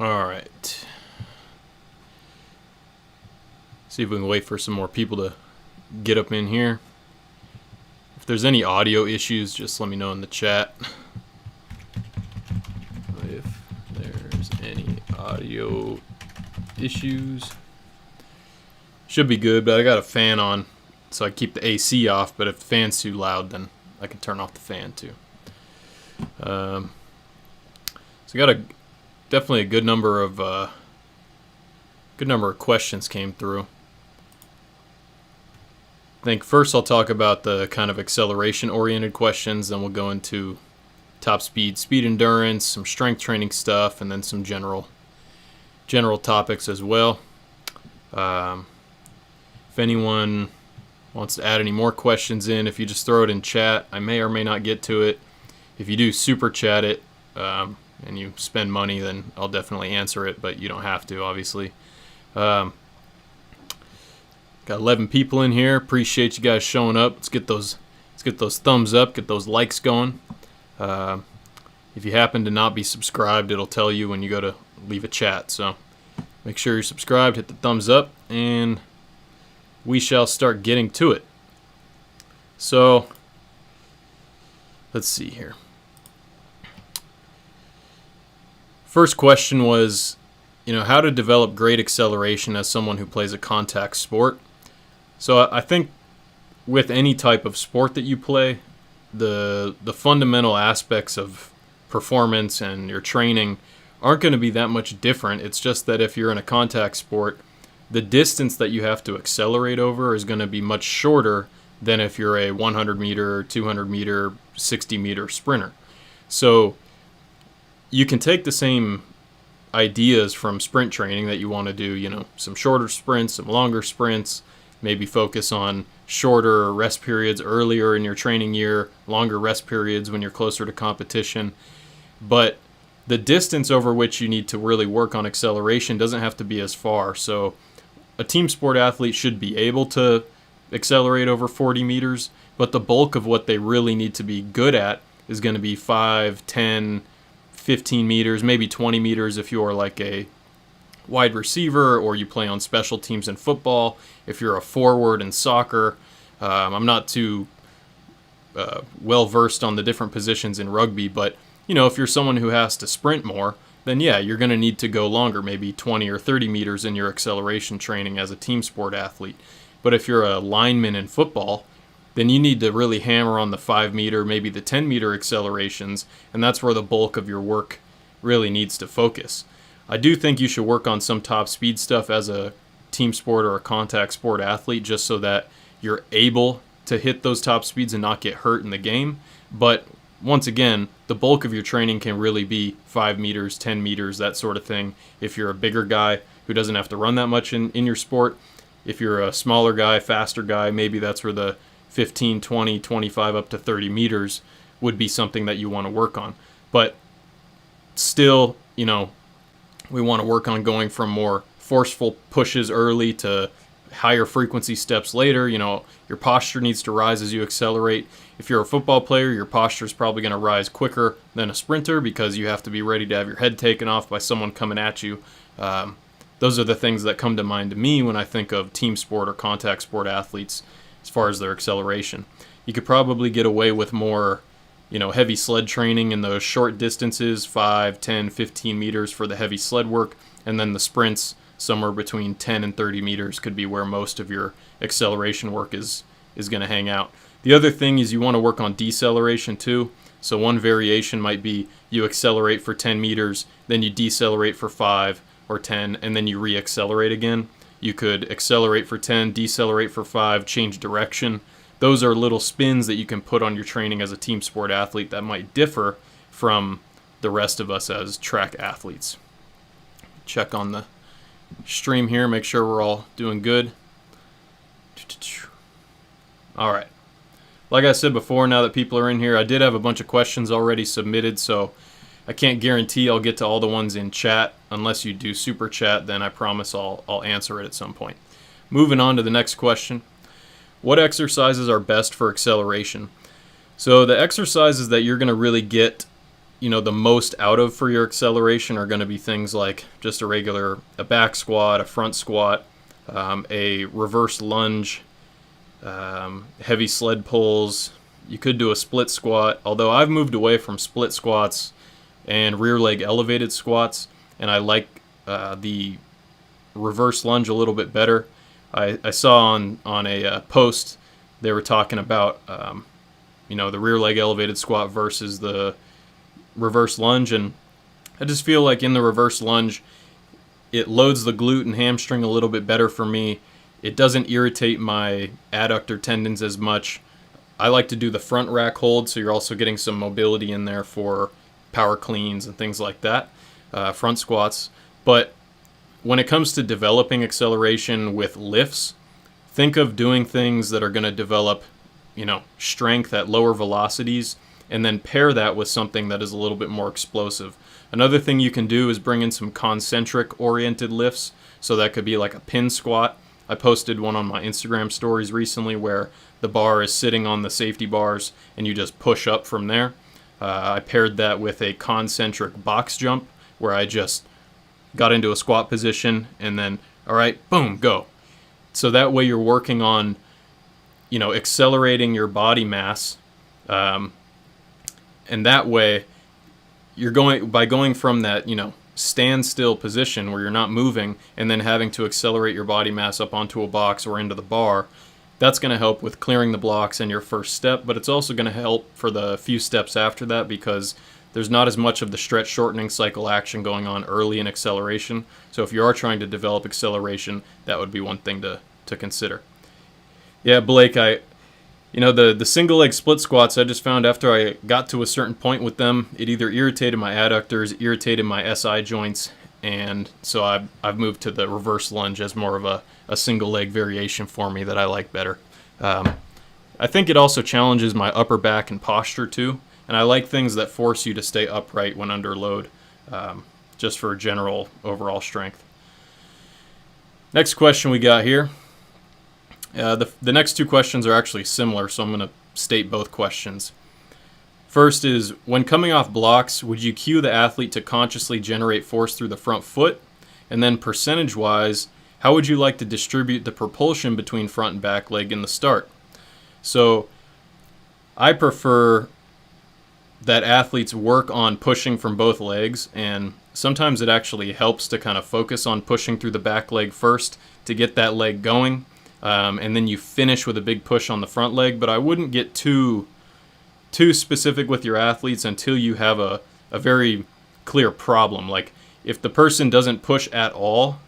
All right. See if we can wait for some more people to get up in here. If there's any audio issues, just let me know in the chat. If there's any audio issues. Should be good, but I got a fan on, so I keep the AC off, but if the fan's too loud, then I can turn off the fan too. So I got definitely a good number of questions came through. I think first I'll talk about the kind of acceleration-oriented questions, then we'll go into top speed, speed endurance, some strength training stuff, and then some general topics as well. If anyone wants to add any more questions in, if you just throw it in chat, I may or may not get to it. If you do super chat it and you spend money, then I'll definitely answer it, but you don't have to, obviously. Got 11 people in here. Appreciate you guys showing up. Let's get those thumbs up, get those likes going. If you happen to not be subscribed, it'll tell you when you go to leave a chat. So make sure you're subscribed, hit the thumbs up, and we shall start getting to it. So let's see here. First question was, how to develop great acceleration as someone who plays a contact sport. So I think with any type of sport that you play, the fundamental aspects of performance and your training aren't going to be that much different. It's just that if you're in a contact sport, the distance that you have to accelerate over is going to be much shorter than if you're a 100 meter, 200 meter, 60 meter sprinter. So you can take the same ideas from sprint training that you want to do, some shorter sprints, some longer sprints, maybe focus on shorter rest periods earlier in your training year, longer rest periods when you're closer to competition. But the distance over which you need to really work on acceleration doesn't have to be as far. So a team sport athlete should be able to accelerate over 40 meters, but the bulk of what they really need to be good at is going to be 5, 10, 15 meters, maybe 20 meters if you're like a wide receiver or you play on special teams in football. If you're a forward in soccer, I'm not too well versed on the different positions in rugby, but if you're someone who has to sprint more, then yeah, you're going to need to go longer, maybe 20 or 30 meters in your acceleration training as a team sport athlete. But if you're a lineman in football, then you need to really hammer on the 5 meter, maybe the 10 meter accelerations, and that's where the bulk of your work really needs to focus. I do think you should work on some top speed stuff as a team sport or a contact sport athlete, just so that you're able to hit those top speeds and not get hurt in the game. But once again, the bulk of your training can really be 5 meters, 10 meters, that sort of thing. If you're a bigger guy who doesn't have to run that much in your sport, if you're a smaller guy, faster guy, maybe that's where the 15, 20, 25 up to 30 meters would be something that you want to work on. But still, we want to work on going from more forceful pushes early to higher frequency steps later. Your posture needs to rise as you accelerate. If you're a football player, your posture is probably going to rise quicker than a sprinter because you have to be ready to have your head taken off by someone coming at you. Those are the things that come to mind to me when I think of team sport or contact sport athletes as far as their acceleration. You could probably get away with more, heavy sled training in those short distances, 5, 10, 15 meters for the heavy sled work, and then the sprints somewhere between 10 and 30 meters could be where most of your acceleration work is going to hang out. The other thing is you want to work on deceleration too. So one variation might be you accelerate for 10 meters, then you decelerate for 5 or 10, and then you re-accelerate again. You could accelerate for 10, decelerate for 5, change direction. Those are little spins that you can put on your training as a team sport athlete that might differ from the rest of us as track athletes. Check on the stream here, make sure we're all doing good. All right. Like I said before, now that people are in here, I did have a bunch of questions already submitted, so I can't guarantee I'll get to all the ones in chat. Unless you do super chat, then I promise I'll answer it at some point. Moving on to the next question. What exercises are best for acceleration? So the exercises that you're going to really get the most out of for your acceleration are going to be things like just a back squat, a front squat, a reverse lunge, heavy sled pulls. You could do a split squat, although I've moved away from split squats and rear leg elevated squats, and I like the reverse lunge a little bit better. I saw on a post they were talking about the rear leg elevated squat versus the reverse lunge, and I just feel like in the reverse lunge it loads the glute and hamstring a little bit better for me. It doesn't irritate my adductor tendons as much. I like to do the front rack hold, so you're also getting some mobility in there for power cleans and things like that, front squats. But when it comes to developing acceleration with lifts, think of doing things that are going to develop, strength at lower velocities, and then pair that with something that is a little bit more explosive. Another thing you can do is bring in some concentric oriented lifts. So that could be like a pin squat. I posted one on my Instagram stories recently where the bar is sitting on the safety bars and you just push up from there. I paired that with a concentric box jump where I just got into a squat position and then, all right, boom, go. So that way you're working on, accelerating your body mass. And that way you're going from that, standstill position where you're not moving and then having to accelerate your body mass up onto a box or into the bar. That's going to help with clearing the blocks in your first step, but it's also going to help for the few steps after that because there's not as much of the stretch shortening cycle action going on early in acceleration. So if you are trying to develop acceleration, that would be one thing to consider. Yeah, Blake, the single leg split squats, I just found after I got to a certain point with them, it either irritated my adductors, irritated my SI joints, and so I've moved to the reverse lunge as more of a single leg variation for me that I like better. I think it also challenges my upper back and posture too, and I like things that force you to stay upright when under load, just for general overall strength. Next question we got here. The next two questions are actually similar, so I'm going to state both questions. First is, when coming off blocks, would you cue the athlete to consciously generate force through the front foot? And then percentage-wise, how would you like to distribute the propulsion between front and back leg in the start? So I prefer that athletes work on pushing from both legs, and sometimes it actually helps to kind of focus on pushing through the back leg first to get that leg going. And then you finish with a big push on the front leg, but I wouldn't get too specific with your athletes until you have a very clear problem. Like if the person doesn't push at all,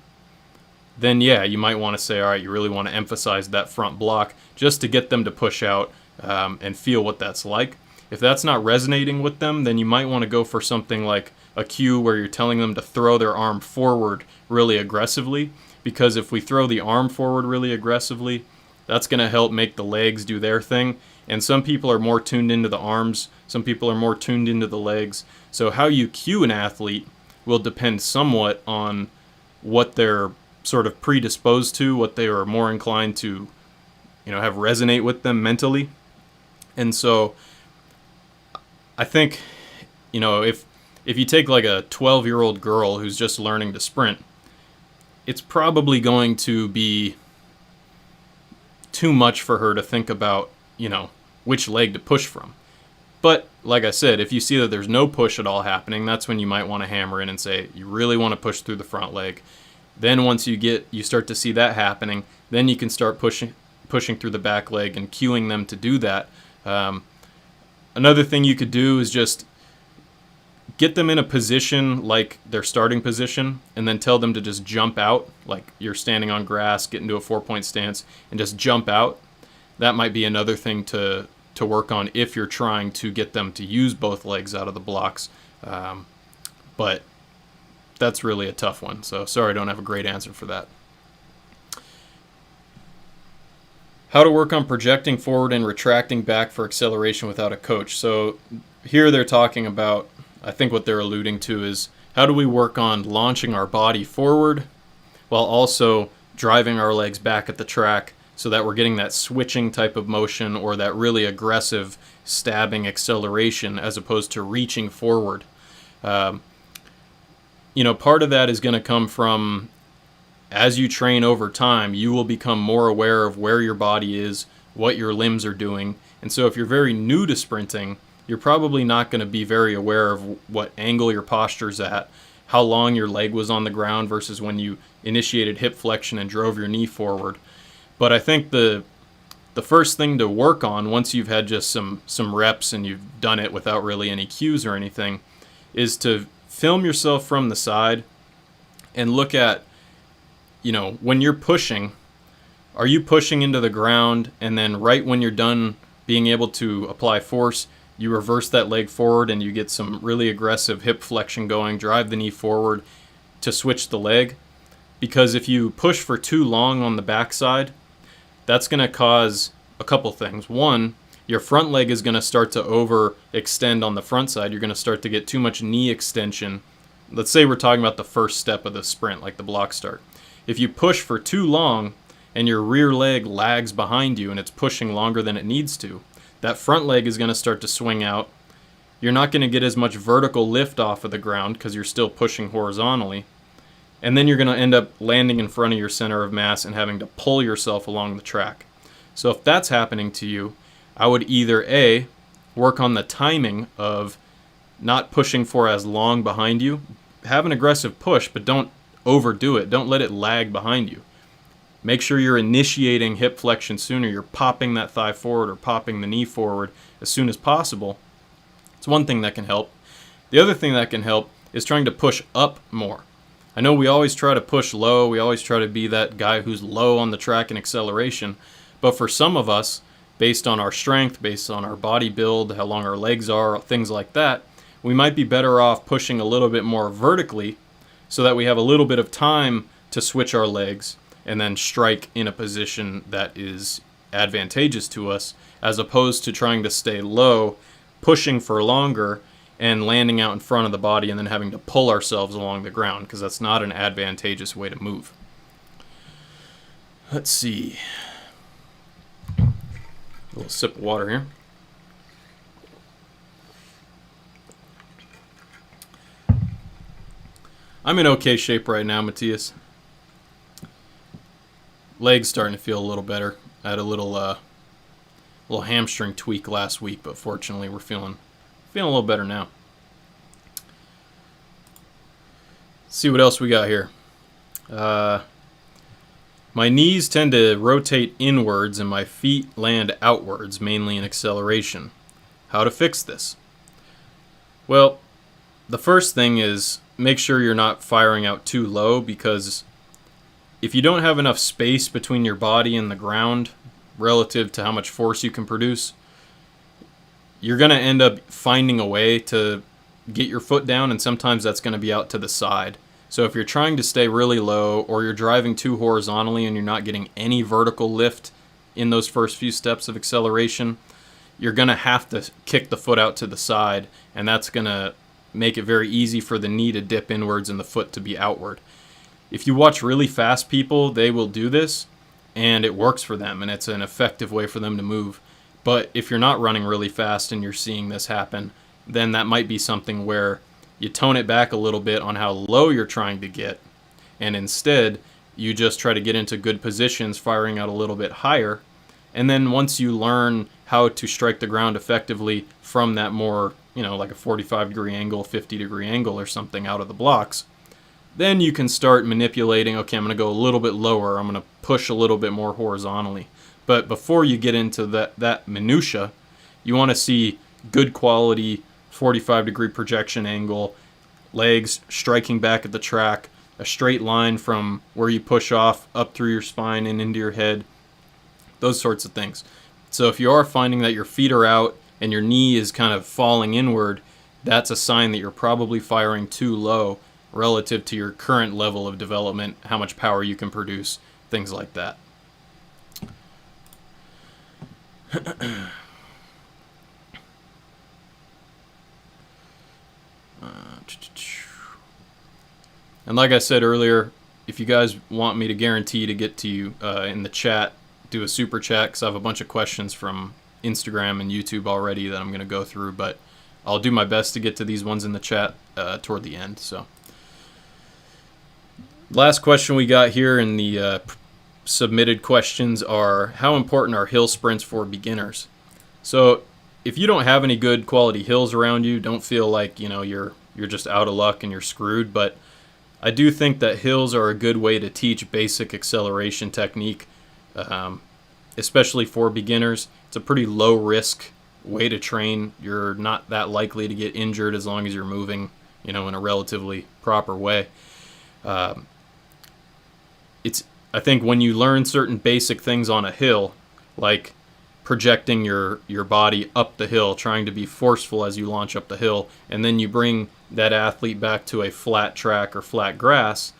then yeah, you might want to say, all right, you really want to emphasize that front block just to get them to push out and feel what that's like. If that's not resonating with them, then you might want to go for something like a cue where you're telling them to throw their arm forward really aggressively. Because if we throw the arm forward really aggressively, that's going to help make the legs do their thing. And some people are more tuned into the arms, some people are more tuned into the legs. So how you cue an athlete will depend somewhat on what they're sort of predisposed to, what they are more inclined to, have resonate with them mentally. And so I think, if you take like a 12-year-old girl who's just learning to sprint, it's probably going to be too much for her to think about, which leg to push from. But like I said, if you see that there's no push at all happening, that's when you might want to hammer in and say, you really want to push through the front leg. Then once you start to see that happening, then you can start pushing through the back leg and cueing them to do that. Another thing you could do is just get them in a position like their starting position and then tell them to just jump out, like you're standing on grass, get into a 4-point stance and just jump out. That might be another thing to work on if you're trying to get them to use both legs out of the blocks. But that's really a tough one. So sorry I don't have a great answer for that. How to work on projecting forward and retracting back for acceleration without a coach. So here they're talking about, I think what they're alluding to is how do we work on launching our body forward while also driving our legs back at the track so that we're getting that switching type of motion or that really aggressive stabbing acceleration as opposed to reaching forward. Part of that is going to come from, as you train over time, you will become more aware of where your body is, what your limbs are doing. And so if you're very new to sprinting, you're probably not going to be very aware of what angle your posture's at, how long your leg was on the ground versus when you initiated hip flexion and drove your knee forward. But I think the first thing to work on, once you've had just some reps and you've done it without really any cues or anything, is to film yourself from the side and look at, when you're pushing, are you pushing into the ground and then right when you're done being able to apply force, you reverse that leg forward and you get some really aggressive hip flexion going, drive the knee forward to switch the leg? Because if you push for too long on the backside, that's going to cause a couple things. One, your front leg is going to start to overextend on the front side. You're going to start to get too much knee extension. Let's say we're talking about the first step of the sprint, like the block start. If you push for too long and your rear leg lags behind you and it's pushing longer than it needs to, that front leg is going to start to swing out. You're not going to get as much vertical lift off of the ground because you're still pushing horizontally. And then you're going to end up landing in front of your center of mass and having to pull yourself along the track. So if that's happening to you, I would either A, work on the timing of not pushing for as long behind you. Have an aggressive push, but don't overdo it. Don't let it lag behind you. Make sure you're initiating hip flexion sooner. You're popping that thigh forward or popping the knee forward as soon as possible. It's one thing that can help. The other thing that can help is trying to push up more. I know we always try to push low. We always try to be that guy who's low on the track in acceleration. But for some of us, based on our strength, based on our body build, how long our legs are, things like that, we might be better off pushing a little bit more vertically so that we have a little bit of time to switch our legs and then strike in a position that is advantageous to us, as opposed to trying to stay low, pushing for longer, and landing out in front of the body and then having to pull ourselves along the ground, because that's not an advantageous way to move. Let's see. A little sip of water here. I'm in okay shape right now, Matthias. Legs starting to feel a little better. I had a little hamstring tweak last week, but fortunately we're feeling a little better now. Let's see what else we got here. My knees tend to rotate inwards and my feet land outwards, mainly in acceleration. How to fix this? Well, the first thing is make sure you're not firing out too low, because if you don't have enough space between your body and the ground relative to how much force you can produce, you're going to end up finding a way to get your foot down, and sometimes that's going to be out to the side. So if you're trying to stay really low, or you're driving too horizontally and you're not getting any vertical lift in those first few steps of acceleration, you're going to have to kick the foot out to the side, and that's going to make it very easy for the knee to dip inwards and the foot to be outward. If you watch really fast people, they will do this, and it works for them, and it's an effective way for them to move. But if you're not running really fast and you're seeing this happen, then that might be something where you tone it back a little bit on how low you're trying to get, and instead you just try to get into good positions, firing out a little bit higher. And then once you learn how to strike the ground effectively from that more, like a 45-degree angle, 50-degree angle or something out of the blocks, then you can start manipulating, okay, I'm going to go a little bit lower, I'm going to push a little bit more horizontally. But before you get into that minutia, you want to see good quality 45-degree projection angle, legs striking back at the track, a straight line from where you push off up through your spine and into your head, those sorts of things. So if you are finding that your feet are out and your knee is kind of falling inward, that's a sign that you're probably firing too low relative to your current level of development, how much power you can produce, things like that. And like I said earlier, if you guys want me to guarantee to get to you in the chat do a super chat because I have a bunch of questions from Instagram and YouTube already that I'm going to go through, but I'll do my best to get to these ones in the chat toward the end. So, last question we got here in the submitted questions are, how important are hill sprints for beginners? So, if you don't have any good quality hills around you, don't feel like you're just out of luck and you're screwed. But I do think that hills are a good way to teach basic acceleration technique, especially for beginners. It's a pretty low risk way to train. You're not that likely to get injured as long as you're moving, in a relatively proper way. I think when you learn certain basic things on a hill, like projecting your body up the hill, trying to be forceful as you launch up the hill, and then you bring that athlete back to a flat track or flat grass,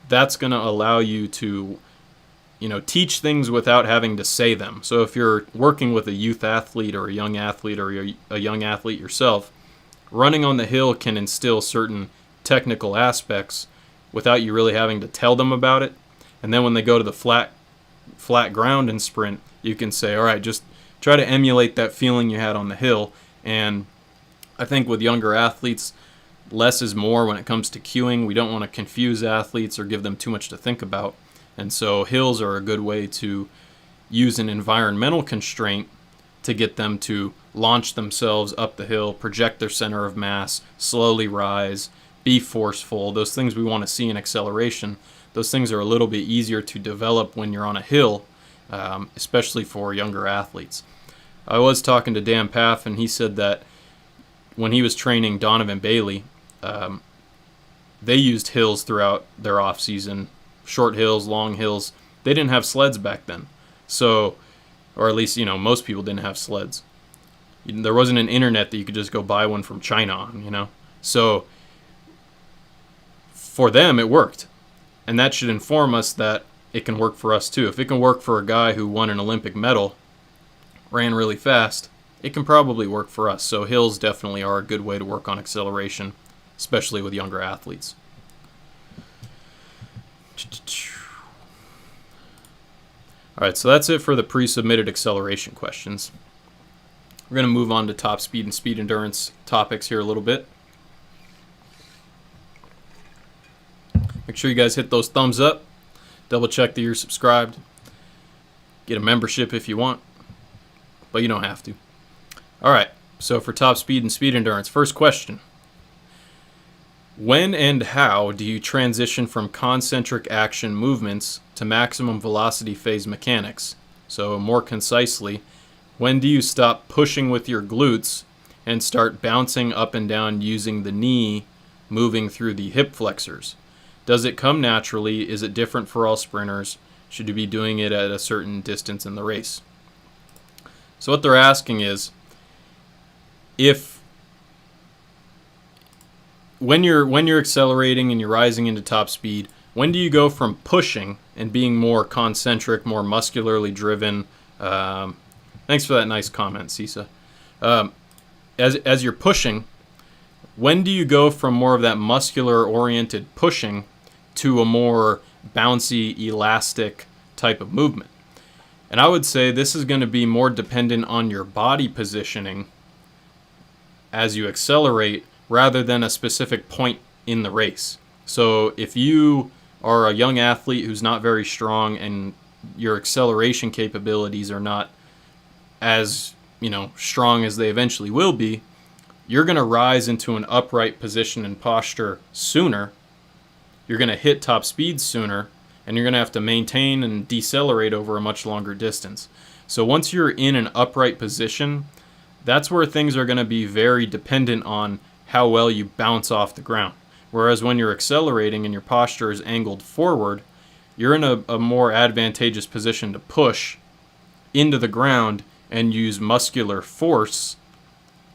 that's going to allow you to teach things without having to say them. So if you're working with a youth athlete or a young athlete or a young athlete yourself, running on the hill can instill certain technical aspects without you really having to tell them about it. And then when they go to the flat ground and sprint, you can say, all right, just try to emulate that feeling you had on the hill. And I think with younger athletes, less is more when it comes to cueing. We don't want to confuse athletes or give them too much to think about. And so hills are a good way to use an environmental constraint to get them to launch themselves up the hill, project their center of mass, slowly rise, be forceful. Those things we want to see in acceleration. Those things are a little bit easier to develop when you're on a hill, especially for younger athletes. I was talking to Dan Paff, and he said that when he was training Donovan Bailey, they used hills throughout their off season. Short hills, long hills. They didn't have sleds back then. So, or at least, most people didn't have sleds. There wasn't an internet that you could just go buy one from China on, So, for them, it worked. And that should inform us that it can work for us too. If it can work for a guy who won an Olympic medal, ran really fast, it can probably work for us. So, hills definitely are a good way to work on acceleration, especially with younger athletes. Alright, so that's it for the pre-submitted acceleration questions. We're going to move on to top speed and speed endurance topics here a little bit. Make sure you guys hit those thumbs up. Double check that you're subscribed. Get a membership if you want, but you don't have to. Alright, so for top speed and speed endurance, first question. When and how do you transition from concentric action movements to maximum velocity phase mechanics? So more concisely, when do you stop pushing with your glutes and start bouncing up and down using the knee, moving through the hip flexors? Does it come naturally? Is it different for all sprinters? Should you be doing it at a certain distance in the race? So what they're asking is, when you're accelerating and you're rising into top speed, when do you go from pushing and being more concentric, more muscularly driven? Thanks for that nice comment, Sisa. As you're pushing, when do you go from more of that muscular-oriented pushing to a more bouncy, elastic type of movement? And I would say this is going to be more dependent on your body positioning as you accelerate rather than a specific point in the race. So if you are a young athlete who's not very strong and your acceleration capabilities are not as strong as they eventually will be, you're going to rise into an upright position and posture sooner. You're going to hit top speed sooner, and you're going to have to maintain and decelerate over a much longer distance. So once you're in an upright position, that's where things are going to be very dependent on how well you bounce off the ground. Whereas when you're accelerating and your posture is angled forward, you're in a more advantageous position to push into the ground and use muscular force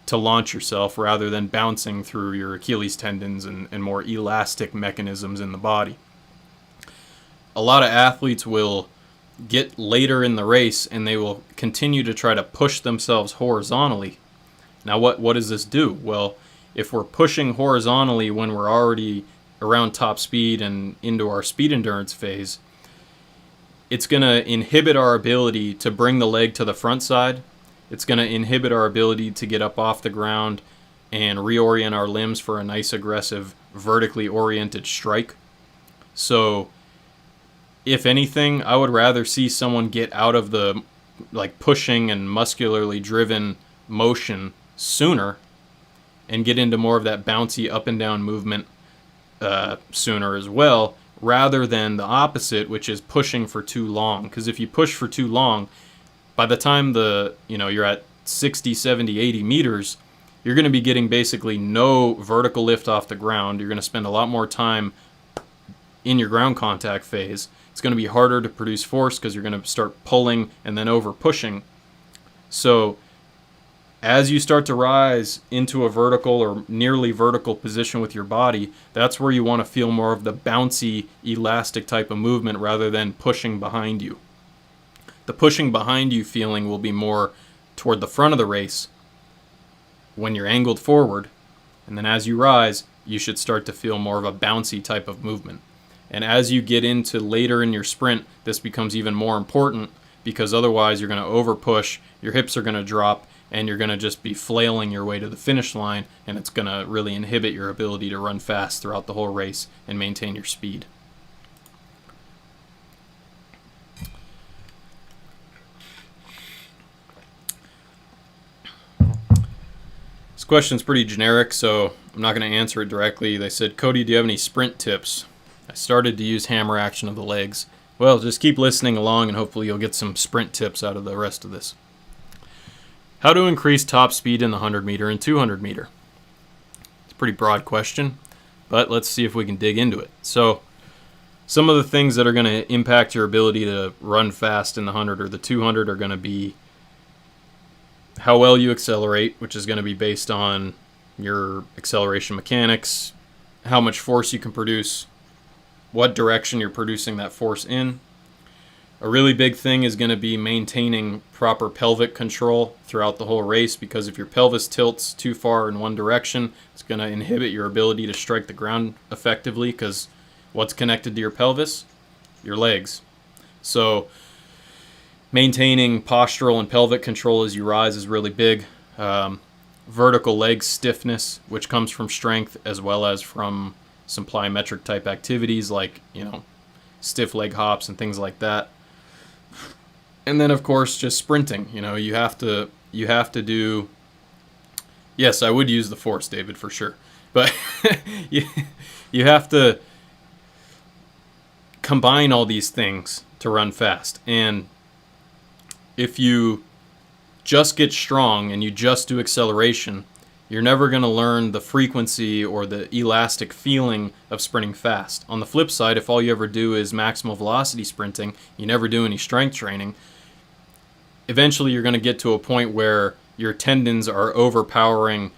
to launch yourself rather than bouncing through your Achilles tendons and more elastic mechanisms in the body. A lot of athletes will get later in the race and they will continue to try to push themselves horizontally. Now what does this do? Well, if we're pushing horizontally when we're already around top speed and into our speed endurance phase, it's going to inhibit our ability to bring the leg to the front side. It's going to inhibit our ability to get up off the ground and reorient our limbs for a nice aggressive vertically oriented strike. So if anything, I would rather see someone get out of the pushing and muscularly driven motion sooner and get into more of that bouncy up and down movement sooner as well, rather than the opposite, which is pushing for too long. Because if you push for too long, by the time you're at 60, 70, 80 meters, you're going to be getting basically no vertical lift off the ground. You're going to spend a lot more time in your ground contact phase. It's going to be harder to produce force because you're going to start pulling and then over pushing. So as you start to rise into a vertical or nearly vertical position with your body, that's where you want to feel more of the bouncy, elastic type of movement rather than pushing behind you. The pushing behind you feeling will be more toward the front of the race when you're angled forward. And then as you rise, you should start to feel more of a bouncy type of movement. And as you get into later in your sprint, this becomes even more important, because otherwise you're going to over push, your hips are going to drop, and you're going to just be flailing your way to the finish line, and it's going to really inhibit your ability to run fast throughout the whole race and maintain your speed. This question's pretty generic, so I'm not going to answer it directly. They said, Cody, do you have any sprint tips? I started to use hammer action of the legs. Well, just keep listening along and hopefully you'll get some sprint tips out of the rest of this. How to increase top speed in the 100 meter and 200 meter? It's a pretty broad question, but let's see if we can dig into it. So some of the things that are going to impact your ability to run fast in the 100 or the 200 are going to be how well you accelerate, which is going to be based on your acceleration mechanics, how much force you can produce, what direction you're producing that force in. A really big thing is going to be maintaining proper pelvic control throughout the whole race, because if your pelvis tilts too far in one direction, it's going to inhibit your ability to strike the ground effectively, because what's connected to your pelvis? Your legs. So maintaining postural and pelvic control as you rise is really big. Vertical leg stiffness, which comes from strength as well as from some plyometric type activities like, stiff leg hops and things like that. And then of course just sprinting. You have to do. Yes, I would use the force, David, for sure. But you have to combine all these things to run fast. And if you just get strong and you just do acceleration, you're never going to learn the frequency or the elastic feeling of sprinting fast. On the flip side, if all you ever do is maximal velocity sprinting, you never do any strength training, eventually you're going to get to a point where your tendons are overpowering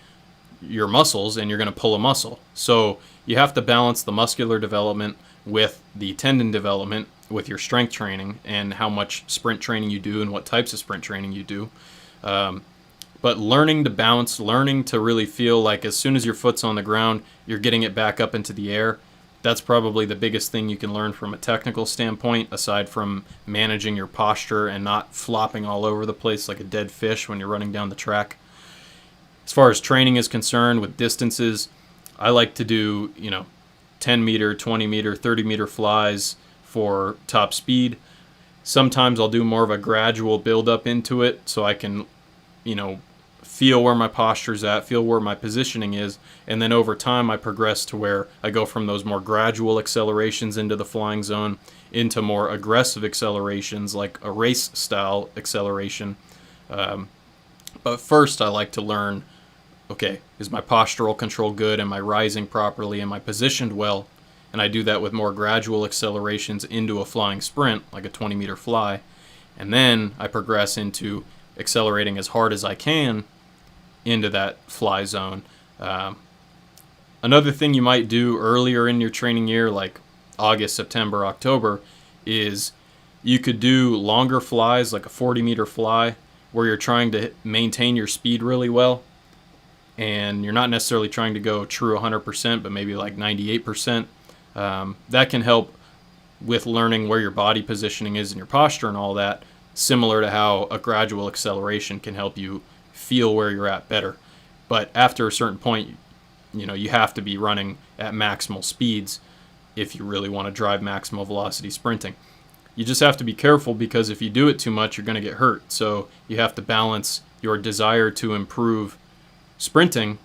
your muscles and you're going to pull a muscle. So you have to balance the muscular development with the tendon development with your strength training and how much sprint training you do and what types of sprint training you do. But learning to bounce, learning to really feel like as soon as your foot's on the ground, you're getting it back up into the air. That's probably the biggest thing you can learn from a technical standpoint, aside from managing your posture and not flopping all over the place like a dead fish when you're running down the track. As far as training is concerned with distances, I like to do, 10 meter, 20 meter, 30 meter flies for top speed. Sometimes I'll do more of a gradual build up into it so I can, feel where my posture's at, feel where my positioning is, and then over time I progress to where I go from those more gradual accelerations into the flying zone into more aggressive accelerations like a race style acceleration. But first I like to learn, okay, is my postural control good? Am I rising properly? Am I positioned well? And I do that with more gradual accelerations into a flying sprint, like a 20 meter fly. And then I progress into accelerating as hard as I can into that fly zone. Another thing you might do earlier in your training year, like August, September, October, is you could do longer flies, like a 40 meter fly, where you're trying to maintain your speed really well. And you're not necessarily trying to go true 100%, but maybe like 98%. That can help with learning where your body positioning is and your posture and all that, similar to how a gradual acceleration can help you feel where you're at better. But after a certain point, you have to be running at maximal speeds if you really want to drive maximal velocity sprinting. You just have to be careful, because if you do it too much, you're going to get hurt. So you have to balance your desire to improve sprinting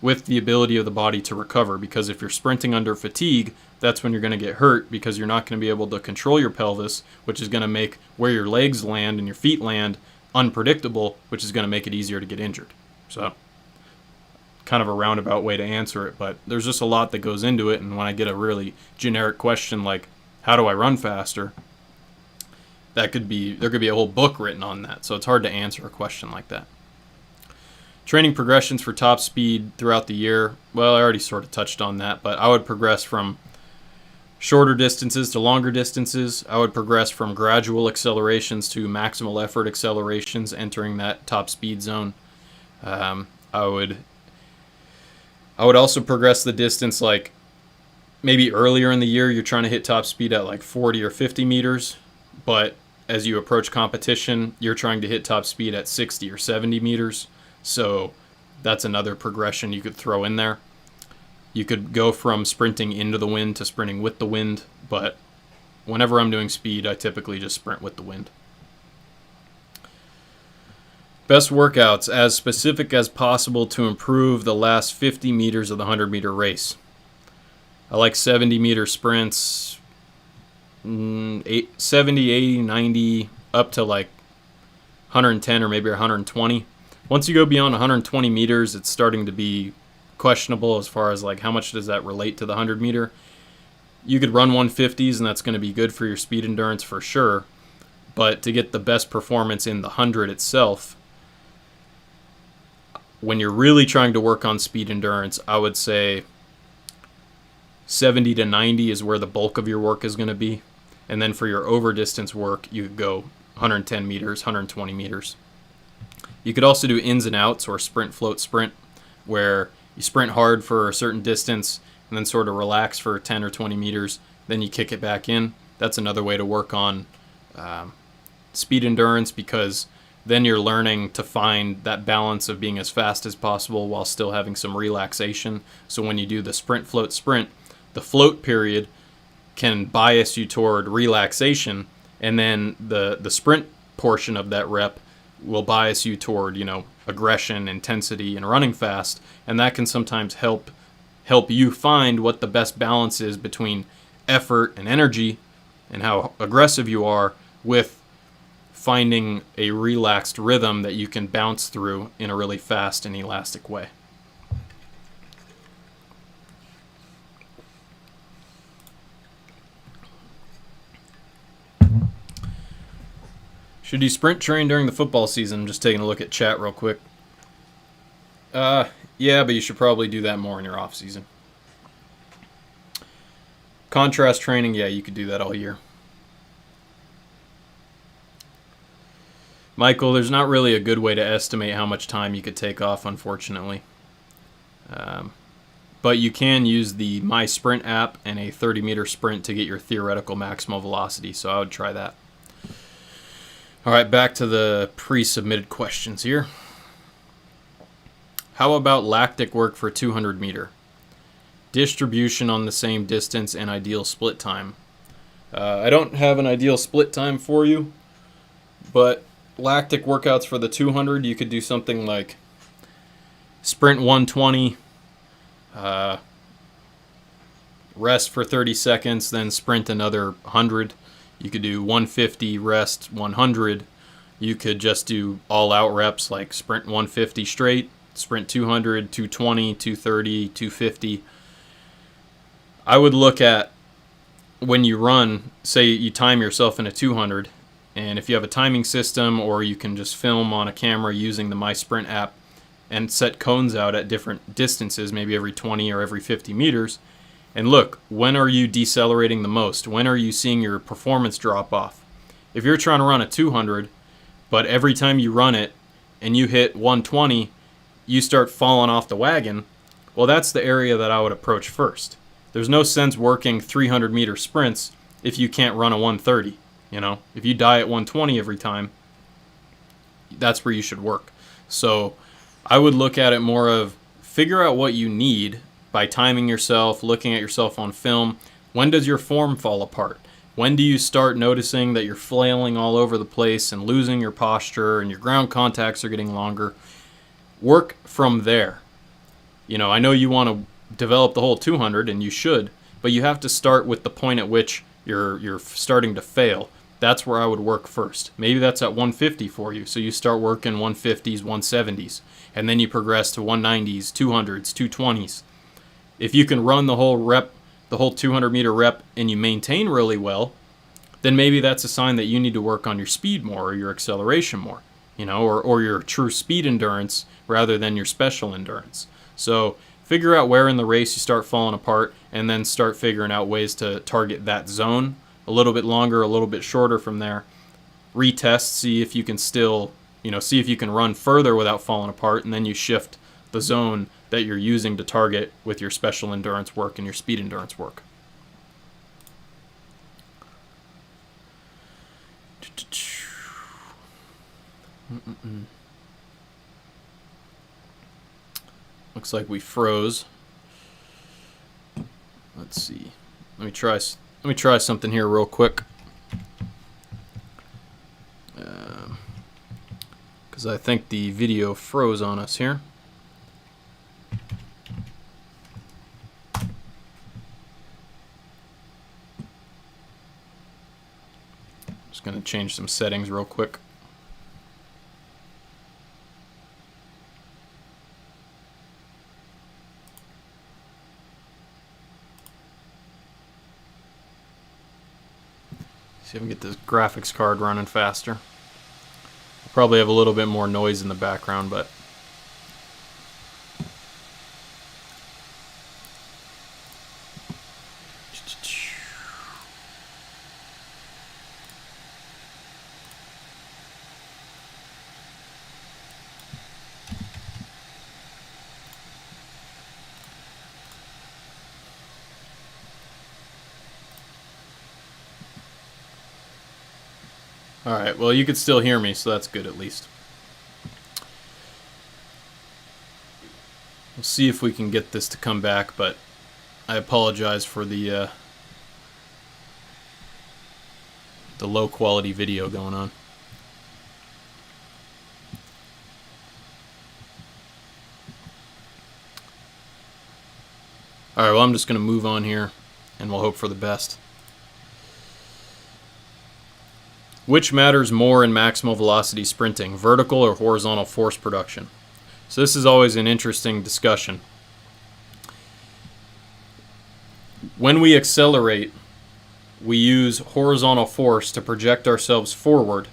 with the ability of the body to recover, because if you're sprinting under fatigue, that's when you're going to get hurt, because you're not going to be able to control your pelvis, which is going to make where your legs land and your feet land unpredictable, which is going to make it easier to get injured. So kind of a roundabout way to answer it, but there's just a lot that goes into it. And when I get a really generic question like, how do I run faster? There could be a whole book written on that. So it's hard to answer a question like that. Training progressions for top speed throughout the year. Well, I already sort of touched on that, but I would progress from shorter distances to longer distances. I would progress from gradual accelerations to maximal effort accelerations, entering that top speed zone. I would also progress the distance, like maybe earlier in the year you're trying to hit top speed at like 40 or 50 meters, but as you approach competition, you're trying to hit top speed at 60 or 70 meters. So that's another progression you could throw in there. You could go from sprinting into the wind to sprinting with the wind, but whenever I'm doing speed, I typically just sprint with the wind. Best workouts, as specific as possible to improve the last 50 meters of the 100-meter race. I like 70-meter sprints, 70, 80, 90, up to like 110 or maybe 120. Once you go beyond 120 meters, it's starting to be questionable as far as like how much does that relate to the 100-meter. You could run 150s, and that's going to be good for your speed endurance for sure. But to get the best performance in the 100 itself, when you're really trying to work on speed endurance, I would say 70 to 90 is where the bulk of your work is going to be. And then for your over distance work, you could go 110 meters, 120 meters. You could also do ins and outs, or sprint, float, sprint, where you sprint hard for a certain distance and then sort of relax for 10 or 20 meters. Then you kick it back in. That's another way to work on speed endurance, because then you're learning to find that balance of being as fast as possible while still having some relaxation. So when you do the sprint, float, sprint, the float period can bias you toward relaxation, and then the sprint portion of that rep will bias you toward, aggression, intensity, and running fast. And that can sometimes help you find what the best balance is between effort and energy and how aggressive you are, with finding a relaxed rhythm that you can bounce through in a really fast and elastic way. Should you sprint train during the football season? I'm just taking a look at chat real quick. Yeah, but you should probably do that more in your off season. Contrast training, yeah, you could do that all year. Michael, there's not really a good way to estimate how much time you could take off, unfortunately. But you can use the My Sprint app and a 30-meter sprint to get your theoretical maximal velocity, so I would try that. All right, back to the pre-submitted questions here. How about lactic work for 200 meter? Distribution on the same distance and ideal split time. I don't have an ideal split time for you, but lactic workouts for the 200, you could do something like sprint 120, rest for 30 seconds, then sprint another 100. You could do 150, rest 100. You could just do all-out reps like sprint 150 straight, sprint 200, 220, 230, 250. I would look at when you run, say you time yourself in a 200, and if you have a timing system, or you can just film on a camera using the My Sprint app and set cones out at different distances, maybe every 20 or every 50 meters, and look, when are you decelerating the most? When are you seeing your performance drop off? If you're trying to run a 200, but every time you run it and you hit 120, you start falling off the wagon, well, that's the area that I would approach first. There's no sense working 300-meter sprints if you can't run a 130. If you die at 120 every time, that's where you should work. So I would look at it more of figure out what you need by timing yourself, looking at yourself on film. When does your form fall apart? When do you start noticing that you're flailing all over the place and losing your posture and your ground contacts are getting longer? Work from there. I know you want to develop the whole 200, and you should, but you have to start with the point at which you're starting to fail. That's where I would work first. Maybe that's at 150 for you, so you start working 150s, 170s, and then you progress to 190s, 200s, 220s. If you can run the whole 200-meter rep, and you maintain really well, then maybe that's a sign that you need to work on your speed more or your acceleration more, or your true speed endurance rather than your special endurance. So figure out where in the race you start falling apart, and then start figuring out ways to target that zone a little bit longer, a little bit shorter from there. Retest, see if you can still, see if you can run further without falling apart, and then you shift the zone that you're using to target with your special endurance work and your speed endurance work. Looks like we froze. Let's see. Let me try something here real quick. Because I think the video froze on us here. Just going to change some settings real quick. See if I can get this graphics card running faster. I'll probably have a little bit more noise in the background, but alright, well, you could still hear me, so that's good at least. We'll see if we can get this to come back, but I apologize for the low quality video going on. Alright, well, I'm just going to move on here, and we'll hope for the best. Which matters more in maximal velocity sprinting, vertical or horizontal force production? So this is always an interesting discussion. When we accelerate, we use horizontal force to project ourselves forward.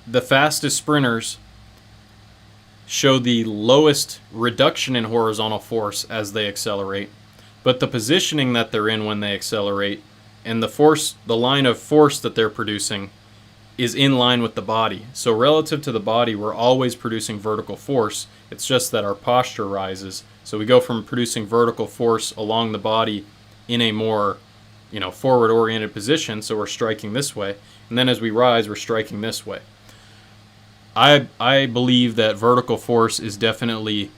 The fastest sprinters show the lowest reduction in horizontal force as they accelerate, but the positioning that they're in when they accelerate and the line of force that they're producing is in line with the body. So relative to the body, we're always producing vertical force. It's just that our posture rises. So we go from producing vertical force along the body in a more, forward-oriented position, so we're striking this way. And then as we rise, we're striking this way. I believe that vertical force is definitely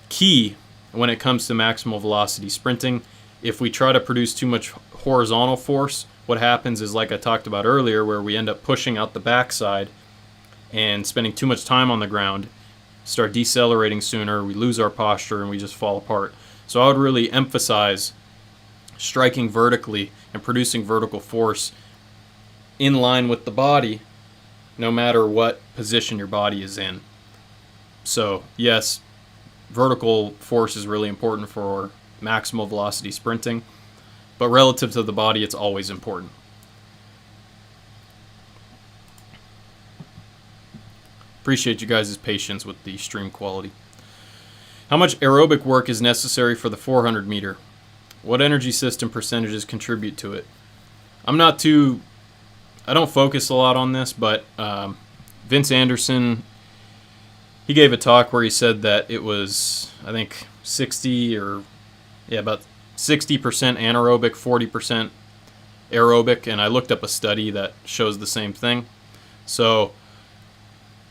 key when it comes to maximal velocity sprinting. If we try to produce too much horizontal force, what happens is, like I talked about earlier, where we end up pushing out the backside and spending too much time on the ground, start decelerating sooner, we lose our posture, and we just fall apart. So I would really emphasize striking vertically and producing vertical force in line with the body, no matter what position your body is in. So yes, vertical force is really important for maximal velocity sprinting, but relative to the body, it's always important. Appreciate you guys' patience with the stream quality. How much aerobic work is necessary for the 400 meter? What energy system percentages contribute to it? I don't focus a lot on this, but Vince Anderson, he gave a talk where he said that it was, I think, about 60% anaerobic, 40% aerobic, and I looked up a study that shows the same thing. So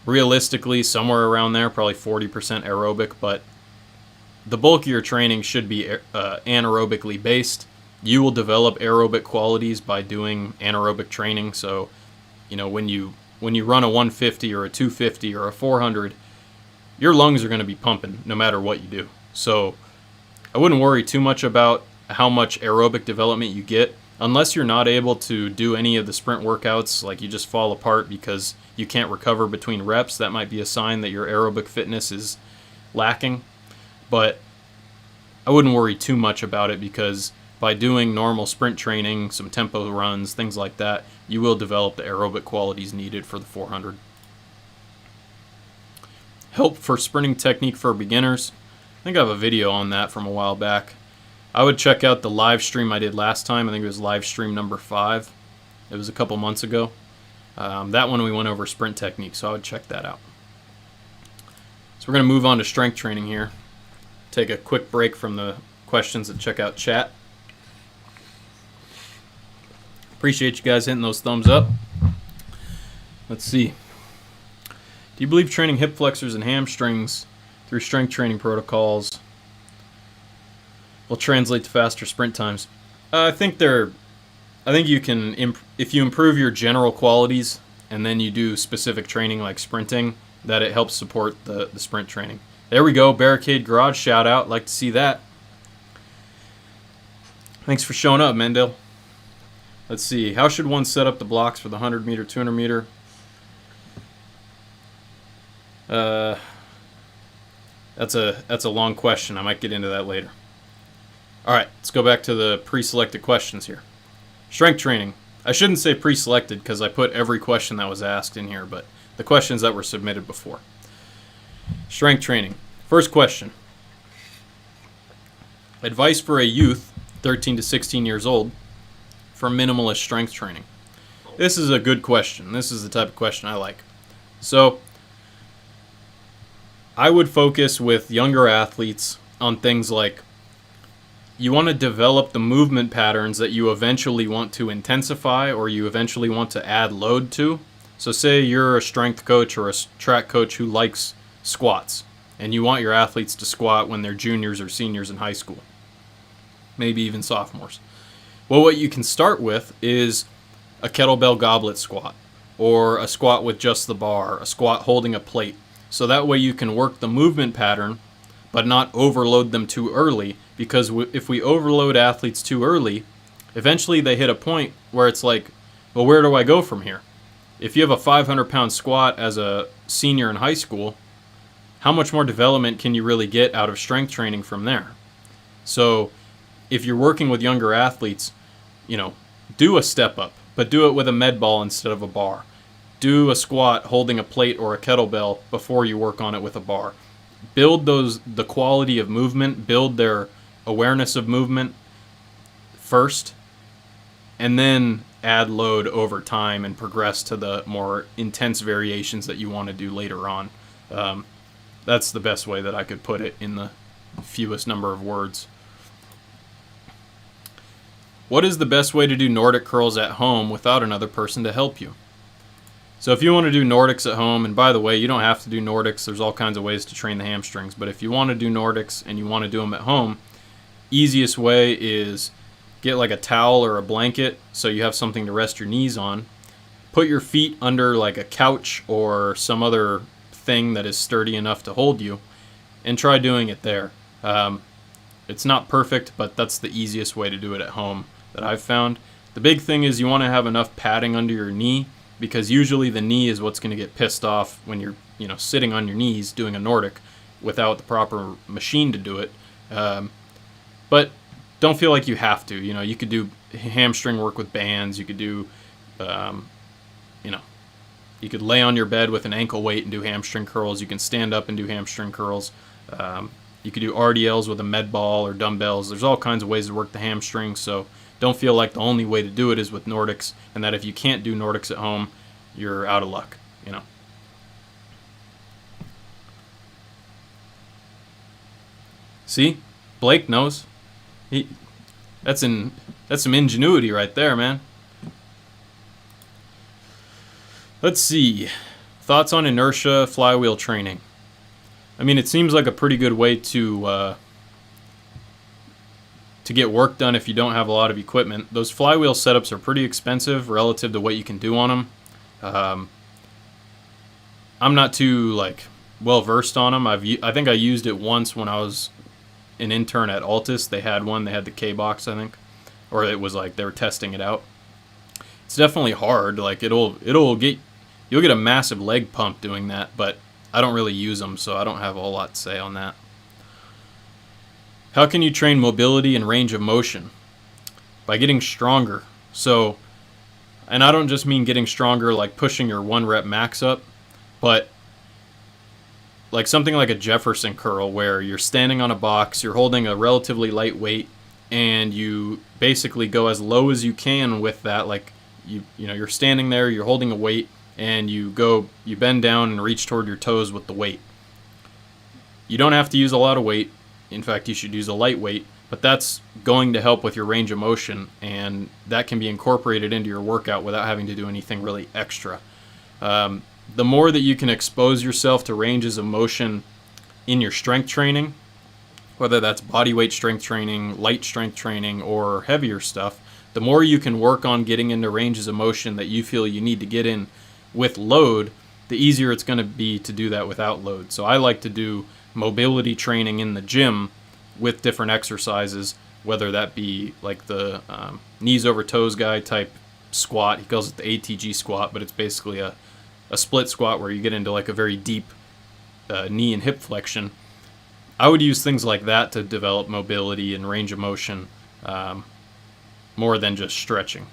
realistically, somewhere around there, probably 40% aerobic, but the bulk of your training should be anaerobically based. You will develop aerobic qualities by doing anaerobic training. So, when you run a 150 or a 250 or a 400, your lungs are going to be pumping no matter what you do. So I wouldn't worry too much about how much aerobic development you get unless you're not able to do any of the sprint workouts, like you just fall apart because you can't recover between reps. That might be a sign that your aerobic fitness is lacking. But I wouldn't worry too much about it because by doing normal sprint training, some tempo runs, things like that, you will develop the aerobic qualities needed for the 400. Help for sprinting technique for beginners. I think I have a video on that from a while back. I would check out the live stream I did last time. I think it was live stream number 5. It was a couple months ago. That one we went over sprint technique, so I would check that out. So we're going to move on to strength training here. Take a quick break from the questions and check out chat. Appreciate you guys hitting those thumbs up. Let's see. Do you believe training hip flexors and hamstrings through strength training protocols will translate to faster sprint times? I think you can, if you improve your general qualities and then you do specific training like sprinting, that it helps support the sprint training. There we go, Barricade Garage shout out. Like to see that. Thanks for showing up, Mendel. Let's see. How should one set up the blocks for the 100 meter, 200 meter? That's a long question. I might get into that later. All right, let's go back to the pre-selected questions here. Strength training. I shouldn't say pre-selected because I put every question that was asked in here, but the questions that were submitted before. Strength training. First question. Advice for a youth, 13 to 16 years old, for minimalist strength training. This is a good question. This is the type of question I like. So, I would focus with younger athletes on things like you want to develop the movement patterns that you eventually want to intensify or you eventually want to add load to. So say you're a strength coach or a track coach who likes squats and you want your athletes to squat when they're juniors or seniors in high school, maybe even sophomores. Well, what you can start with is a kettlebell goblet squat or a squat with just the bar, a squat holding a plate. So that way you can work the movement pattern but not overload them too early, because if we overload athletes too early, eventually they hit a point where it's like, well, where do I go from here? If you have a 500-pound squat as a senior in high school, how much more development can you really get out of strength training from there? So if you're working with younger athletes, do a step up, but do it with a med ball instead of a bar. Do a squat holding a plate or a kettlebell before you work on it with a bar. Build the quality of movement, build their awareness of movement first, and then add load over time and progress to the more intense variations that you want to do later on. That's the best way that I could put it in the fewest number of words. What is the best way to do Nordic curls at home without another person to help you? So if you want to do Nordics at home, and by the way, you don't have to do Nordics. There's all kinds of ways to train the hamstrings. But if you want to do Nordics and you want to do them at home, easiest way is get like a towel or a blanket so you have something to rest your knees on. Put your feet under like a couch or some other thing that is sturdy enough to hold you, and try doing it there. It's not perfect, but that's the easiest way to do it at home that I've found. The big thing is you want to have enough padding under your knee, because usually the knee is what's going to get pissed off when you're sitting on your knees doing a Nordic without the proper machine to do it. But don't feel like you have to. You could do hamstring work with bands. You could do, you could lay on your bed with an ankle weight and do hamstring curls. You can stand up and do hamstring curls. You could do RDLs with a med ball or dumbbells. There's all kinds of ways to work the hamstring, so don't feel like the only way to do it is with Nordics, and that if you can't do Nordics at home, you're out of luck, See? Blake knows. That's some ingenuity right there, man. Let's see. Thoughts on inertia flywheel training? I mean, it seems like a pretty good way to get work done if you don't have a lot of equipment. Those flywheel setups are pretty expensive relative to what you can do on them. I'm not too well versed on them. I think I used it once when I was an intern at Altus. They had one. They had the K box, I think, or it was like they were testing it out. It's definitely hard. Like you'll get a massive leg pump doing that, but I don't really use them, so I don't have a whole lot to say on that. How can you train mobility and range of motion? By getting stronger. So, and I don't just mean getting stronger like pushing your 1 rep max up, but like something like a Jefferson curl where you're standing on a box, you're holding a relatively light weight, and you basically go as low as you can with that. Like you're standing there, you're holding a weight, and you bend down and reach toward your toes with the weight. You don't have to use a lot of weight. In fact, you should use a light weight, but that's going to help with your range of motion, and that can be incorporated into your workout without having to do anything really extra. The more that you can expose yourself to ranges of motion in your strength training, whether that's body weight strength training, light strength training, or heavier stuff, the more you can work on getting into ranges of motion that you feel you need to get in with load, the easier it's going to be to do that without load. So I like to do mobility training in the gym with different exercises, whether that be like the knees over toes guy type squat. He calls it the ATG squat, but it's basically a split squat where you get into like a very deep knee and hip flexion. I would use things like that to develop mobility and range of motion more than just stretching.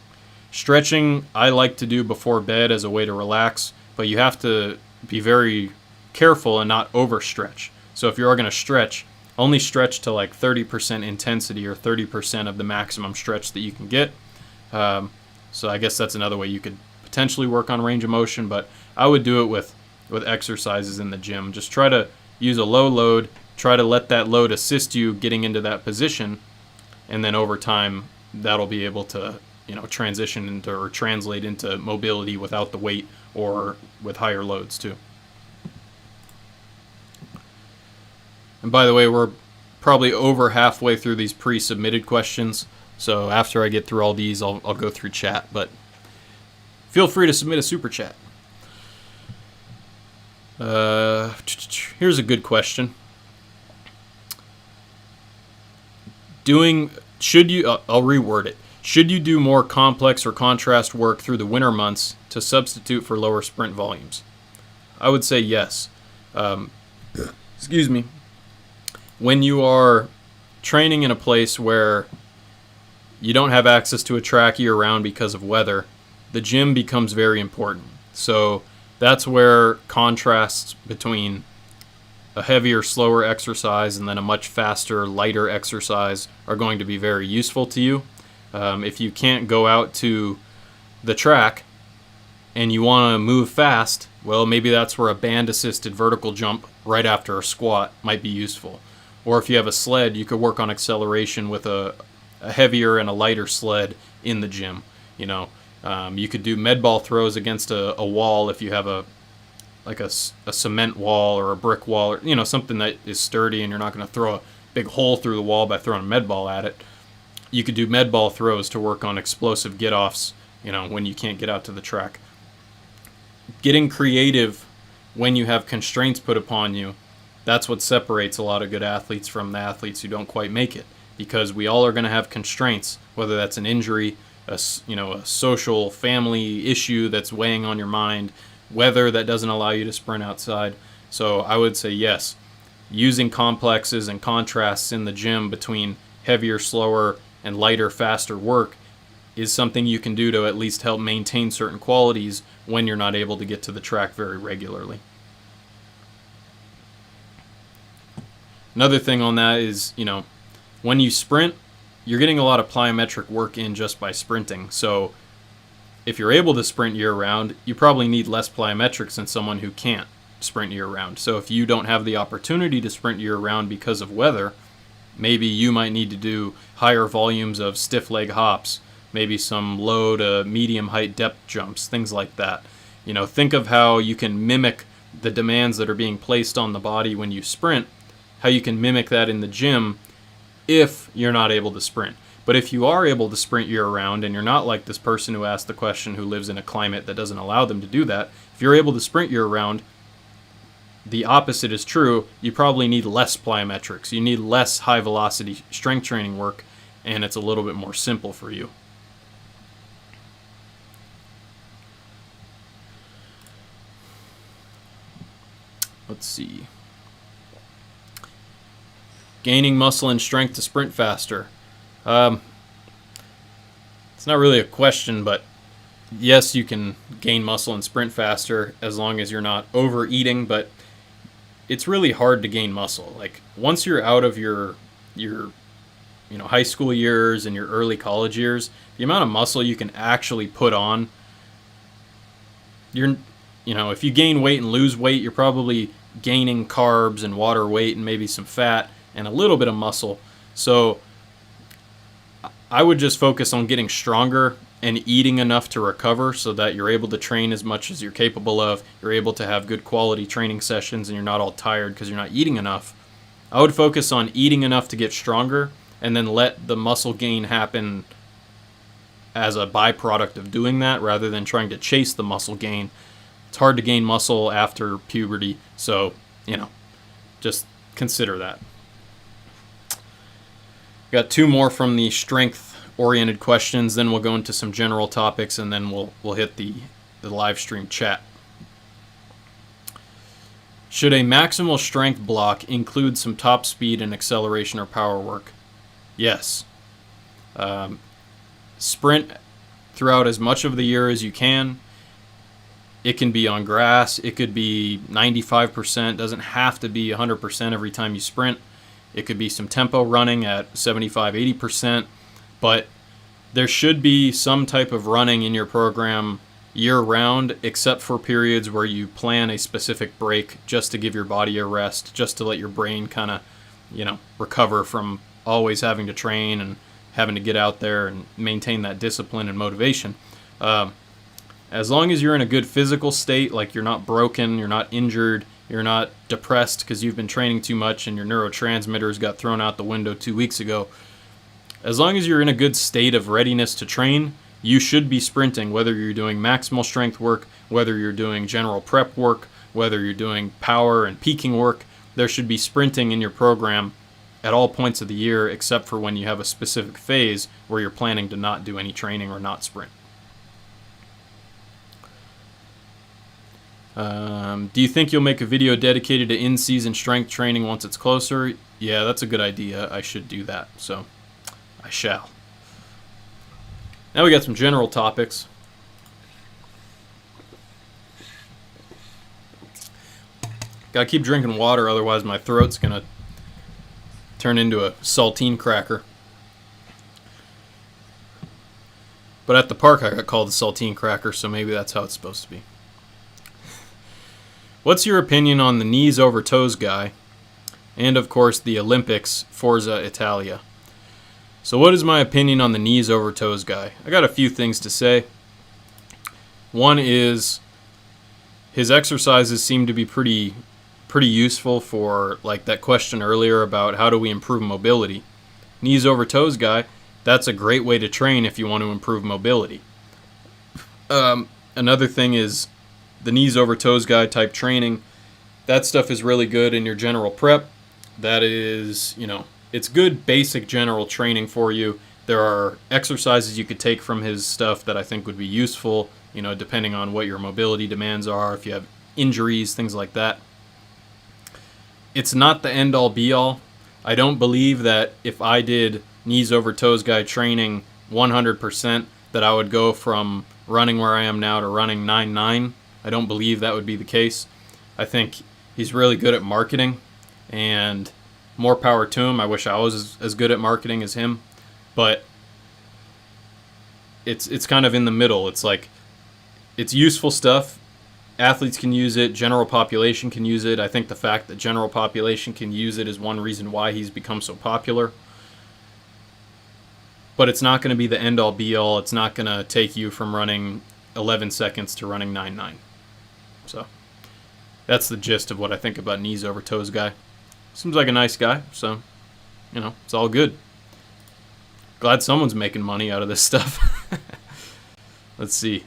Stretching I like to do before bed as a way to relax, but you have to be very careful and not overstretch. So if you are going to stretch, only stretch to like 30% intensity or 30% of the maximum stretch that you can get. So I guess that's another way you could potentially work on range of motion, but I would do it with exercises in the gym. Just try to use a low load, try to let that load assist you getting into that position, and then over time that'll be able to transition into or translate into mobility without the weight or with higher loads too. And by the way, we're probably over halfway through these pre-submitted questions, so after I get through all these, I'll go through chat, but feel free to submit a super chat. Here's a good question. I'll reword it. Should you do more complex or contrast work through the winter months to substitute for lower sprint volumes? I would say yes. Excuse me. When you are training in a place where you don't have access to a track year-round because of weather, the gym becomes very important. So that's where contrasts between a heavier, slower exercise and then a much faster, lighter exercise are going to be very useful to you. If you can't go out to the track and you want to move fast, well, maybe that's where a band-assisted vertical jump right after a squat might be useful. Or if you have a sled, you could work on acceleration with a heavier and a lighter sled in the gym. You could do med ball throws against a wall if you have a cement wall or a brick wall, or something that is sturdy and you're not going to throw a big hole through the wall by throwing a med ball at it. You could do med ball throws to work on explosive get-offs, when you can't get out to the track. Getting creative when you have constraints put upon you, that's what separates a lot of good athletes from the athletes who don't quite make it, because we all are going to have constraints, whether that's an injury, a social family issue that's weighing on your mind, weather that doesn't allow you to sprint outside. So I would say yes, using complexes and contrasts in the gym between heavier, slower, and lighter, faster work is something you can do to at least help maintain certain qualities when you're not able to get to the track very regularly. Another thing on that is, when you sprint, you're getting a lot of plyometric work in just by sprinting. So if you're able to sprint year-round, you probably need less plyometrics than someone who can't sprint year-round. So if you don't have the opportunity to sprint year-round because of weather, Maybe you might need to do higher volumes of stiff leg hops, maybe some low to medium height depth jumps, things like that. Think of how you can mimic the demands that are being placed on the body when you sprint, how you can mimic that in the gym if you're not able to sprint. But if you are able to sprint year-round, and you're not like this person who asked the question who lives in a climate that doesn't allow them to do that, if you're able to sprint year-round, the opposite is true. You probably need less plyometrics. You need less high-velocity strength training work, and it's a little bit more simple for you. Let's see. Gaining muscle and strength to sprint faster. It's not really a question, but yes, you can gain muscle and sprint faster as long as you're not overeating, but it's really hard to gain muscle. Like, once you're out of your high school years and your early college years, the amount of muscle you can actually put on, if you gain weight and lose weight, you're probably gaining carbs and water weight and maybe some fat and a little bit of muscle. So I would just focus on getting stronger and eating enough to recover so that you're able to train as much as you're capable of. You're able to have good quality training sessions and you're not all tired because you're not eating enough. I would focus on eating enough to get stronger and then let the muscle gain happen as a byproduct of doing that rather than trying to chase the muscle gain. It's hard to gain muscle after puberty, so, just consider that. Got two more from the strength-oriented questions, then we'll go into some general topics, and then we'll hit the live stream chat. Should a maximal strength block include some top speed and acceleration or power work? Yes. Sprint throughout as much of the year as you can. It can be on grass. It could be 95%. Doesn't have to be 100% every time you sprint. It could be some tempo running at 75, 80%. But there should be some type of running in your program year-round, except for periods where you plan a specific break just to give your body a rest, just to let your brain kind of, recover from always having to train and having to get out there and maintain that discipline and motivation. As long as you're in a good physical state, like you're not broken, you're not injured, you're not depressed because you've been training too much and your neurotransmitters got thrown out the window 2 weeks ago, as long as you're in a good state of readiness to train, you should be sprinting, whether you're doing maximal strength work, whether you're doing general prep work, whether you're doing power and peaking work. There should be sprinting in your program at all points of the year except for when you have a specific phase where you're planning to not do any training or not sprint. Do you think you'll make a video dedicated to in-season strength training once it's closer? Yeah, that's a good idea. I should do that, so I shall. Now we got some general topics. Gotta keep drinking water, otherwise my throat's gonna turn into a saltine cracker. But at the park I got called a saltine cracker, so maybe that's how it's supposed to be. What's your opinion on the knees over toes guy? And of course the Olympics, Forza Italia. So what is my opinion on the knees over toes guy? I got a few things to say. One is his exercises seem to be pretty useful for, like, that question earlier about how do we improve mobility. Knees over toes guy, that's a great way to train if you want to improve mobility. Another thing is the knees over toes guy type training. That stuff is really good in your general prep. That is, it's good basic general training for you. There are exercises you could take from his stuff that I think would be useful, depending on what your mobility demands are, if you have injuries, things like that. It's not the end-all be-all. I don't believe that if I did knees over toes guy training 100%, that I would go from running where I am now to running 9.9. I don't believe that would be the case. I think he's really good at marketing, and more power to him. I wish I was as good at marketing as him, but it's kind of in the middle. It's like, it's useful stuff, athletes can use it, general population can use it. I think the fact that general population can use it is one reason why he's become so popular. But it's not going to be the end-all be-all. It's not going to take you from running 11 seconds to running 9.9. So that's the gist of what I think about knees over toes guy. Seems like a nice guy, so, you know, it's all good. Glad someone's making money out of this stuff. Let's see.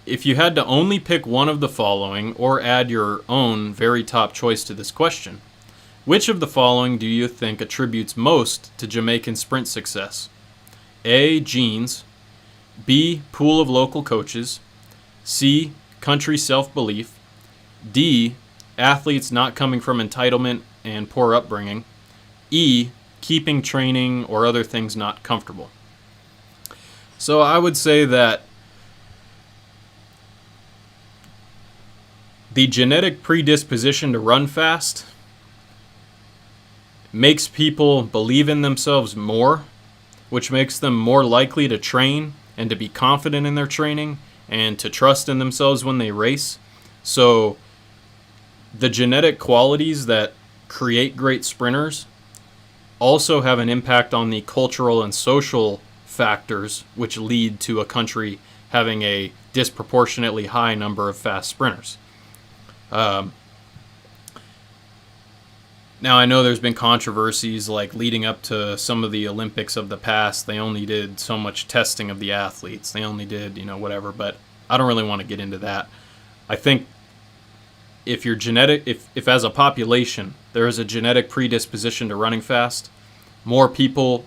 If you had to only pick one of the following or add your own very top choice to this question, which of the following do you think attributes most to Jamaican sprint success? A. Genes. B. Pool of local coaches. C. Country self-belief. D. Athletes not coming from entitlement and poor upbringing. E. Keeping training or other things not comfortable. So I would say that the genetic predisposition to run fast makes people believe in themselves more, which makes them more likely to train and to be confident in their training and to trust in themselves when they race. So the genetic qualities that create great sprinters also have an impact on the cultural and social factors which lead to a country having a disproportionately high number of fast sprinters. Now, I know there's been controversies like leading up to some of the Olympics of the past. They only did so much testing of the athletes. They only did, whatever, but I don't really want to get into that. I think if you're if as a population there is a genetic predisposition to running fast, more people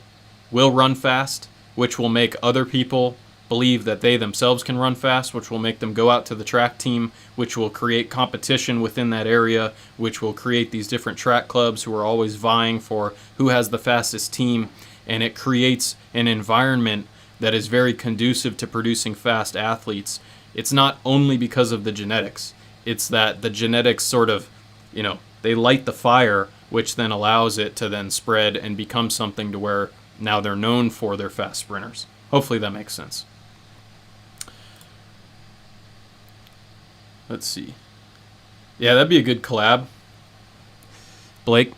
will run fast, which will make other people believe that they themselves can run fast, which will make them go out to the track team, which will create competition within that area, which will create these different track clubs who are always vying for who has the fastest team, and it creates an environment that is very conducive to producing fast athletes. It's not only because of the genetics. It's that the genetics sort of, they light the fire, which then allows it to then spread and become something to where now they're known for their fast sprinters. Hopefully that makes sense. Let's see. Yeah, that'd be a good collab. Blake,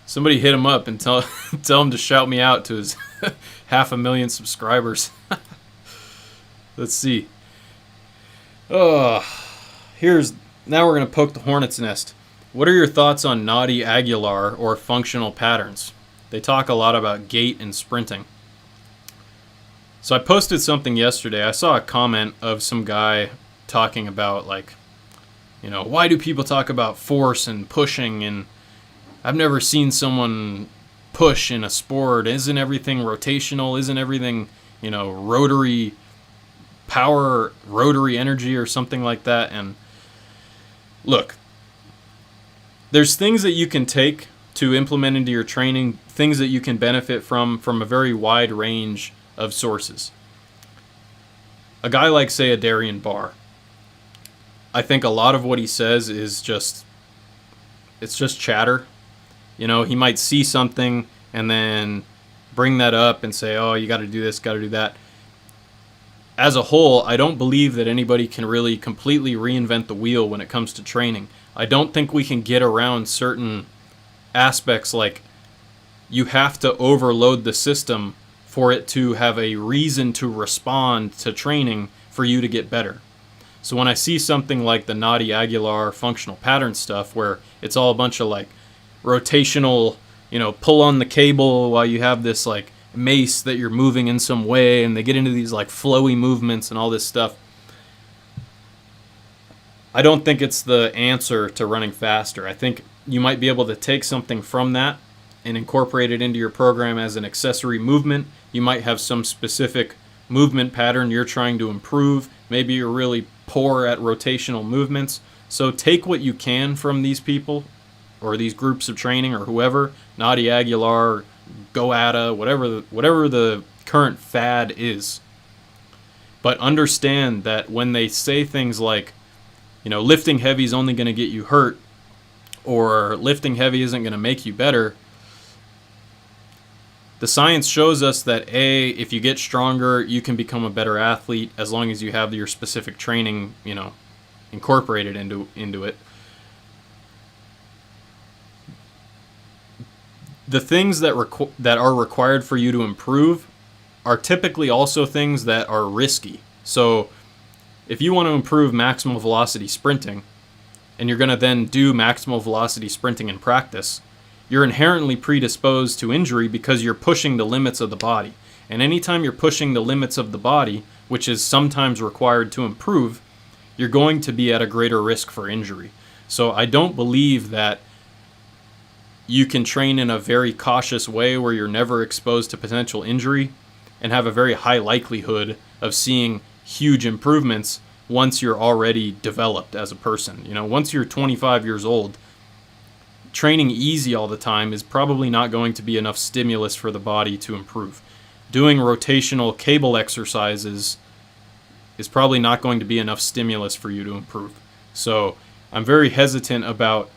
somebody hit him up and tell him to shout me out to his 500,000 subscribers. Let's see. Now we're going to poke the hornet's nest. What are your thoughts on Naudi Aguilar or functional patterns? They talk a lot about gait and sprinting. So I posted something yesterday. I saw a comment of some guy talking about why do people talk about force and pushing, and I've never seen someone push in a sport. Isn't everything rotational? Isn't everything, rotary power, rotary energy or something like that? And look, there's things that you can take to implement into your training, things that you can benefit from a very wide range of sources. A guy like, say, a Darian Barr, I think a lot of what he says is just chatter. He might see something and then bring that up and say, oh, you got to do this, got to do that. As a whole, I don't believe that anybody can really completely reinvent the wheel when it comes to training. I don't think we can get around certain aspects, like you have to overload the system for it to have a reason to respond to training for you to get better. So when I see something like the Naudi Aguilar functional pattern stuff, where it's all a bunch of rotational, pull on the cable while you have this mace that you're moving in some way, and they get into these flowy movements and all this stuff, I don't think it's the answer to running faster. I think you might be able to take something from that and incorporate it into your program as an accessory movement. You might have some specific movement pattern you're trying to improve. Maybe you're really poor at rotational movements. So take what you can from these people or these groups of training or whoever, Naudi Aguilar, Goata, whatever the current fad is. But understand that when they say things like, lifting heavy is only going to get you hurt, or lifting heavy isn't going to make you better, the science shows us that if you get stronger, you can become a better athlete as long as you have your specific training, incorporated into it. The things that are required for you to improve are typically also things that are risky. So if you want to improve maximal velocity sprinting, and you're going to then do maximal velocity sprinting in practice, you're inherently predisposed to injury because you're pushing the limits of the body. And anytime you're pushing the limits of the body, which is sometimes required to improve, you're going to be at a greater risk for injury. So I don't believe that you can train in a very cautious way where you're never exposed to potential injury and have a very high likelihood of seeing huge improvements once you're already developed as a person. Once you're 25 years old, training easy all the time is probably not going to be enough stimulus for the body to improve. Doing rotational cable exercises is probably not going to be enough stimulus for you to improve. So I'm very hesitant about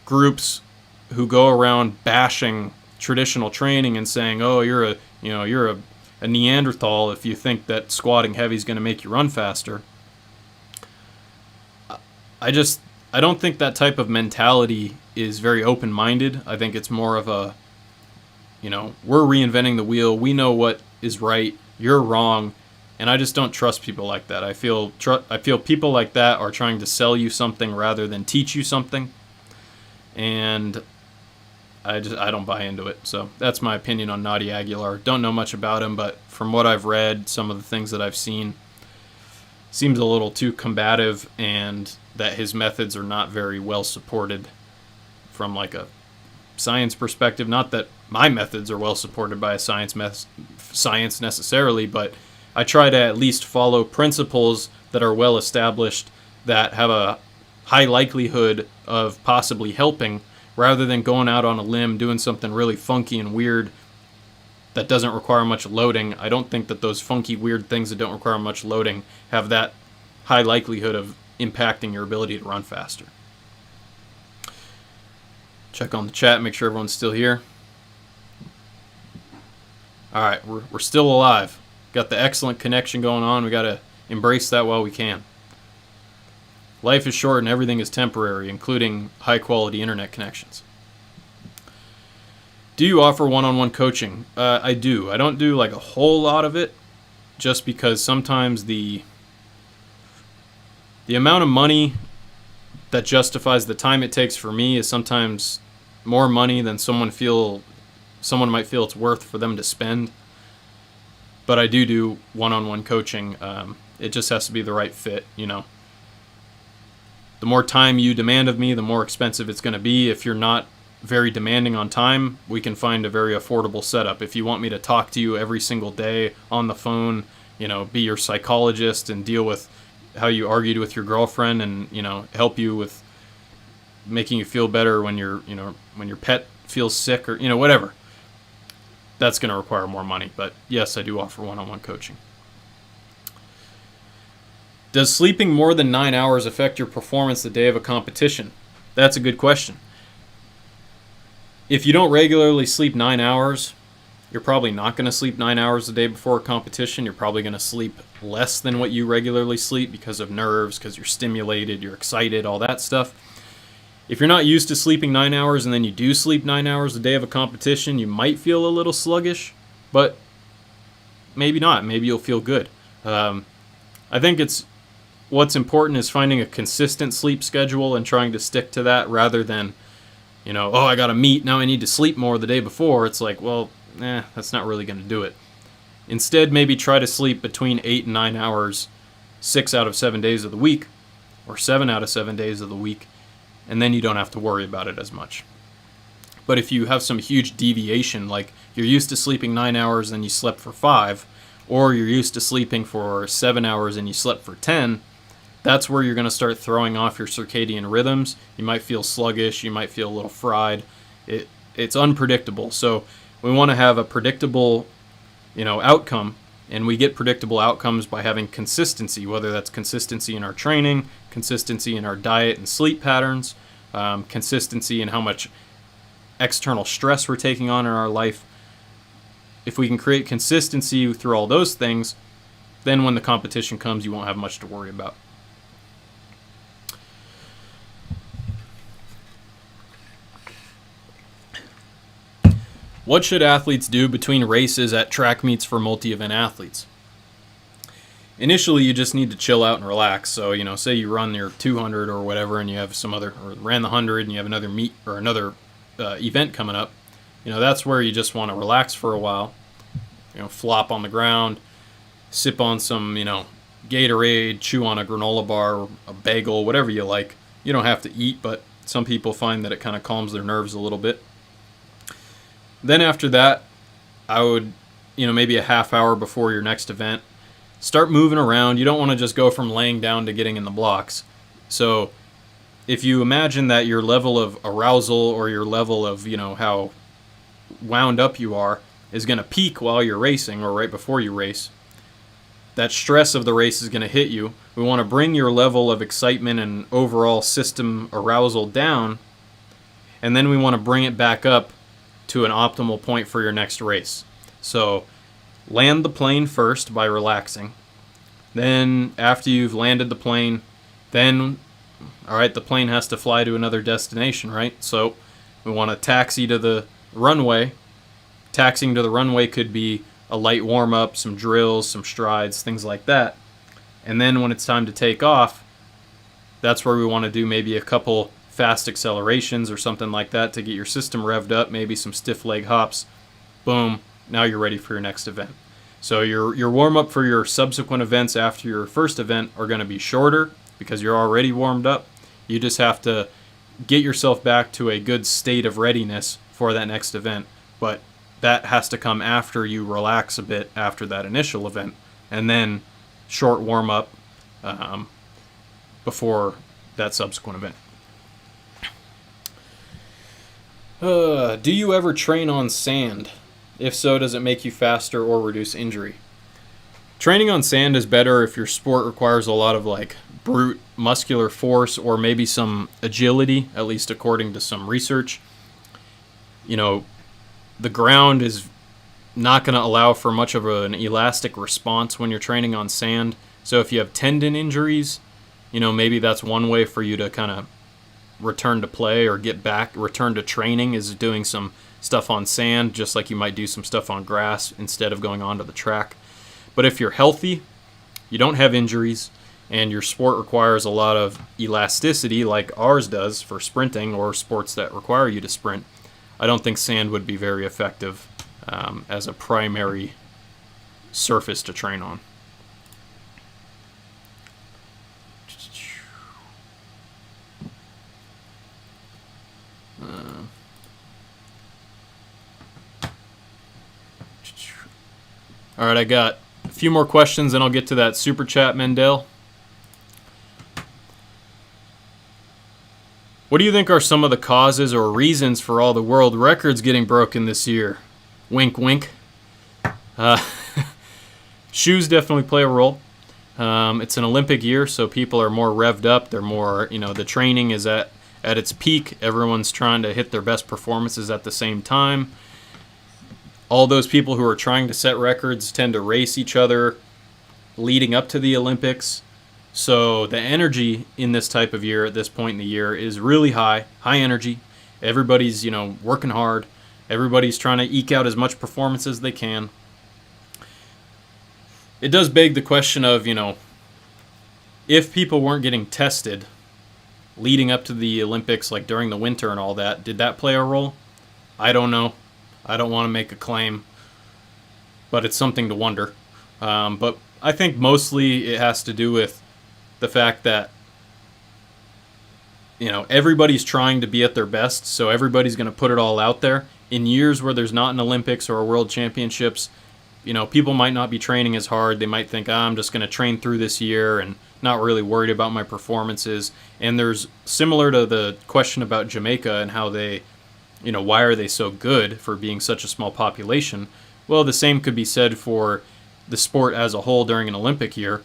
groups who go around bashing traditional training and saying, "Oh, you're a Neanderthal if you think that squatting heavy is going to make you run faster." I don't think that type of mentality is very open-minded. I think it's more of a, we're reinventing the wheel. We know what is right. You're wrong. And I just don't trust people like that. I feel people like that are trying to sell you something rather than teach you something. And I don't buy into it. So that's my opinion on Naudi Aguilar. Don't know much about him, but from what I've read, some of the things that I've seen, seems a little too combative, and that his methods are not very well supported from like a science perspective. Not that my methods are well supported by a science necessarily, but I try to at least follow principles that are well established, that have a high likelihood of possibly helping, rather than going out on a limb doing something really funky and weird that doesn't require much loading. I don't think that those funky, weird things that don't require much loading have that high likelihood of impacting your ability to run faster. Check on the chat, make sure everyone's still here. All right, we're still alive. Got the excellent connection going on. We got to embrace that while we can. Life is short and everything is temporary, including high-quality internet connections. Do you offer one-on-one coaching? I do. I don't do like a whole lot of it, just because sometimes the amount of money that justifies the time it takes for me is sometimes more money than someone might feel it's worth for them to spend. But I do one-on-one coaching. It just has to be the right fit, The more time you demand of me, the more expensive it's going to be. If you're not very demanding on time, we can find a very affordable setup. If you want me to talk to you every single day on the phone, be your psychologist and deal with how you argued with your girlfriend, and help you with making you feel better when your pet feels sick, or whatever, that's going to require more money. But yes, I do offer one-on-one coaching. Does sleeping more than 9 hours affect your performance the day of a competition? That's a good question. If you don't regularly sleep 9 hours, you're probably not going to sleep 9 hours the day before a competition. You're probably going to sleep less than what you regularly sleep because of nerves, because you're stimulated, you're excited, all that stuff. If you're not used to sleeping 9 hours and then you do sleep 9 hours the day of a competition, you might feel a little sluggish, but maybe not. Maybe you'll feel good. I think what's important is finding a consistent sleep schedule and trying to stick to that, rather than, I got to meet, now I need to sleep more the day before. It's like, well, that's not really going to do it. Instead, maybe try to sleep between 8 and 9 hours 6 out of 7 days of the week, or 7 out of 7 days of the week, and then you don't have to worry about it as much. But if you have some huge deviation, like you're used to sleeping 9 hours and you slept for 5, or you're used to sleeping for 7 hours and you slept for 10, that's where you're going to start throwing off your circadian rhythms. You might feel sluggish, you might feel a little fried. It's unpredictable. So we want to have a predictable, outcome, and we get predictable outcomes by having consistency, whether that's consistency in our training, consistency in our diet and sleep patterns, consistency in how much external stress we're taking on in our life. if we can create consistency through all those things, then when the competition comes, you won't have much to worry about. What should athletes do between races at track meets for multi-event athletes? Initially, you just need to chill out and relax. So, say you run your 200 or whatever, and you have or ran the 100, and you have another meet or another event coming up. That's where you just want to relax for a while. Flop on the ground, sip on some, Gatorade, chew on a granola bar, or a bagel, whatever you like. You don't have to eat, but some people find that it kind of calms their nerves a little bit. Then after that, I would, maybe a half hour before your next event, start moving around. You don't want to just go from laying down to getting in the blocks. So if you imagine that your level of arousal or your level of, how wound up you are is going to peak while you're racing or right before you race, that stress of the race is going to hit you. We want to bring your level of excitement and overall system arousal down, and then we want to bring it back up to an optimal point for your next race. So land the plane first by relaxing. Then after you've landed the plane, then, all right, the plane has to fly to another destination, right? So we want to taxi to the runway. Taxiing to the runway could be a light warm-up, some drills, some strides, things like that. And then when it's time to take off, that's where we want to do maybe a couple fast accelerations or something like that to get your system revved up, maybe some stiff leg hops. Boom, now you're ready for your next event. So your warm-up for your subsequent events after your first event are going to be shorter because you're already warmed up. You just have to get yourself back to a good state of readiness for that next event. But that has to come after you relax a bit after that initial event, and then short warm-up before that subsequent event. Do you ever train on sand? If so, does it make you faster or reduce injury? Training on sand is better if your sport requires a lot of brute muscular force or maybe some agility, at least according to some research. The ground is not going to allow for much of an elastic response when you're training on sand. So if you have tendon injuries, maybe that's one way for you to kind of return to play or return to training is doing some stuff on sand, just like you might do some stuff on grass instead of going onto the track. But if you're healthy, you don't have injuries, and your sport requires a lot of elasticity like ours does for sprinting or sports that require you to sprint, I don't think sand would be very effective as a primary surface to train on. All right, I got a few more questions, and I'll get to that super chat, Mendel. What do you think are some of the causes or reasons for all the world records getting broken this year? Wink, wink. Shoes definitely play a role. It's an Olympic year, so people are more revved up. They're more, the training is at its peak. Everyone's trying to hit their best performances at the same time. All those people who are trying to set records tend to race each other leading up to the Olympics. So the energy in this type of year at this point in the year is really high energy. Everybody's, working hard. Everybody's trying to eke out as much performance as they can. It does beg the question of, if people weren't getting tested leading up to the Olympics, like during the winter and all that, did that play a role? I don't know. I don't want to make a claim, but it's something to wonder. But I think mostly it has to do with the fact that, everybody's trying to be at their best, so everybody's going to put it all out there. In years where there's not an Olympics or a World Championships, people might not be training as hard. They might think, I'm just going to train through this year and not really worried about my performances. And there's, similar to the question about Jamaica and how they, why are they so good for being such a small population? Well, the same could be said for the sport as a whole during an Olympic year.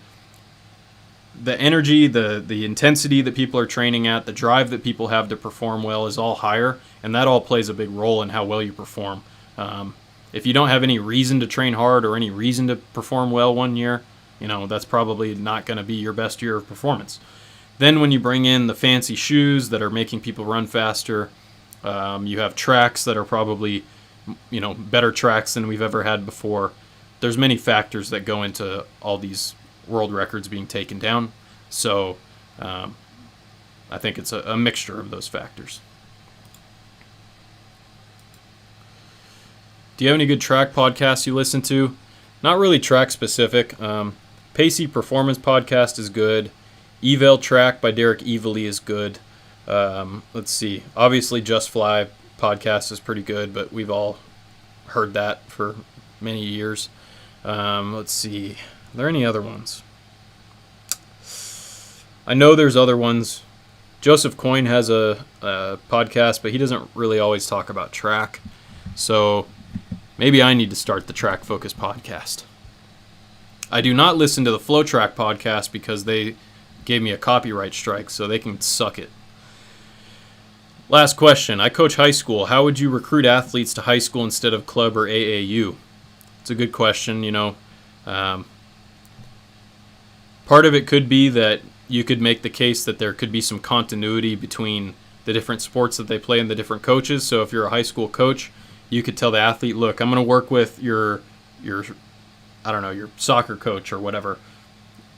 The energy, the intensity that people are training at, the drive that people have to perform well is all higher, and that all plays a big role in how well you perform. If you don't have any reason to train hard or any reason to perform well one year, that's probably not going to be your best year of performance. Then when you bring in the fancy shoes that are making people run faster, you have tracks that are probably, better tracks than we've ever had before. There's many factors that go into all these world records being taken down. So I think it's a mixture of those factors. Do you have any good track podcasts you listen to? Not really track specific. Pacey Performance Podcast is good. FloTrack by Derek Evely is good. Let's see. Obviously, Just Fly podcast is pretty good, but we've all heard that for many years. Let's see. Are there any other ones? I know there's other ones. Joseph Coyne has a podcast, but he doesn't really always talk about track. So maybe I need to start the Track Focus podcast. I do not listen to the FloTrack podcast because they gave me a copyright strike, so they can suck it. Last question. I coach high school. How would you recruit athletes to high school instead of club or AAU? It's a good question, Part of it could be that you could make the case that there could be some continuity between the different sports that they play and the different coaches. So if you're a high school coach, you could tell the athlete, look, I'm going to work with your soccer coach or whatever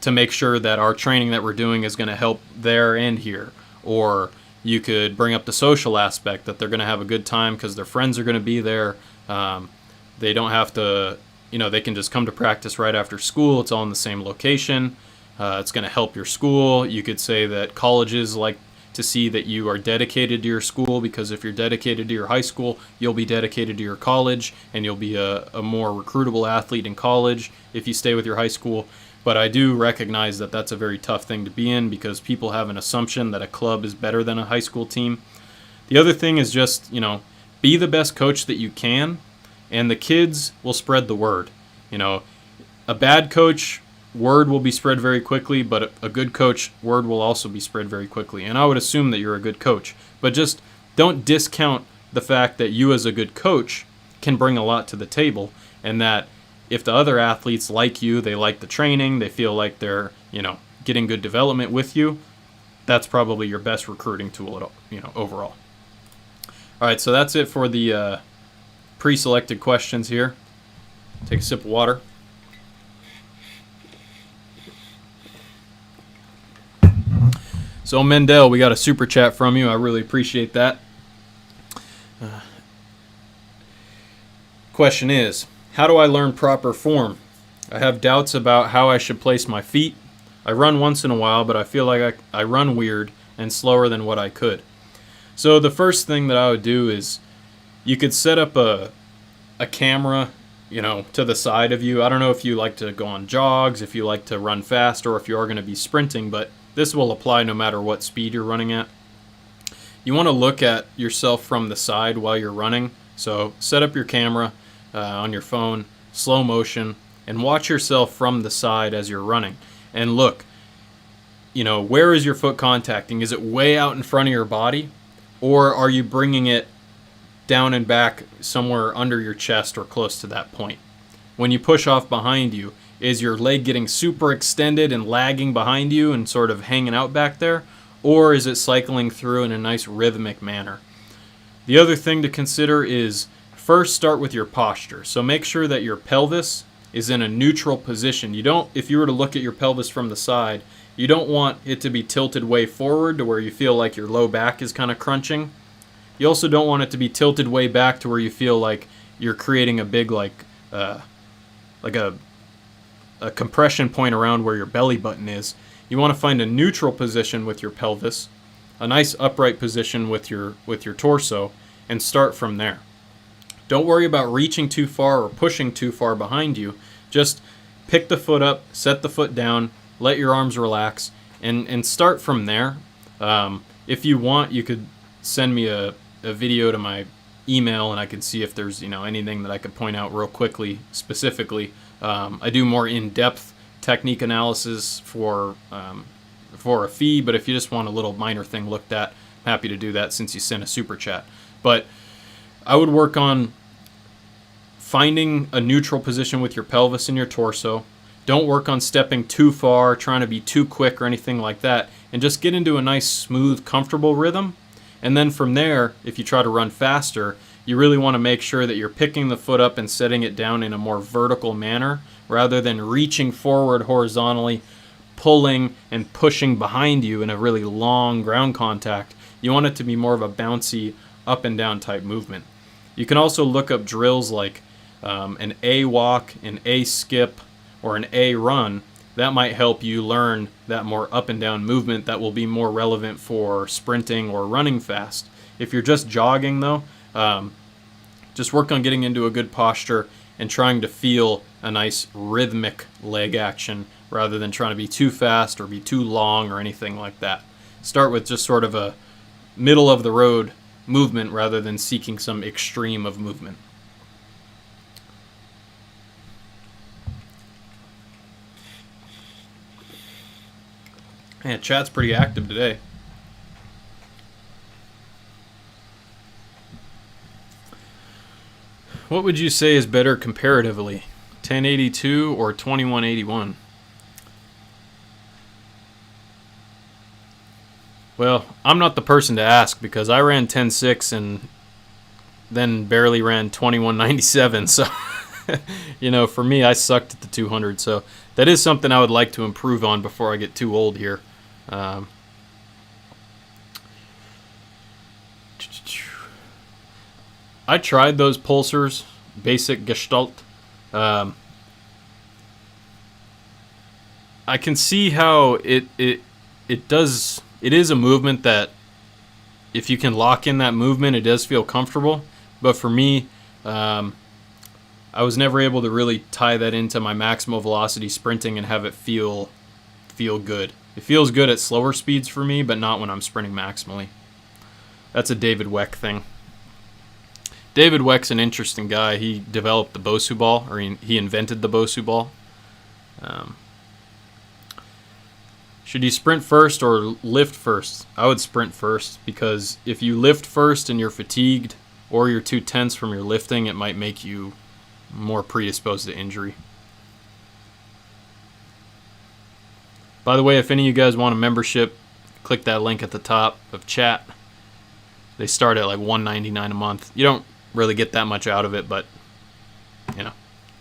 to make sure that our training that we're doing is going to help there and here. Or you could bring up the social aspect, that they're going to have a good time because their friends are going to be there. They don't have to, they can just come to practice right after school. It's all in the same location. It's going to help your school. You could say that colleges like to see that you are dedicated to your school, because if you're dedicated to your high school, you'll be dedicated to your college, and you'll be a more recruitable athlete in college if you stay with your high school. But I do recognize that that's a very tough thing to be in, because people have an assumption that a club is better than a high school team. The other thing is just, be the best coach that you can, and the kids will spread the word. A bad coach, word will be spread very quickly, but a good coach, word will also be spread very quickly. And I would assume that you're a good coach. But just don't discount the fact that you as a good coach can bring a lot to the table, and that if the other athletes like you, they like the training, they feel like they're, getting good development with you, that's probably your best recruiting tool, overall. All right, so that's it for the pre-selected questions here. Take a sip of water. So Mendel, we got a super chat from you. I really appreciate that. Question is, how do I learn proper form? I have doubts about how I should place my feet. I run once in a while, but I feel like I run weird and slower than what I could. So the first thing that I would do is you could set up a camera, to the side of you. I don't know if you like to go on jogs, if you like to run fast, or if you are going to be sprinting, but this will apply no matter what speed you're running at. You want to look at yourself from the side while you're running. So set up your camera on your phone, slow motion, and watch yourself from the side as you're running. And look, where is your foot contacting? Is it way out in front of your body? Or are you bringing it down and back somewhere under your chest or close to that point? When you push off behind you, is your leg getting super extended and lagging behind you and sort of hanging out back there? Or is it cycling through in a nice rhythmic manner? The other thing to consider is first start with your posture. So make sure that your pelvis is in a neutral position. If you were to look at your pelvis from the side, you don't want it to be tilted way forward to where you feel like your low back is kind of crunching. You also don't want it to be tilted way back to where you feel like you're creating a big a compression point around where your belly button is. You want to find a neutral position with your pelvis, a nice upright position with your torso, and start from there. Don't worry about reaching too far or pushing too far behind you. Just pick the foot up, set the foot down, let your arms relax, and start from there. If you want, you could send me a video to my email, and I could see if there's anything that I could point out real quickly specifically. I do more in-depth technique analysis for a fee, but if you just want a little minor thing looked at, I'm happy to do that since you sent a super chat. But I would work on finding a neutral position with your pelvis and your torso. Don't work on stepping too far, trying to be too quick or anything like that, and just get into a nice, smooth, comfortable rhythm. And then from there, if you try to run faster, you really want to make sure that you're picking the foot up and setting it down in a more vertical manner rather than reaching forward horizontally, pulling and pushing behind you in a really long ground contact. You want it to be more of a bouncy up and down type movement. You can also look up drills like an A walk, an A skip, or an A run. That might help you learn that more up and down movement that will be more relevant for sprinting or running fast. If you're just jogging though, just work on getting into a good posture and trying to feel a nice rhythmic leg action rather than trying to be too fast or be too long or anything like that. Start with just sort of a middle of the road movement rather than seeking some extreme of movement. Man, chat's pretty active today. What would you say is better comparatively, 1082 or 2181? Well, I'm not the person to ask because I ran 10.6 and then barely ran 2197. So, for me, I sucked at the 200. So that is something I would like to improve on before I get too old here. I tried those pulsars, basic gestalt. I can see how it does. It is a movement that, if you can lock in that movement, it does feel comfortable. But for me, I was never able to really tie that into my maximal velocity sprinting and have it feel good. It feels good at slower speeds for me, but not when I'm sprinting maximally. That's a David Weck thing. David Weck's an interesting guy. He developed the Bosu ball, or he invented the Bosu ball. Should you sprint first or lift first? I would sprint first, because if you lift first and you're fatigued or you're too tense from your lifting, it might make you more predisposed to injury. By the way, if any of you guys want a membership, click that link at the top of chat. They start at like $1.99 a month. You don't really get that much out of it, but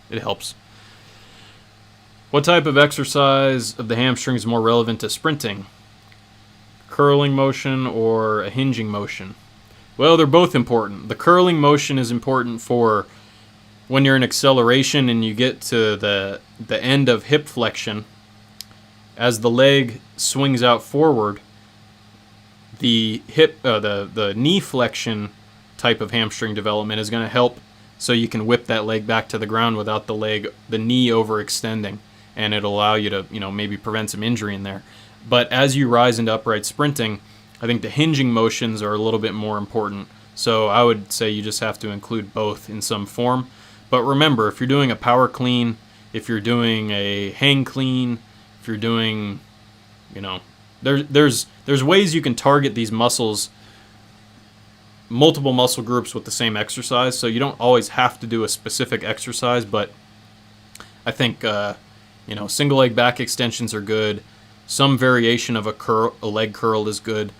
it helps. What type of exercise of the hamstring is more relevant to sprinting? Curling motion or a hinging motion? Well, they're both important. The curling motion is important for when you're in acceleration and you get to the end of hip flexion. As the leg swings out forward, the knee flexion type of hamstring development is going to help, so you can whip that leg back to the ground without the knee overextending, and it'll allow you to maybe prevent some injury in there. But as you rise into upright sprinting, I think the hinging motions are a little bit more important. So I would say you just have to include both in some form. But remember, if you're doing a power clean, if you're doing a hang clean, if you're doing, there's ways you can target these muscles, multiple muscle groups with the same exercise. So you don't always have to do a specific exercise, but I think single leg back extensions are good. Some variation of a leg curl is good.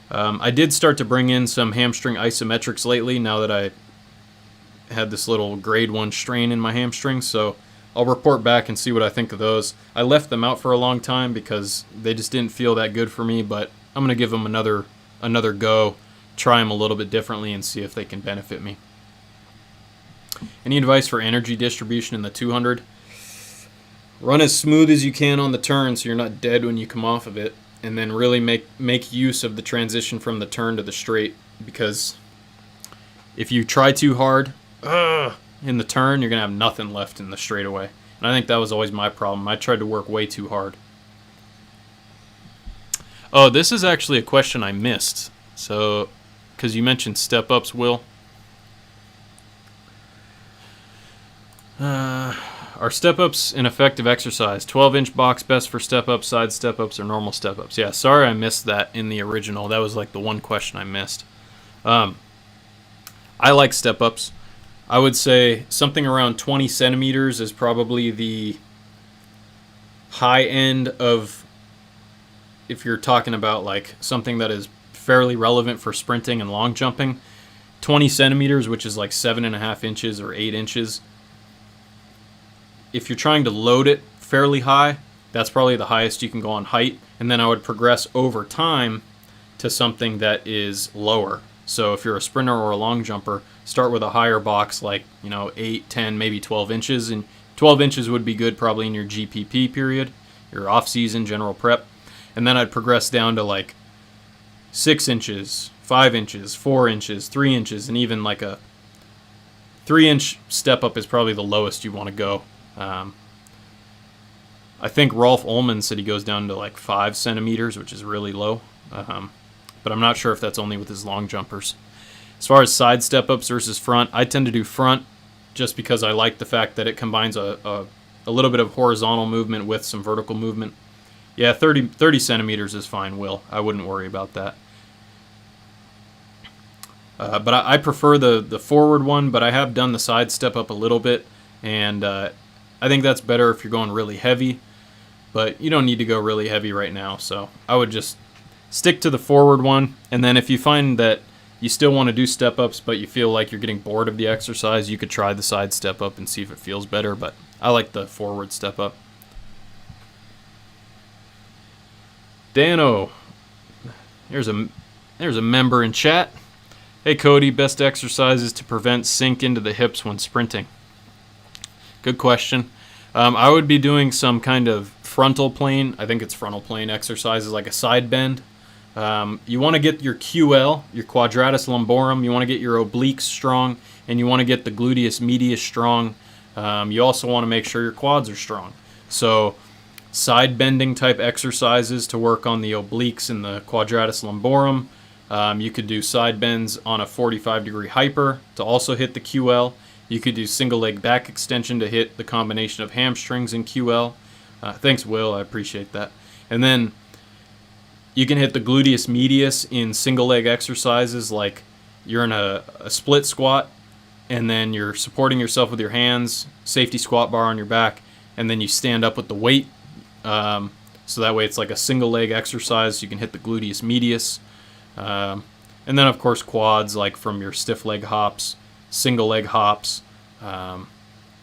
I did start to bring in some hamstring isometrics lately, now that I had this little grade 1 strain in my hamstring, so I'll report back and see what I think of those. I left them out for a long time because they just didn't feel that good for me, but I'm going to give them another go, try them a little bit differently, and see if they can benefit me. Any advice for energy distribution in the 200? Run as smooth as you can on the turn so you're not dead when you come off of it, and then really make use of the transition from the turn to the straight, because if you try too hard in the turn, you're going to have nothing left in the straightaway. And I think that was always my problem. I tried to work way too hard. Oh, this is actually a question I missed. So, because you mentioned step-ups, Will. Are step-ups an effective exercise? 12-inch box best for step-ups, side step-ups, or normal step-ups? Yeah, sorry I missed that in the original. That was like the one question I missed. I like step-ups. I would say something around 20 centimeters is probably the high end of, if you're talking about like something that is fairly relevant for sprinting and long jumping. 20 centimeters, which is like 7.5 inches or 8 inches. If you're trying to load it fairly high, that's probably the highest you can go on height. And then I would progress over time to something that is lower. So if you're a sprinter or a long jumper, start with a higher box, like 8, 10, maybe 12 inches. And 12 inches would be good probably in your GPP period, your off-season general prep. And then I'd progress down to like 6 inches, 5 inches, 4 inches, 3 inches, and even like a 3-inch step up is probably the lowest you want to go. I think Rolf Ullmann said he goes down to like 5 centimeters, which is really low. But I'm not sure if that's only with his long jumpers. As far as side step ups versus front, I tend to do front just because I like the fact that it combines a little bit of horizontal movement with some vertical movement. Yeah, 30 centimeters is fine, Will. I wouldn't worry about that. But I prefer the forward one, but I have done the side step up a little bit, and I think that's better if you're going really heavy, but you don't need to go really heavy right now, so I would just stick to the forward one, and then if you find that you still want to do step ups, but you feel like you're getting bored of the exercise, you could try the side step up and see if it feels better, but I like the forward step up. Dano, there's a member in chat. Hey Cody, best exercises to prevent sink into the hips when sprinting? Good question. I would be doing some kind of frontal plane, I think it's frontal plane exercises, like a side bend. You want to get your QL, your quadratus lumborum, you want to get your obliques strong, and you want to get the gluteus medius strong. You also want to make sure your quads are strong. So side bending type exercises to work on the obliques and the quadratus lumborum. You could do side bends on a 45-degree hyper to also hit the QL. You could do single leg back extension to hit the combination of hamstrings and QL. Thanks, Will. I appreciate that. And then you can hit the gluteus medius in single leg exercises, like you're in a split squat, and then you're supporting yourself with your hands, safety squat bar on your back, and then you stand up with the weight. So that way it's like a single leg exercise. You can hit the gluteus medius. And then, of course, quads, like from your stiff leg hops, single leg hops,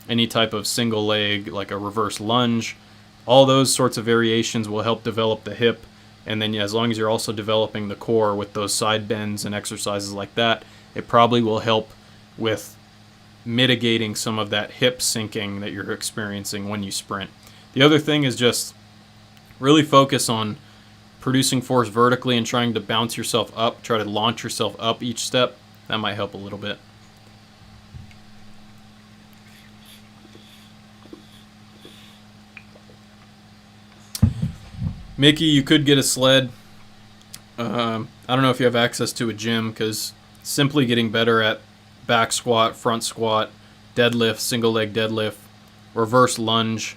any type of single leg, like a reverse lunge. All those sorts of variations will help develop the hip. And then as long as you're also developing the core with those side bends and exercises like that, it probably will help with mitigating some of that hip sinking that you're experiencing when you sprint. The other thing is just really focus on producing force vertically and trying to bounce yourself up, try to launch yourself up each step. That might help a little bit. Mickey, you could get a sled. I don't know if you have access to a gym, because simply getting better at back squat, front squat, deadlift, single leg deadlift, reverse lunge,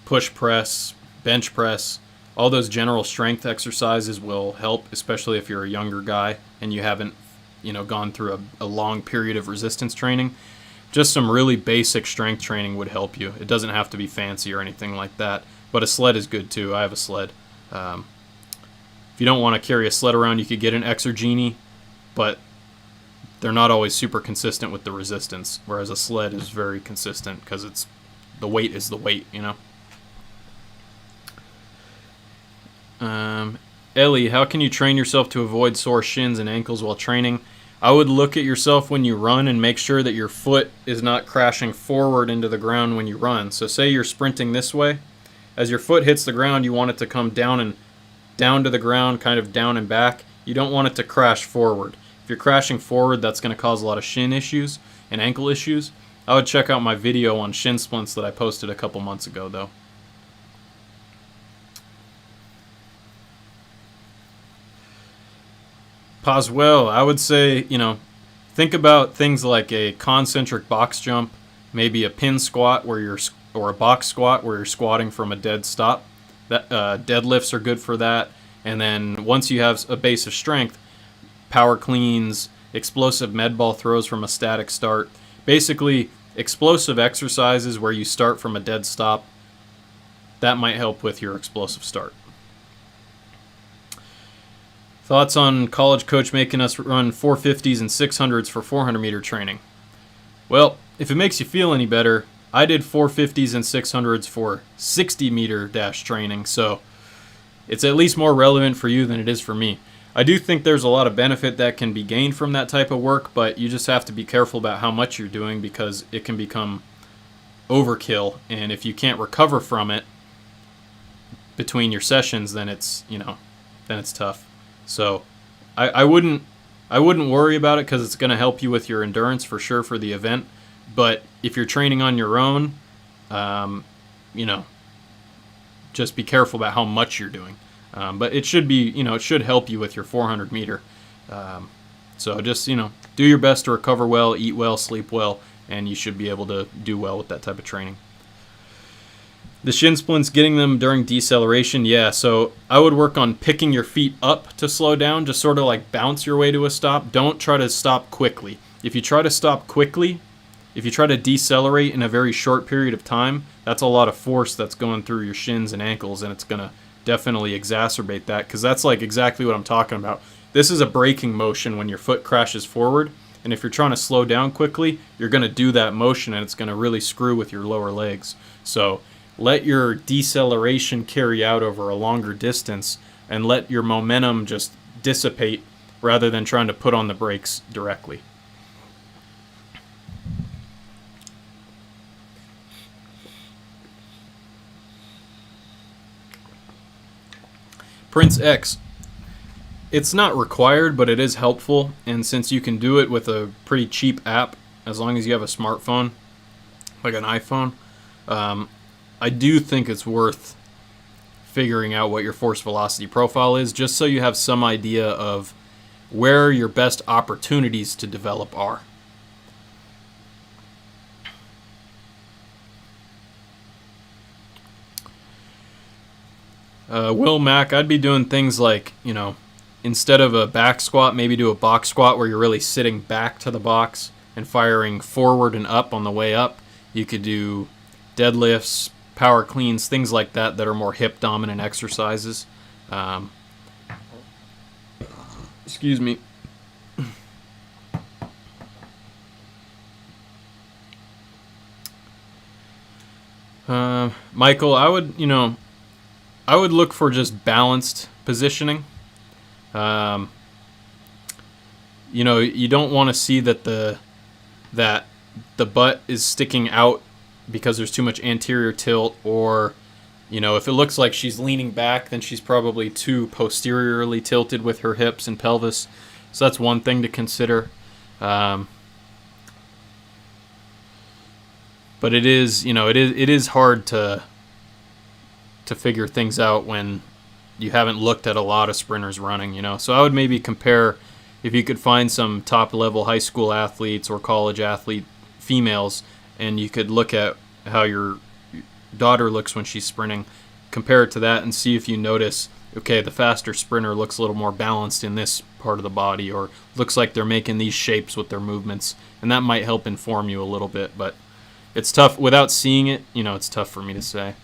push press, bench press, all those general strength exercises will help, especially if you're a younger guy and you haven't, gone through a long period of resistance training. Just some really basic strength training would help you. It doesn't have to be fancy or anything like that, but a sled is good too. I have a sled. If you don't want to carry a sled around, you could get an Exergenie, but they're not always super consistent with the resistance, whereas a sled is very consistent because the weight is the weight, Ellie, how can you train yourself to avoid sore shins and ankles while training? I would look at yourself when you run and make sure that your foot is not crashing forward into the ground when you run. So say you're sprinting this way. As your foot hits the ground, you want it to come down to the ground, kind of down and back. You don't want it to crash forward. If you're crashing forward, that's going to cause a lot of shin issues and ankle issues. I would check out my video on shin splints that I posted a couple months ago, though. Poswell, I would say, think about things like a concentric box jump, maybe a pin squat or a box squat where you're squatting from a dead stop. That deadlifts are good for that. And then once you have a base of strength, power cleans explosive med ball throws from a static start. Basically, explosive exercises where you start from a dead stop. That might help with your explosive start. Thoughts on college coach making us run 450s and 600s for 400 meter training? Well, if it makes you feel any better, I did 450s and 600s for 60 meter dash training, so it's at least more relevant for you than it is for me. I do think there's a lot of benefit that can be gained from that type of work, but you just have to be careful about how much you're doing because it can become overkill, and if you can't recover from it between your sessions, then it's tough. So I wouldn't worry about it because it's going to help you with your endurance for sure for the event. But if you're training on your own, just be careful about how much you're doing. But it should be, it should help you with your 400 meter. So just, do your best to recover well, eat well, sleep well, and you should be able to do well with that type of training. The shin splints, getting them during deceleration, yeah, so I would work on picking your feet up to slow down, just sort of like bounce your way to a stop. Don't try to stop quickly. If you try to stop quickly, if you try to decelerate in a very short period of time, that's a lot of force that's going through your shins and ankles, and it's going to definitely exacerbate that because that's like exactly what I'm talking about. This is a braking motion when your foot crashes forward, and if you're trying to slow down quickly, you're going to do that motion, and it's going to really screw with your lower legs. So let your deceleration carry out over a longer distance and let your momentum just dissipate rather than trying to put on the brakes directly. Prince X. It's not required, but it is helpful, and since you can do it with a pretty cheap app, as long as you have a smartphone, like an iPhone, I do think it's worth figuring out what your force velocity profile is, just so you have some idea of where your best opportunities to develop are. Will Mac, I'd be doing things like, instead of a back squat, maybe do a box squat where you're really sitting back to the box and firing forward and up on the way up. You could do deadlifts, power cleans, things like that are more hip dominant exercises. Excuse me. Michael, I would look for just balanced positioning. You don't want to see that the butt is sticking out because there's too much anterior tilt, or if it looks like she's leaning back, then she's probably too posteriorly tilted with her hips and pelvis. So that's one thing to consider. But it is hard to figure things out when you haven't looked at a lot of sprinters running, So I would maybe compare, if you could find some top-level high school athletes or college athlete females, and you could look at how your daughter looks when she's sprinting, compare it to that and see if you notice, okay, the faster sprinter looks a little more balanced in this part of the body, or looks like they're making these shapes with their movements, and that might help inform you a little bit, but it's tough. Without seeing it, it's tough for me to say.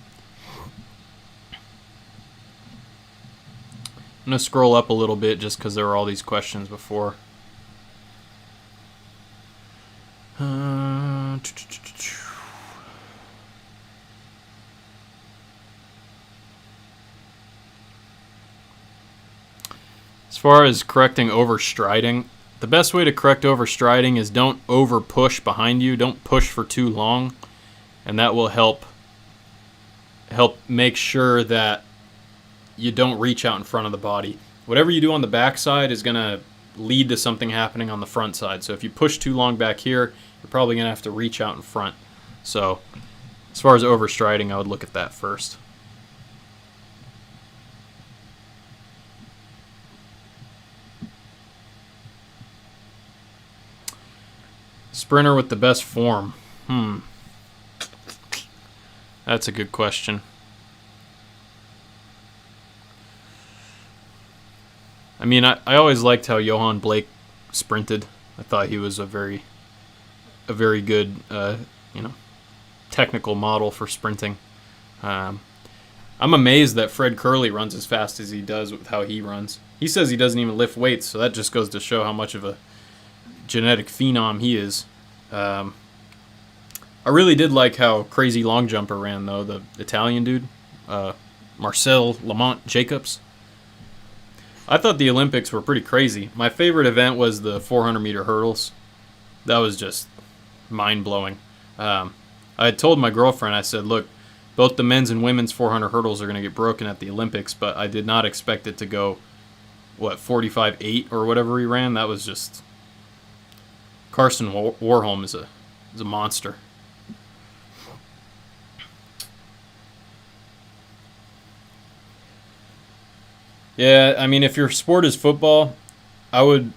I'm going to scroll up a little bit just because there were all these questions before. As far as correcting overstriding, the best way to correct overstriding is don't over push behind you. Don't push for too long, and that will help make sure that you don't reach out in front of the body. Whatever you do on the backside is going to lead to something happening on the front side. So if you push too long back here, you're probably going to have to reach out in front. So as far as overstriding, I would look at that first. Sprinter with the best form. That's a good question. I mean, I always liked how Johan Blake sprinted. I thought he was a very good, technical model for sprinting. I'm amazed that Fred Curley runs as fast as he does with how he runs. He says he doesn't even lift weights, so that just goes to show how much of a genetic phenom he is. I really did like how Crazy Long Jumper ran, though, the Italian dude, Marcel Lamont Jacobs. I thought the Olympics were pretty crazy. My favorite event was the 400-meter hurdles. That was just mind-blowing. I had told my girlfriend, I said, look, both the men's and women's 400 hurdles are going to get broken at the Olympics, but I did not expect it to go, 45.8 or whatever he ran. That was just... Carson Warholm is a monster. Yeah, I mean, if your sport is football, I would...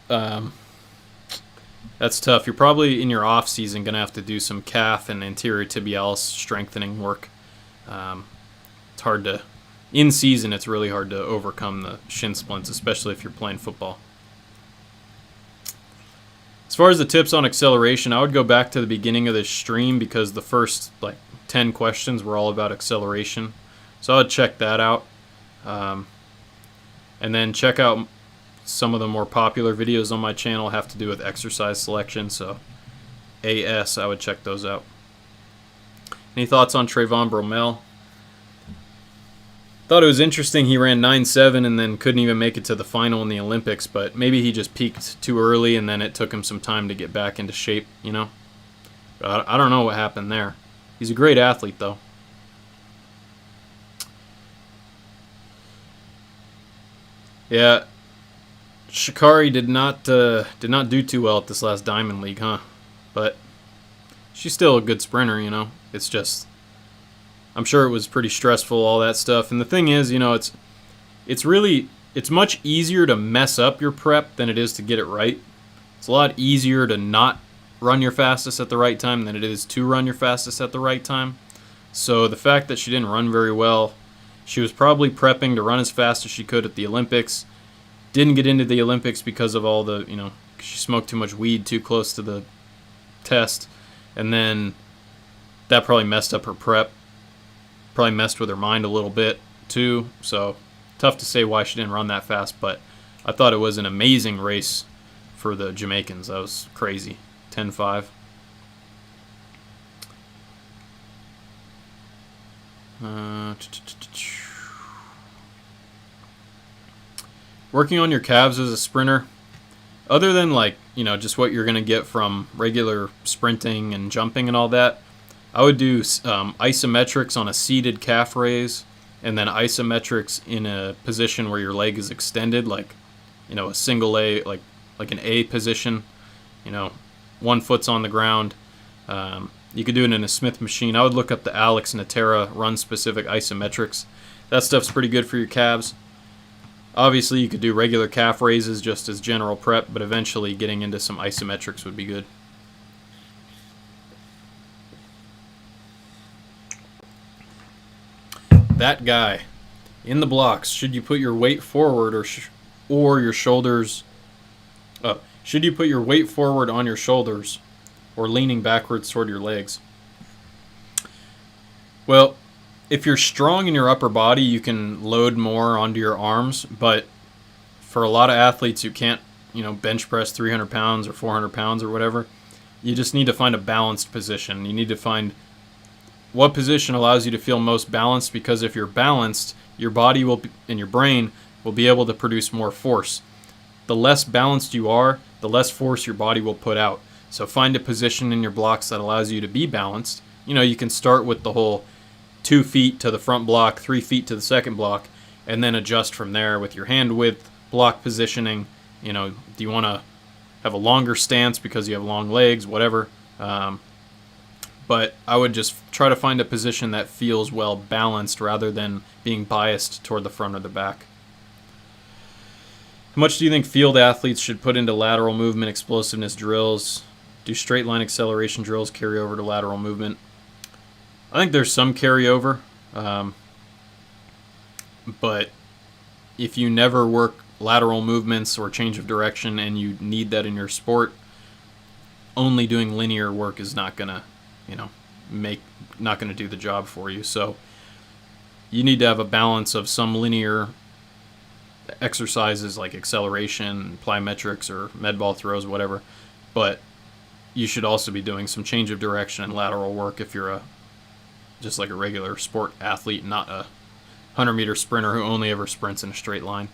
that's tough. You're probably, in your off-season, going to have to do some calf and anterior tibialis strengthening work. It's hard to... In season, it's really hard to overcome the shin splints, especially if you're playing football. As far as the tips on acceleration, I would go back to the beginning of this stream because the first 10 questions were all about acceleration. So I would check that out. And then check out some of the more popular videos on my channel have to do with exercise selection. So AS, I would check those out. Any thoughts on Trayvon Bromell? Thought it was interesting he ran 9.7 and then couldn't even make it to the final in the Olympics, but maybe he just peaked too early and then it took him some time to get back into shape, But I don't know what happened there. He's a great athlete, though. Yeah, Shikari did not do too well at this last Diamond League, huh? But she's still a good sprinter, It's just... I'm sure it was pretty stressful, all that stuff. And the thing is, it's much easier to mess up your prep than it is to get it right. It's a lot easier to not run your fastest at the right time than it is to run your fastest at the right time. So the fact that she didn't run very well, she was probably prepping to run as fast as she could at the Olympics. Didn't get into the Olympics because of all the, she smoked too much weed too close to the test. And then that probably messed up her prep. Probably messed with her mind a little bit too, so tough to say why she didn't run that fast, but I thought it was an amazing race for the Jamaicans. That was crazy. 10.5. Working on your calves as a sprinter, other than just what you're going to get from regular sprinting and jumping and all that, I would do isometrics on a seated calf raise, and then isometrics in a position where your leg is extended, a single A, like an A position. One foot's on the ground. You could do it in a Smith machine. I would look up the Alex Natera run-specific isometrics. That stuff's pretty good for your calves. Obviously, you could do regular calf raises just as general prep, but eventually getting into some isometrics would be good. That guy in the blocks, should you put your weight forward or your shoulders? Should you put your weight forward on your shoulders or leaning backwards toward your legs? Well, if you're strong in your upper body, you can load more onto your arms, but for a lot of athletes who can't, bench press 300 pounds or 400 pounds or whatever, you just need to find a balanced position. You need to find what position allows you to feel most balanced, because if you're balanced, your body and your brain will be able to produce more force. The less balanced you are, the less force your body will put out. So find a position in your blocks that allows you to be balanced. You can start with the whole 2 feet to the front block, 3 feet to the second block, and then adjust from there with your hand width, block positioning. Do you want to have a longer stance because you have long legs, whatever. But I would just try to find a position that feels well balanced rather than being biased toward the front or the back. How much do you think field athletes should put into lateral movement explosiveness drills? Do straight line acceleration drills carry over to lateral movement? I think there's some carryover, but if you never work lateral movements or change of direction and you need that in your sport, only doing linear work is not gonna, not gonna do the job for you. So you need to have a balance of some linear exercises like acceleration, plyometrics, or med ball throws, whatever. But you should also be doing some change of direction and lateral work if you're just like a regular sport athlete, not a 100-meter sprinter who only ever sprints in a straight line.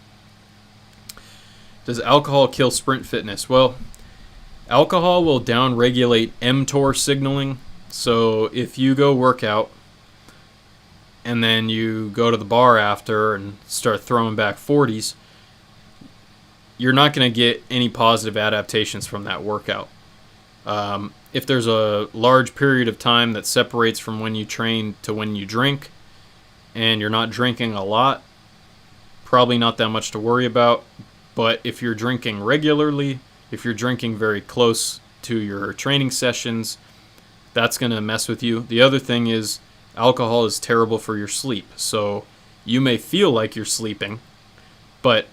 Does alcohol kill sprint fitness? Well, alcohol will downregulate mTOR signaling. So if you go work out and then you go to the bar after and start throwing back 40s, you're not going to get any positive adaptations from that workout. If there's a large period of time that separates from when you train to when you drink, and you're not drinking a lot, probably not that much to worry about. But if you're drinking regularly, if you're drinking very close to your training sessions, that's going to mess with you. The other thing is alcohol is terrible for your sleep. So you may feel like you're sleeping, but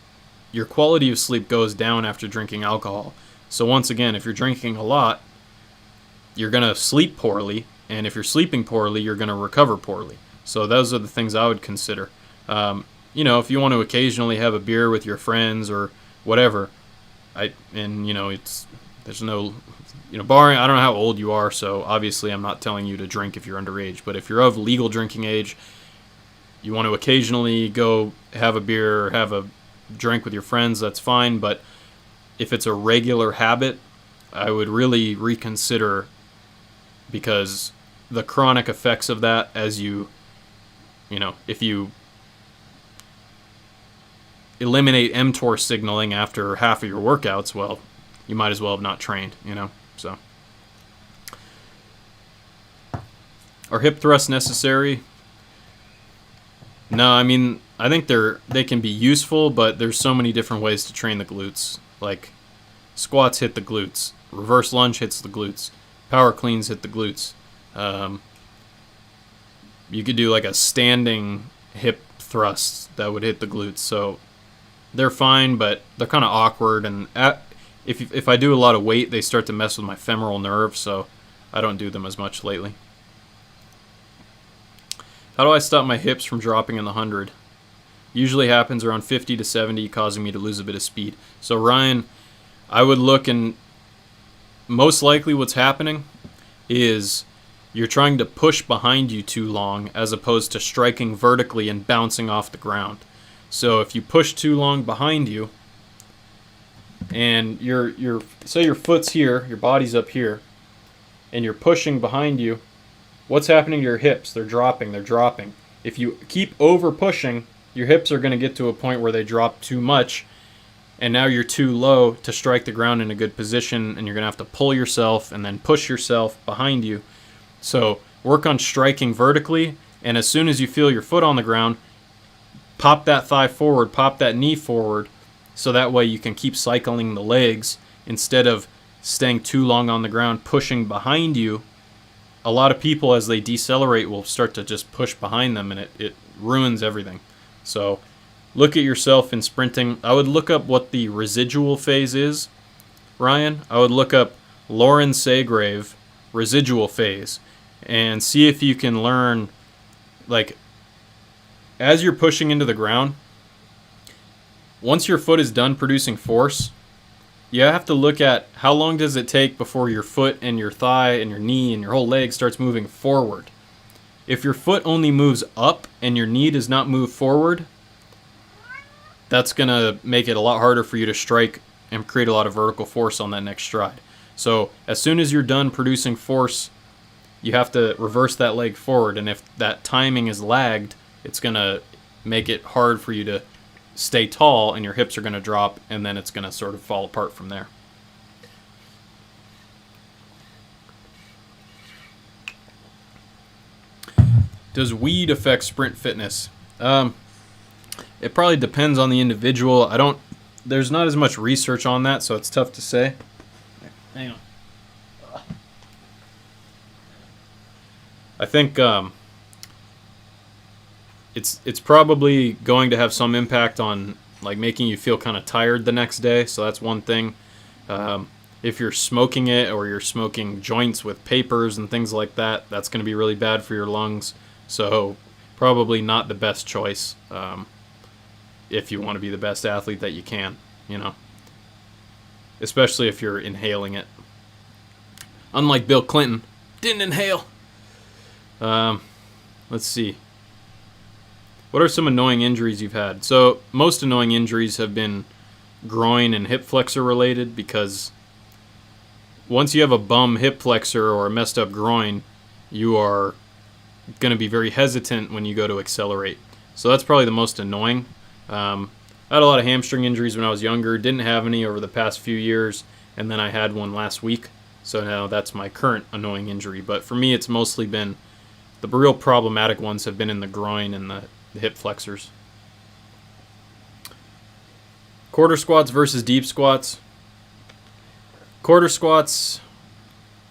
your quality of sleep goes down after drinking alcohol. So once again, if you're drinking a lot, you're going to sleep poorly. And if you're sleeping poorly, you're going to recover poorly. So those are the things I would consider. If you want to occasionally have a beer with your friends or whatever, there's no, barring, I don't know how old you are, so obviously I'm not telling you to drink if you're underage, but if you're of legal drinking age, you want to occasionally go have a beer or have a drink with your friends, that's fine, but if it's a regular habit, I would really reconsider, because the chronic effects of that as if you eliminate mTOR signaling after half of your workouts, well, you might as well have not trained, so. Are hip thrusts necessary? No, I think they can be useful, but there's so many different ways to train the glutes. Like squats hit the glutes, reverse lunge hits the glutes, power cleans hit the glutes. You could do like a standing hip thrust that would hit the glutes. So they're fine, but they're kind of awkward. And if I do a lot of weight, they start to mess with my femoral nerve, so I don't do them as much lately. How do I stop my hips from dropping in the 100? Usually happens around 50 to 70, causing me to lose a bit of speed. So Ryan, I would look, and most likely what's happening is you're trying to push behind you too long as opposed to striking vertically and bouncing off the ground. So if you push too long behind you, and say your foot's here, your body's up here, and you're pushing behind you, what's happening to your hips? They're dropping. If you keep over pushing, your hips are going to get to a point where they drop too much, and now you're too low to strike the ground in a good position, and you're going to have to pull yourself and then push yourself behind you. So work on striking vertically, and as soon as you feel your foot on the ground, pop that thigh forward, pop that knee forward, so that way you can keep cycling the legs instead of staying too long on the ground, pushing behind you. A lot of people, as they decelerate, will start to just push behind them, and it ruins everything. So look at yourself in sprinting. I would look up what the residual phase is, Ryan. I would look up Lauren Segrave residual phase and see if you can learn, like, as you're pushing into the ground, once your foot is done producing force, you have to look at how long does it take before your foot and your thigh and your knee and your whole leg starts moving forward. If your foot only moves up and your knee does not move forward, that's going to make it a lot harder for you to strike and create a lot of vertical force on that next stride. So as soon as you're done producing force, you have to reverse that leg forward. And if that timing is lagged, it's going to make it hard for you to stay tall, and your hips are going to drop, and then it's going to sort of fall apart from there. Does weed affect sprint fitness? It probably depends on the individual. There's not as much research on that, so it's tough to say. Hang on. I think it's probably going to have some impact on, like, making you feel kind of tired the next day. So that's one thing. if you're smoking it or you're smoking joints with papers and things like that, that's going to be really bad for your lungs. So probably not the best choice if you want to be the best athlete that you can, especially if you're inhaling it. Unlike Bill Clinton, didn't inhale. Let's see. What are some annoying injuries you've had? So most annoying injuries have been groin and hip flexor related, because once you have a bum hip flexor or a messed up groin, you are going to be very hesitant when you go to accelerate. So that's probably the most annoying. I had a lot of hamstring injuries when I was younger, didn't have any over the past few years, and then I had one last week. So now that's my current annoying injury. But for me, it's mostly been, the real problematic ones have been in the groin and the hip flexors. Quarter squats versus deep squats. Quarter squats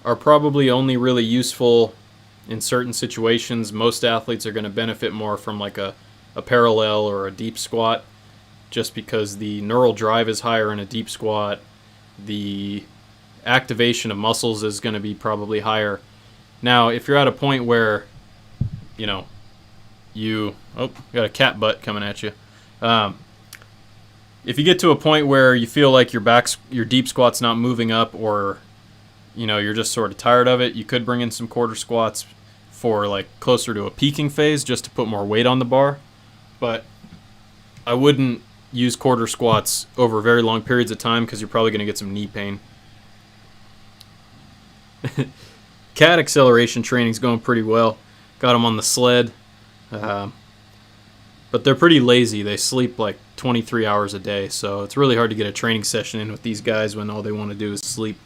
are probably only really useful in certain situations. Most athletes are going to benefit more from like a parallel or a deep squat, just because the neural drive is higher in a deep squat. The activation of muscles is going to be probably higher. Now, if you're at a point where, you got a cat butt coming at you. If you get to a point where you feel like your deep squat's not moving up, or you're just sort of tired of it, you could bring in some quarter squats for like closer to a peaking phase, just to put more weight on the bar. But I wouldn't use quarter squats over very long periods of time, because you're probably going to get some knee pain. Cat acceleration training's going pretty well. Got them on the sled. But they're pretty lazy. They sleep like 23 hours a day, so it's really hard to get a training session in with these guys when all they want to do is sleep.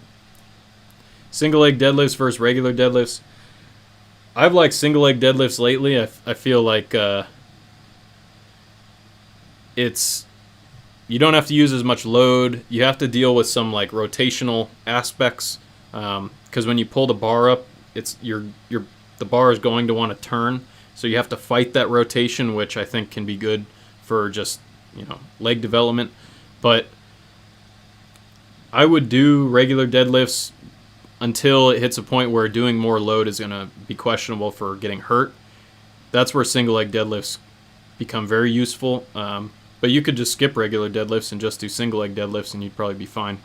Single leg deadlifts versus regular deadlifts. I've liked single leg deadlifts lately. I feel like you don't have to use as much load. You have to deal with some like rotational aspects, because when you pull the bar up, the bar is going to want to turn. So you have to fight that rotation, which I think can be good for just, leg development. But I would do regular deadlifts until it hits a point where doing more load is going to be questionable for getting hurt. That's where single leg deadlifts become very useful. But you could just skip regular deadlifts and just do single leg deadlifts, and you'd probably be fine,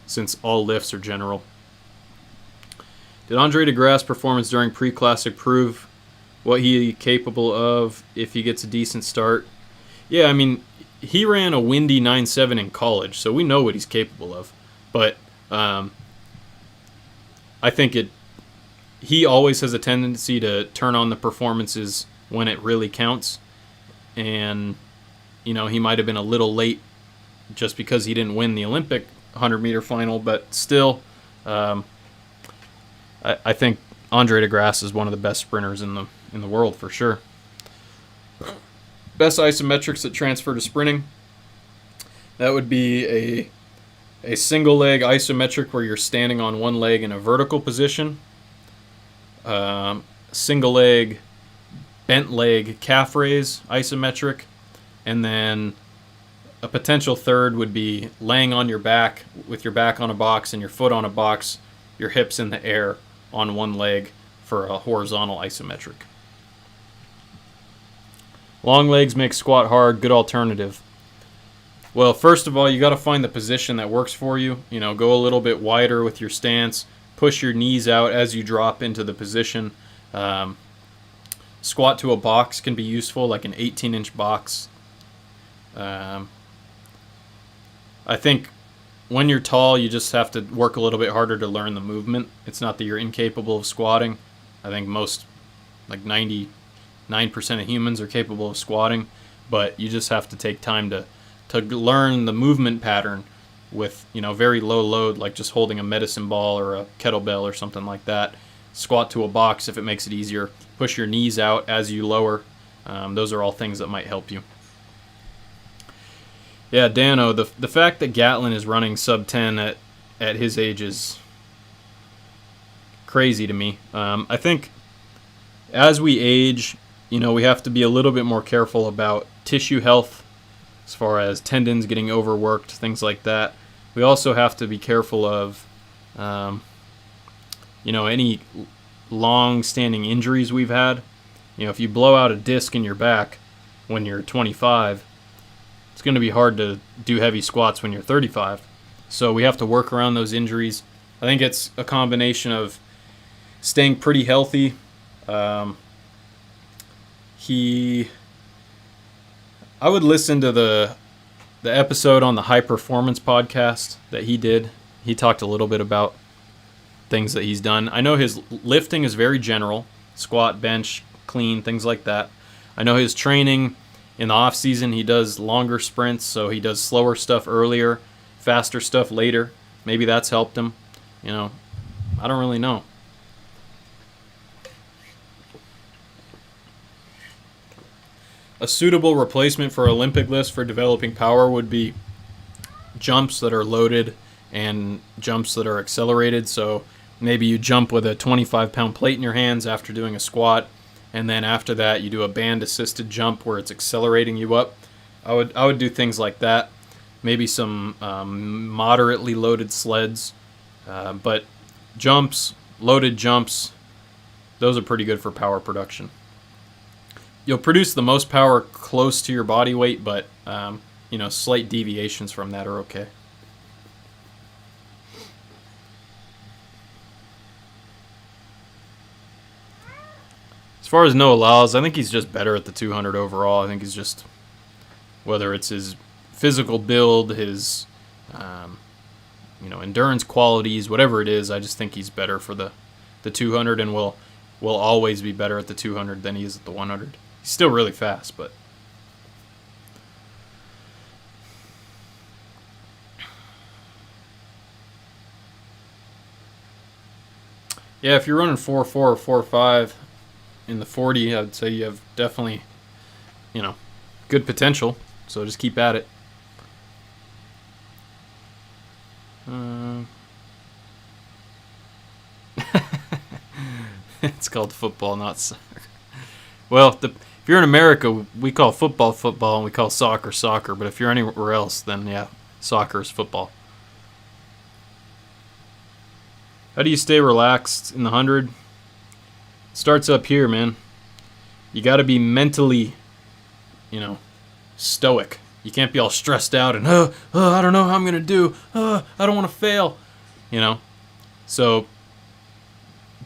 since all lifts are general. Did Andre DeGrasse performance during pre-classic prove what he's capable of if he gets a decent start? Yeah, I mean, he ran a windy 9.7 in college, so we know what he's capable of. But I think he always has a tendency to turn on the performances when it really counts. And, he might have been a little late just because he didn't win the Olympic 100-meter final, but still, I think Andre DeGrasse is one of the best sprinters in the world for sure. Best isometrics that transfer to sprinting. That would be a single leg isometric where you're standing on one leg in a vertical position. Single leg, bent leg calf raise isometric. And then a potential third would be laying on your back with your back on a box and your foot on a box, your hips in the air on one leg for a horizontal isometric. Long legs make squat hard. Good alternative. Well, first of all, you got to find the position that works for you. Go a little bit wider with your stance. Push your knees out as you drop into the position. Squat to a box can be useful, like an 18-inch box. I think when you're tall, you just have to work a little bit harder to learn the movement. It's not that you're incapable of squatting. I think most, like 99% of humans are capable of squatting, but you just have to take time to learn the movement pattern with, very low load, like just holding a medicine ball or a kettlebell or something like that. Squat to a box if it makes it easier. Push your knees out as you lower. Those are all things that might help you. Yeah, Dano, the fact that Gatlin is running sub 10 at his age is crazy to me. I think as we age, we have to be a little bit more careful about tissue health as far as tendons getting overworked, things like that. We also have to be careful of Any long-standing injuries we've had. If you blow out a disc in your back when you're 25, it's going to be hard to do heavy squats when you're 35. So we have to work around those injuries. I think it's a combination of staying pretty healthy. I would listen to the episode on the high performance podcast that he did. He talked a little bit about things that he's done. I know his lifting is very general, squat, bench, clean, things like that. I know his training in the off season, he does longer sprints, so he does slower stuff earlier, faster stuff later. Maybe that's helped him. I don't really know. A suitable replacement for Olympic lifts for developing power would be jumps that are loaded and jumps that are accelerated. So maybe you jump with a 25-pound plate in your hands after doing a squat, and then after that you do a band-assisted jump where it's accelerating you up. I would do things like that. Maybe some moderately loaded sleds, but jumps, loaded jumps, those are pretty good for power production. You'll produce the most power close to your body weight, but slight deviations from that are okay. As far as Noah Lyles, I think he's just better at the 200 overall. I think he's just, whether it's his physical build, his endurance qualities, whatever it is, I just think he's better for the 200 and will always be better at the 200 than he is at the 100. He's still really fast, but yeah, if you're running 4.4 or 4.5 in the 40, I'd say you have definitely, good potential. So just keep at it. It's called football, not soccer. Well, if you're in America, we call football football and we call soccer soccer. But if you're anywhere else, then yeah, soccer is football. How do you stay relaxed in the 100? Starts up here, man. You got to be mentally, stoic. You can't be all stressed out and, I don't know how I'm going to do. I don't want to fail. So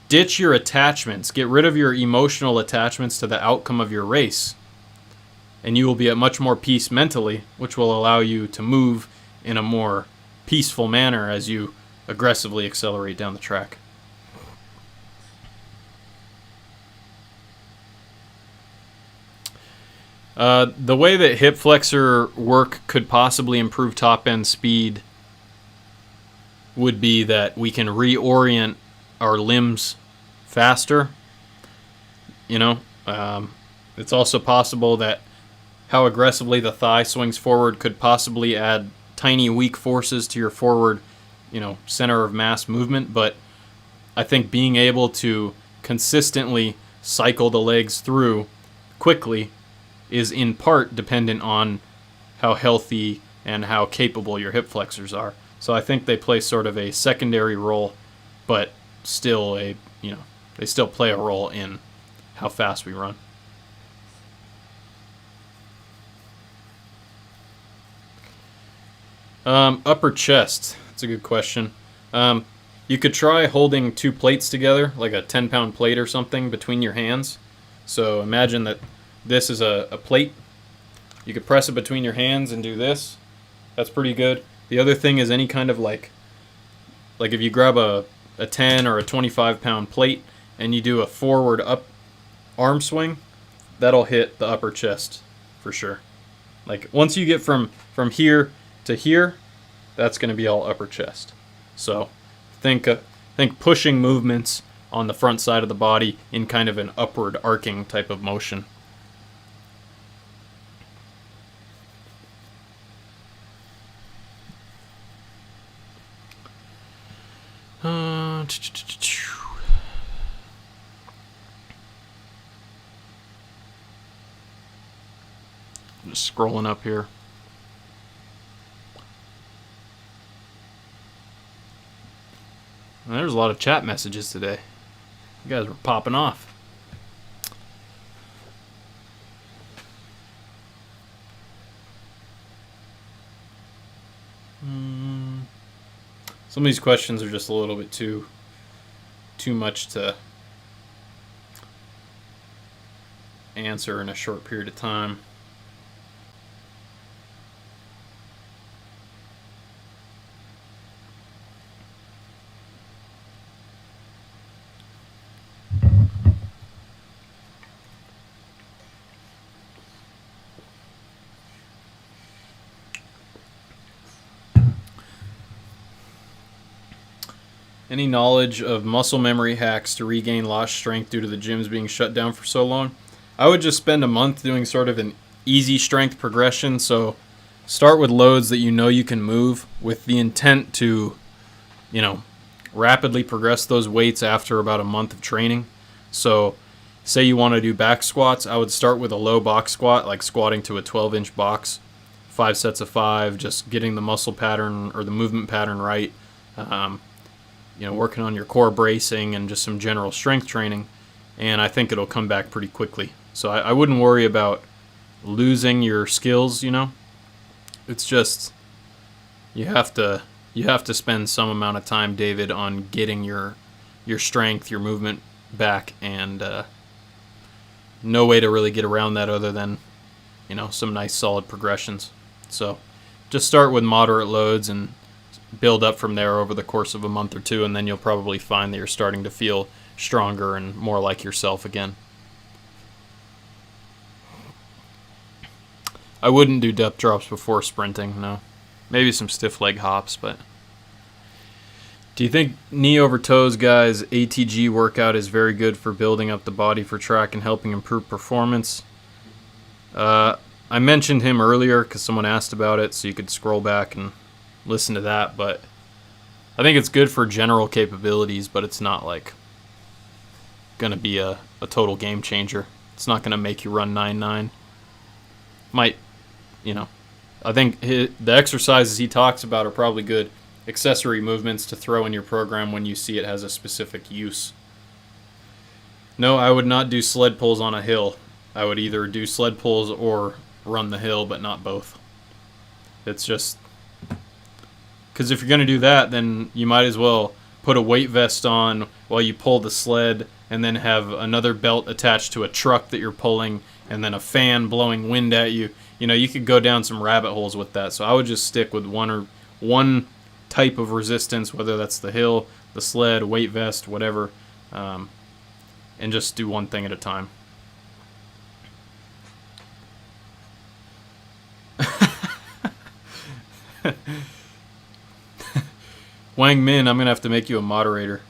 ditch your attachments. Get rid of your emotional attachments to the outcome of your race. And you will be at much more peace mentally, which will allow you to move in a more peaceful manner as you aggressively accelerate down the track. The way that hip flexor work could possibly improve top end speed would be that we can reorient our limbs faster. It's also possible that how aggressively the thigh swings forward could possibly add tiny weak forces to your forward, center of mass movement. But I think being able to consistently cycle the legs through quickly is in part dependent on how healthy and how capable your hip flexors are. So I think they play sort of a secondary role, but still they still play a role in how fast we run. Upper chest. That's a good question. You could try holding two plates together, like a 10-pound plate or something, between your hands. So imagine that this is a plate. You could press it between your hands and do this. That's pretty good. The other thing is any kind of like if you grab a 10 or a 25-pound plate and you do a forward up arm swing, that'll hit the upper chest for sure. Like once you get from here to here, that's going to be all upper chest. So think pushing movements on the front side of the body in kind of an upward arcing type of motion. Just scrolling up here. There's a lot of chat messages today. You guys were popping off. Some of these questions are just a little bit too much to answer in a short period of time. Any knowledge of muscle memory hacks to regain lost strength due to the gyms being shut down for so long? I would just spend a month doing sort of an easy strength progression. So start with loads that you know you can move with the intent to, rapidly progress those weights after about a month of training. So say you want to do back squats, I would start with a low box squat, like squatting to a 12-inch box, 5 sets of 5, just getting the muscle pattern or the movement pattern right. Working on your core bracing and just some general strength training, and I think it'll come back pretty quickly. So I wouldn't worry about losing your skills, It's just you have to spend some amount of time, David, on getting your strength, your movement back, and no way to really get around that other than, some nice solid progressions. So just start with moderate loads and build up from there over the course of a month or two, and then you'll probably find that you're starting to feel stronger and more like yourself again. I wouldn't do depth drops before sprinting, no. Maybe some stiff leg hops, but... Do you think knee over toes guys' ATG workout is very good for building up the body for track and helping improve performance? I mentioned him earlier because someone asked about it, so you could scroll back and listen to that, but I think it's good for general capabilities, but it's not like gonna be a total game changer. It's not gonna make you run 9.9. Might, I think the exercises he talks about are probably good accessory movements to throw in your program when you see it has a specific use. No, I would not do sled pulls on a hill. I would either do sled pulls or run the hill, but not both. It's just because if you're going to do that, then you might as well put a weight vest on while you pull the sled and then have another belt attached to a truck that you're pulling and then a fan blowing wind at you. You could go down some rabbit holes with that. So I would just stick with one type of resistance, whether that's the hill, the sled, weight vest, whatever, and just do one thing at a time. Wang Min, I'm going to have to make you a moderator.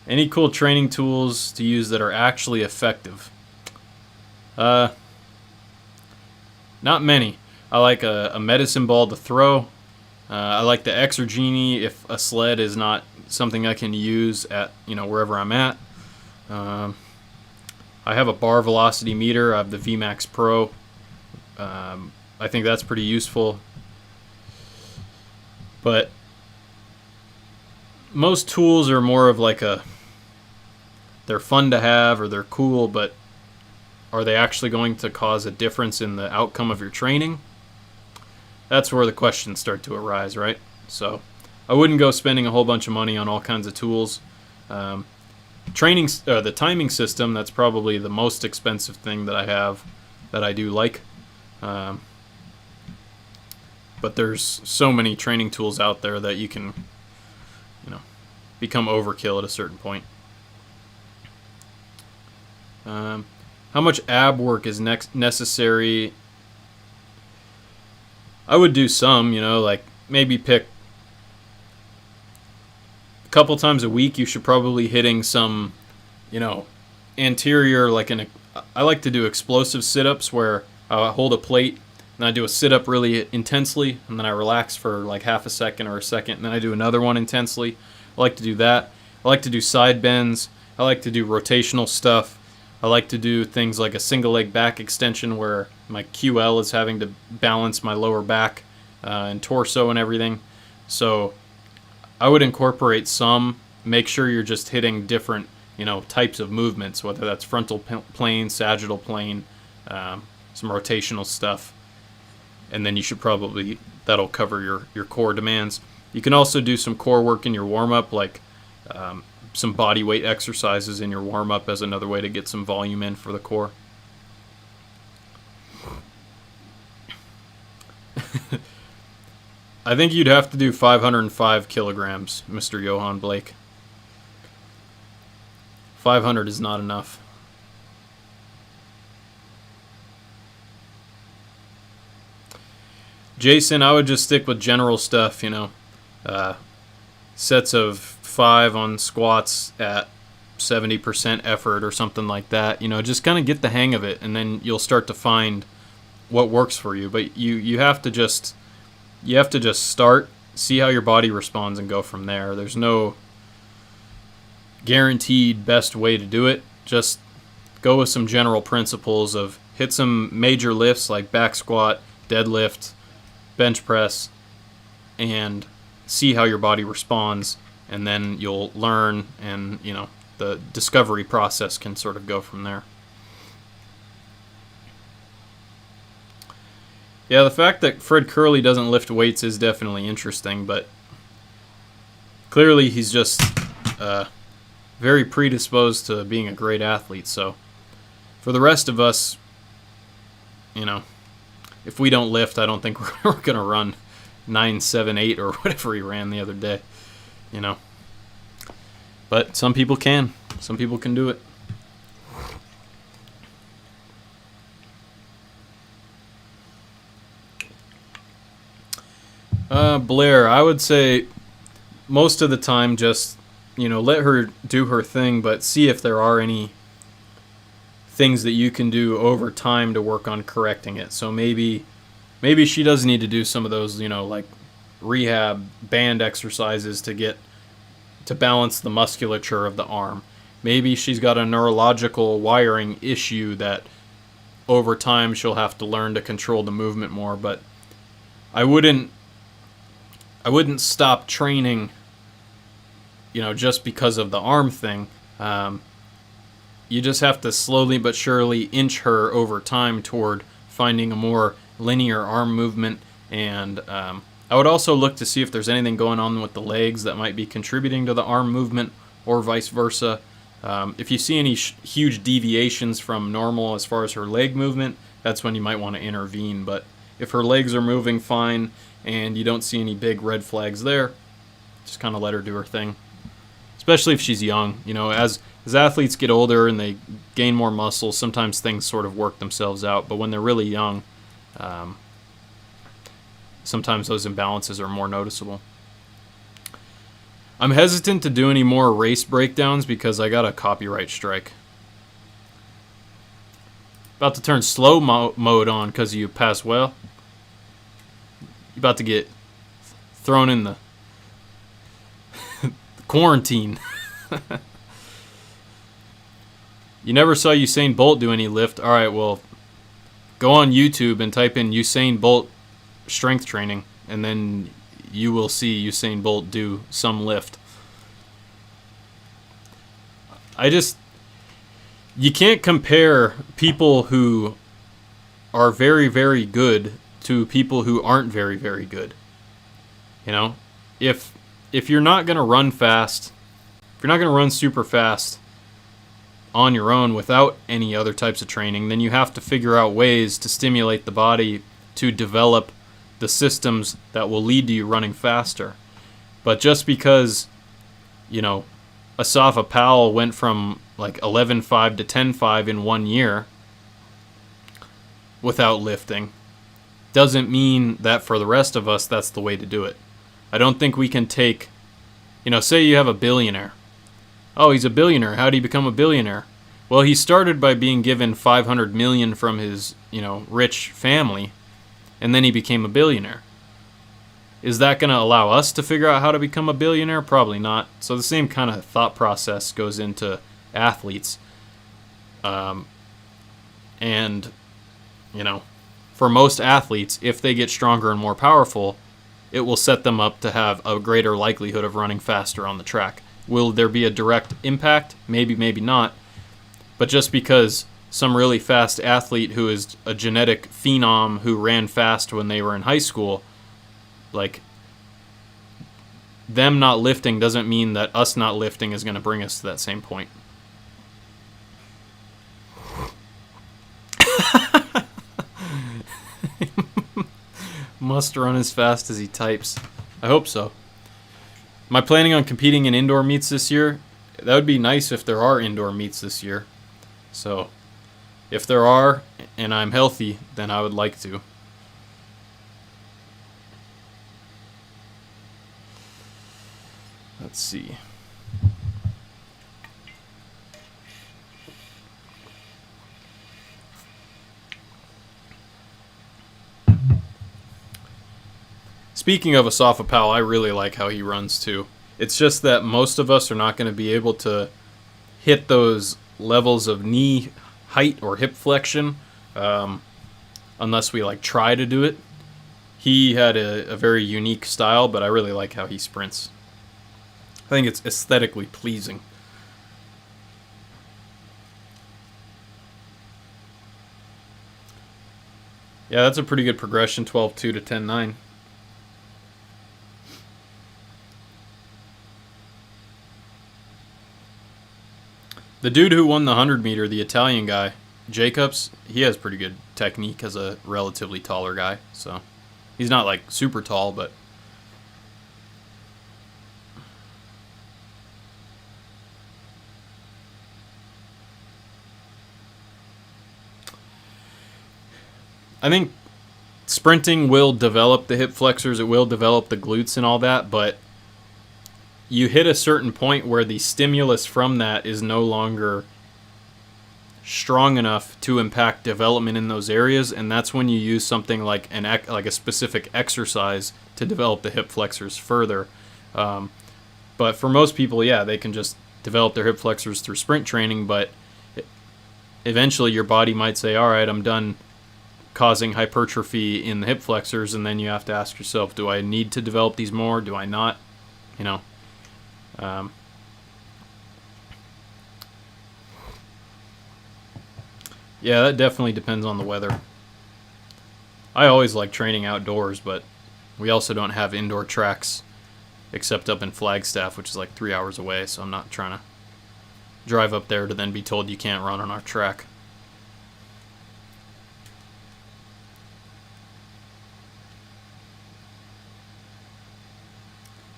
Any cool training tools to use that are actually effective? Not many. I like a medicine ball to throw. I like the Exergenie if a sled is not something I can use at wherever I'm at. I have a bar velocity meter. I have the VMAX Pro. I think that's pretty useful. But most tools are more of like they're fun to have or they're cool, but are they actually going to cause a difference in the outcome of your training? That's where the questions start to arise, right? So I wouldn't go spending a whole bunch of money on all kinds of tools. The timing system, that's probably the most expensive thing that I have that I do like. But there's so many training tools out there that you can, become overkill at a certain point. How much ab work is necessary? I would do some, like maybe pick a couple times a week. You should probably hitting some, anterior, I like to do explosive sit-ups where I hold a plate and I do a sit-up really intensely, and then I relax for like half a second or a second, and then I do another one intensely. I like to do that. I like to do side bends. I like to do rotational stuff. I like to do things like a single leg back extension where my QL is having to balance my lower back and torso and everything. So I would incorporate some, make sure you're just hitting different, types of movements, whether that's frontal plane, sagittal plane, some rotational stuff. And then you should probably, that'll cover your core demands. You can also do some core work in your warm-up, like some body weight exercises in your warm-up as another way to get some volume in for the core. I think you'd have to do 505 kilograms, Mr. Johan Blake. 500 is not enough. Jason, I would just stick with general stuff, sets of 5 on squats at 70% effort or something like that. Just kind of get the hang of it, and then you'll start to find what works for you. But you have to just start, see how your body responds, and go from there. There's no guaranteed best way to do it. Just go with some general principles of hit some major lifts like back squat, deadlift, bench press, and see how your body responds, and then you'll learn, and the discovery process can sort of go from there. Yeah, the fact that Fred Curley doesn't lift weights is definitely interesting, but clearly he's just very predisposed to being a great athlete. So for the rest of us, if we don't lift, I don't think we're going to run 9.78 or whatever he ran the other day, But some people can. Some people can do it. Blair, I would say most of the time just, let her do her thing, but see if there are any things that you can do over time to work on correcting it. So maybe she does need to do some of those, like rehab band exercises to balance the musculature of the arm. Maybe she's got a neurological wiring issue that over time she'll have to learn to control the movement more, but I wouldn't stop training, just because of the arm thing. You just have to slowly but surely inch her over time toward finding a more linear arm movement. And I would also look to see if there's anything going on with the legs that might be contributing to the arm movement, or vice versa. If you see any huge deviations from normal as far as her leg movement, that's when you might want to intervene. But if her legs are moving fine and you don't see any big red flags there, just kind of let her do her thing. Especially if she's young. As athletes get older and they gain more muscle, sometimes things sort of work themselves out. But when they're really young, sometimes those imbalances are more noticeable. I'm hesitant to do any more race breakdowns because I got a copyright strike. About to turn slow mode on because you pass well. You're about to get thrown in the quarantine. You never saw Usain Bolt do any lift. All right, well, go on YouTube and type in Usain Bolt strength training, and then you will see Usain Bolt do some lift. You can't compare people who are very, very good to people who aren't very, very good. If you're not going to run fast, if you're not going to run super fast on your own without any other types of training, then you have to figure out ways to stimulate the body to develop the systems that will lead to you running faster. But just because, Asafa Powell went from like 11.5 to 10.5 in 1 year without lifting, doesn't mean that for the rest of us that's the way to do it. I don't think we can take, say you have a billionaire. Oh, he's a billionaire. How did he become a billionaire? Well, he started by being given $500 million from his, rich family, and then he became a billionaire. Is that going to allow us to figure out how to become a billionaire? Probably not. So the same kind of thought process goes into athletes. And, for most athletes, if they get stronger and more powerful, it will set them up to have a greater likelihood of running faster on the track. Will there be a direct impact? Maybe, maybe not. But just because some really fast athlete who is a genetic phenom who ran fast when they were in high school, like, them not lifting doesn't mean that us not lifting is going to bring us to that same point. Must run as fast as he types. I hope so. Am I planning on competing in indoor meets this year? That would be nice if there are indoor meets this year. So, if there are, and I'm healthy, then I would like to. Let's see. Speaking of Asafa Powell, I really like how he runs too. It's just that most of us are not going to be able to hit those levels of knee height or hip flexion unless we like try to do it. He had a very unique style, but I really like how he sprints. I think it's aesthetically pleasing. Yeah, that's a pretty good progression, 12.2 to 10.9. The dude who won the 100 meter, the Italian guy, Jacobs, he has pretty good technique as a relatively taller guy. So he's not like super tall, but I think sprinting will develop the hip flexors, it will develop the glutes and all that, but you hit a certain point where the stimulus from that is no longer strong enough to impact development in those areas, and that's when you use something like a specific exercise to develop the hip flexors further. But for most people, yeah, they can just develop their hip flexors through sprint training, but eventually your body might say, all right, I'm done causing hypertrophy in the hip flexors, and then you have to ask yourself, do I need to develop these more? Do I not? You know. Yeah, that definitely depends on the weather. I always like training outdoors, but we also don't have indoor tracks except up in Flagstaff, which is like 3 hours away, so I'm not trying to drive up there to then be told you can't run on our track.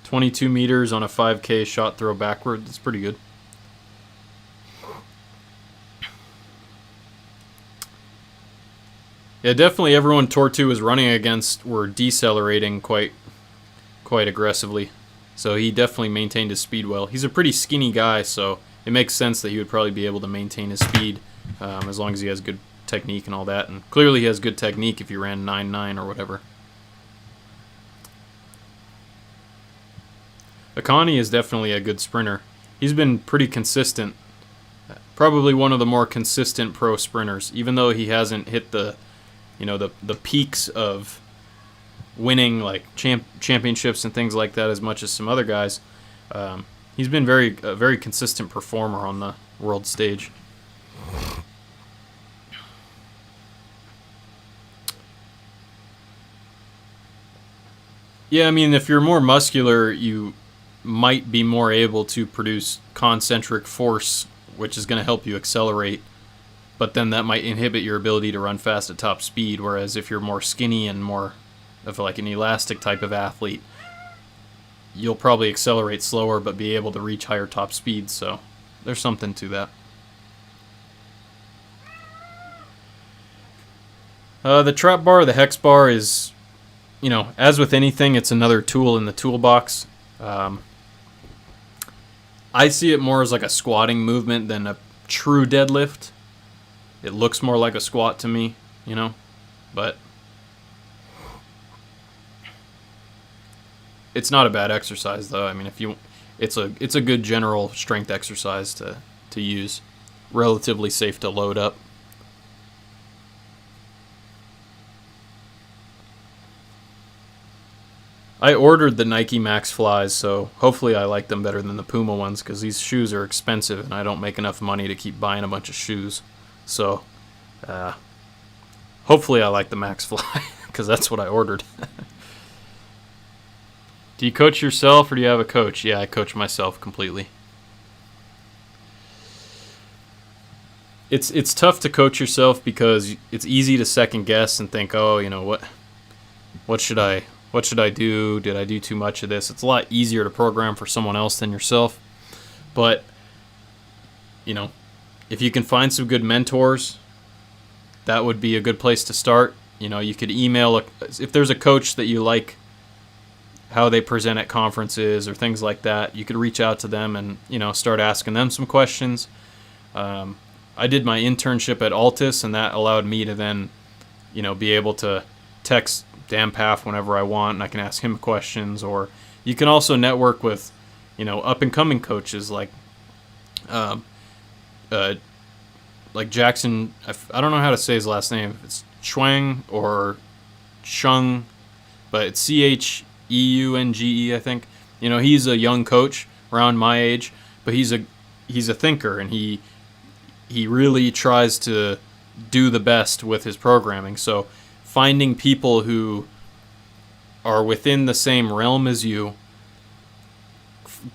.22 meters on a 5K shot throw backward. That's pretty good. Yeah, definitely everyone Tortu was running against were decelerating quite aggressively. So he definitely maintained his speed well. He's a pretty skinny guy, so it makes sense that he would probably be able to maintain his speed as long as he has good technique and all that. And clearly he has good technique if he ran 9.9 or whatever. Akani is definitely a good sprinter. He's been pretty consistent. Probably one of the more consistent pro sprinters, even though he hasn't hit the peaks of winning like championships and things like that as much as some other guys. He's been a very consistent performer on the world stage. Yeah, I mean, if you're more muscular, you might be more able to produce concentric force, which is going to help you accelerate, but then that might inhibit your ability to run fast at top speed, whereas if you're more skinny and more of like an elastic type of athlete, you'll probably accelerate slower but be able to reach higher top speeds, so there's something to that. The trap bar, the hex bar is, as with anything, it's another tool in the toolbox. I see it more as like a squatting movement than a true deadlift. It looks more like a squat to me, but it's not a bad exercise though. I mean, it's a good general strength exercise to use. Relatively safe to load up. I ordered the Nike Max Flies, so hopefully I like them better than the Puma ones, because these shoes are expensive and I don't make enough money to keep buying a bunch of shoes. So hopefully I like the Max Fly, because that's what I ordered. Do you coach yourself or do you have a coach? Yeah, I coach myself completely. It's tough to coach yourself because it's easy to second guess and think, oh, you know, what should I do? Did I do too much of this? It's a lot easier to program for someone else than yourself. But, you know, if you can find some good mentors, that would be a good place to start. You know, you could email, if there's a coach that you like how they present at conferences or things like that, you could reach out to them and, you know, start asking them some questions. I did my internship at Altus, and that allowed me to then, you know, be able to text Dan Paff whenever I want, and I can ask him questions. Or you can also network with, you know, up-and-coming coaches like Jackson. I don't know how to say his last name. It's Chuang or Chung, but it's Cheunge, I think. You know, he's a young coach around my age, but he's a thinker, and he really tries to do the best with his programming. So finding people who are within the same realm as you,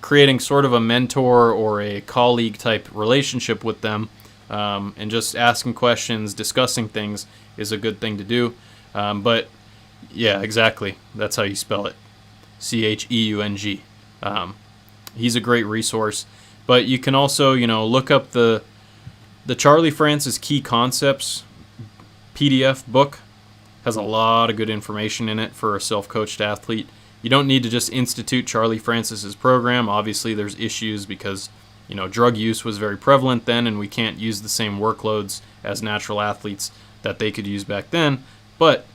creating sort of a mentor or a colleague type relationship with them, and just asking questions, discussing things is a good thing to do. But yeah, exactly. That's how you spell it. Cheung. He's a great resource. But you can also, you know, look up the Charlie Francis Key Concepts PDF book. Has a lot of good information in it for a self-coached athlete. You don't need to just institute Charlie Francis's program. Obviously, there's issues because, you know, drug use was very prevalent then, and we can't use the same workloads as natural athletes that they could use back then. But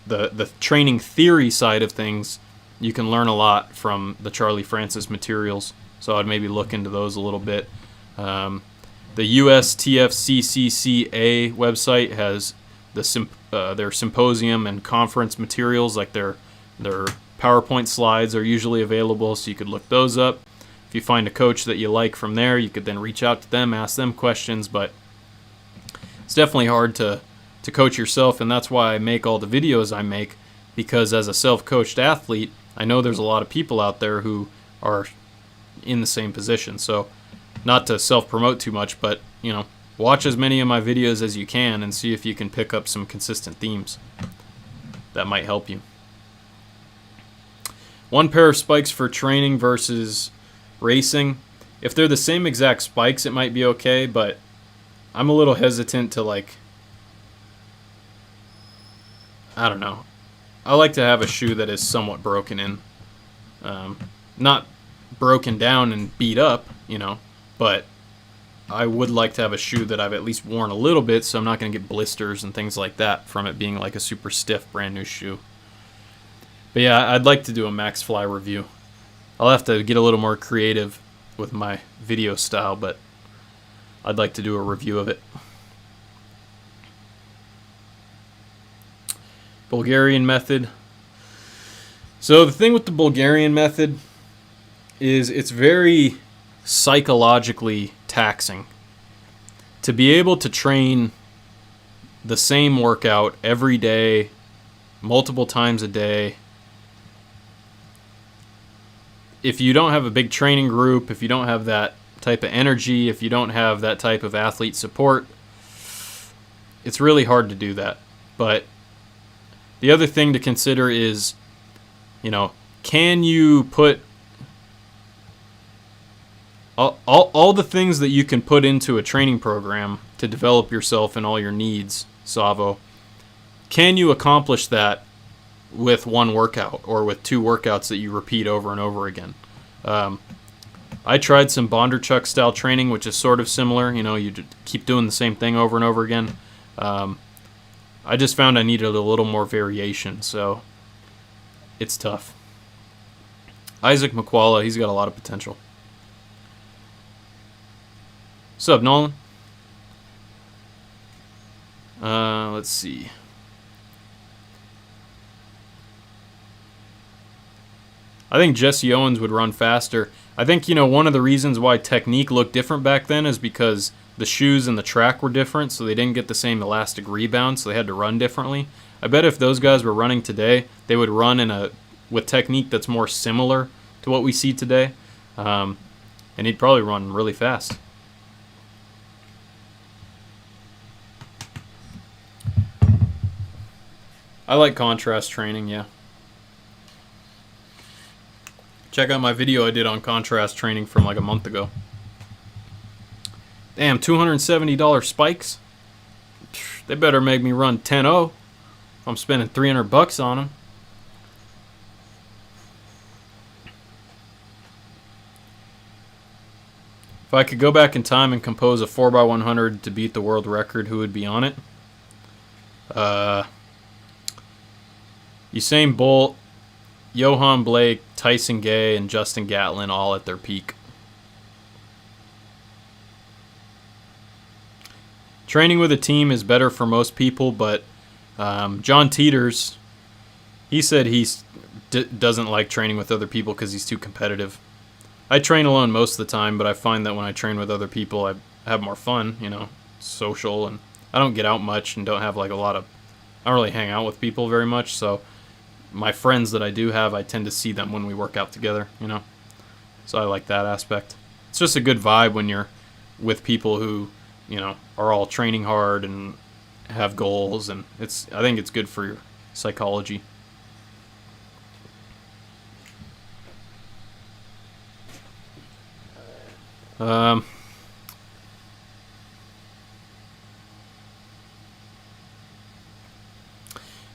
the training theory side of things, you can learn a lot from the Charlie Francis materials. So I'd maybe look into those a little bit. The USTFCCCA website has their symposium and conference materials, like their PowerPoint slides are usually available, so you could look those up. If you find a coach that you like from there, you could then reach out to them, ask them questions. But it's definitely hard to coach yourself, and that's why I make all the videos I make, because as a self-coached athlete, I know there's a lot of people out there who are in the same position. So not to self-promote too much, but, you know, watch as many of my videos as you can and see if you can pick up some consistent themes. That might help you. One pair of spikes for training versus racing. If they're the same exact spikes, it might be okay, but I'm a little hesitant to, like, I don't know. I like to have a shoe that is somewhat broken in. Not broken down and beat up, you know, but I would like to have a shoe that I've at least worn a little bit, so I'm not going to get blisters and things like that from it being like a super stiff brand new shoe. But yeah, I'd like to do a Max Fly review. I'll have to get a little more creative with my video style, but I'd like to do a review of it. Bulgarian method. So the thing with the Bulgarian method is it's very psychologically taxing. To be able to train the same workout every day, multiple times a day, if you don't have a big training group, if you don't have that type of energy, if you don't have that type of athlete support, it's really hard to do that. But the other thing to consider is, you know, can you put all the things that you can put into a training program to develop yourself and all your needs, Savo, can you accomplish that with one workout or with two workouts that you repeat over and over again? I tried some Bondarchuk style training, which is sort of similar. You know, you keep doing the same thing over and over again. I just found I needed a little more variation, so it's tough. Isaac McQualla, he's got a lot of potential. What's up, Nolan? Let's see. I think Jesse Owens would run faster. I think, one of the reasons why technique looked different back then is because the shoes and the track were different, so they didn't get the same elastic rebound, so they had to run differently. I bet if those guys were running today, they would run with technique that's more similar to what we see today, and he'd probably run really fast. I like contrast training, yeah. Check out my video I did on contrast training from like a month ago. Damn, $270 spikes? They better make me run 10-0 if I'm spending $300 on them. If I could go back in time and compose a 4x100 to beat the world record, who would be on it? Usain Bolt, Johan Blake, Tyson Gay, and Justin Gatlin all at their peak. Training with a team is better for most people, but John Teeters, he said he doesn't like training with other people because he's too competitive. I train alone most of the time, but I find that when I train with other people, I have more fun, social, and I don't get out much and don't have I don't really hang out with people very much, so my friends that I do have, I tend to see them when we work out together, So I like that aspect. It's just a good vibe when you're with people who, are all training hard and have goals, and I think it's good for your psychology.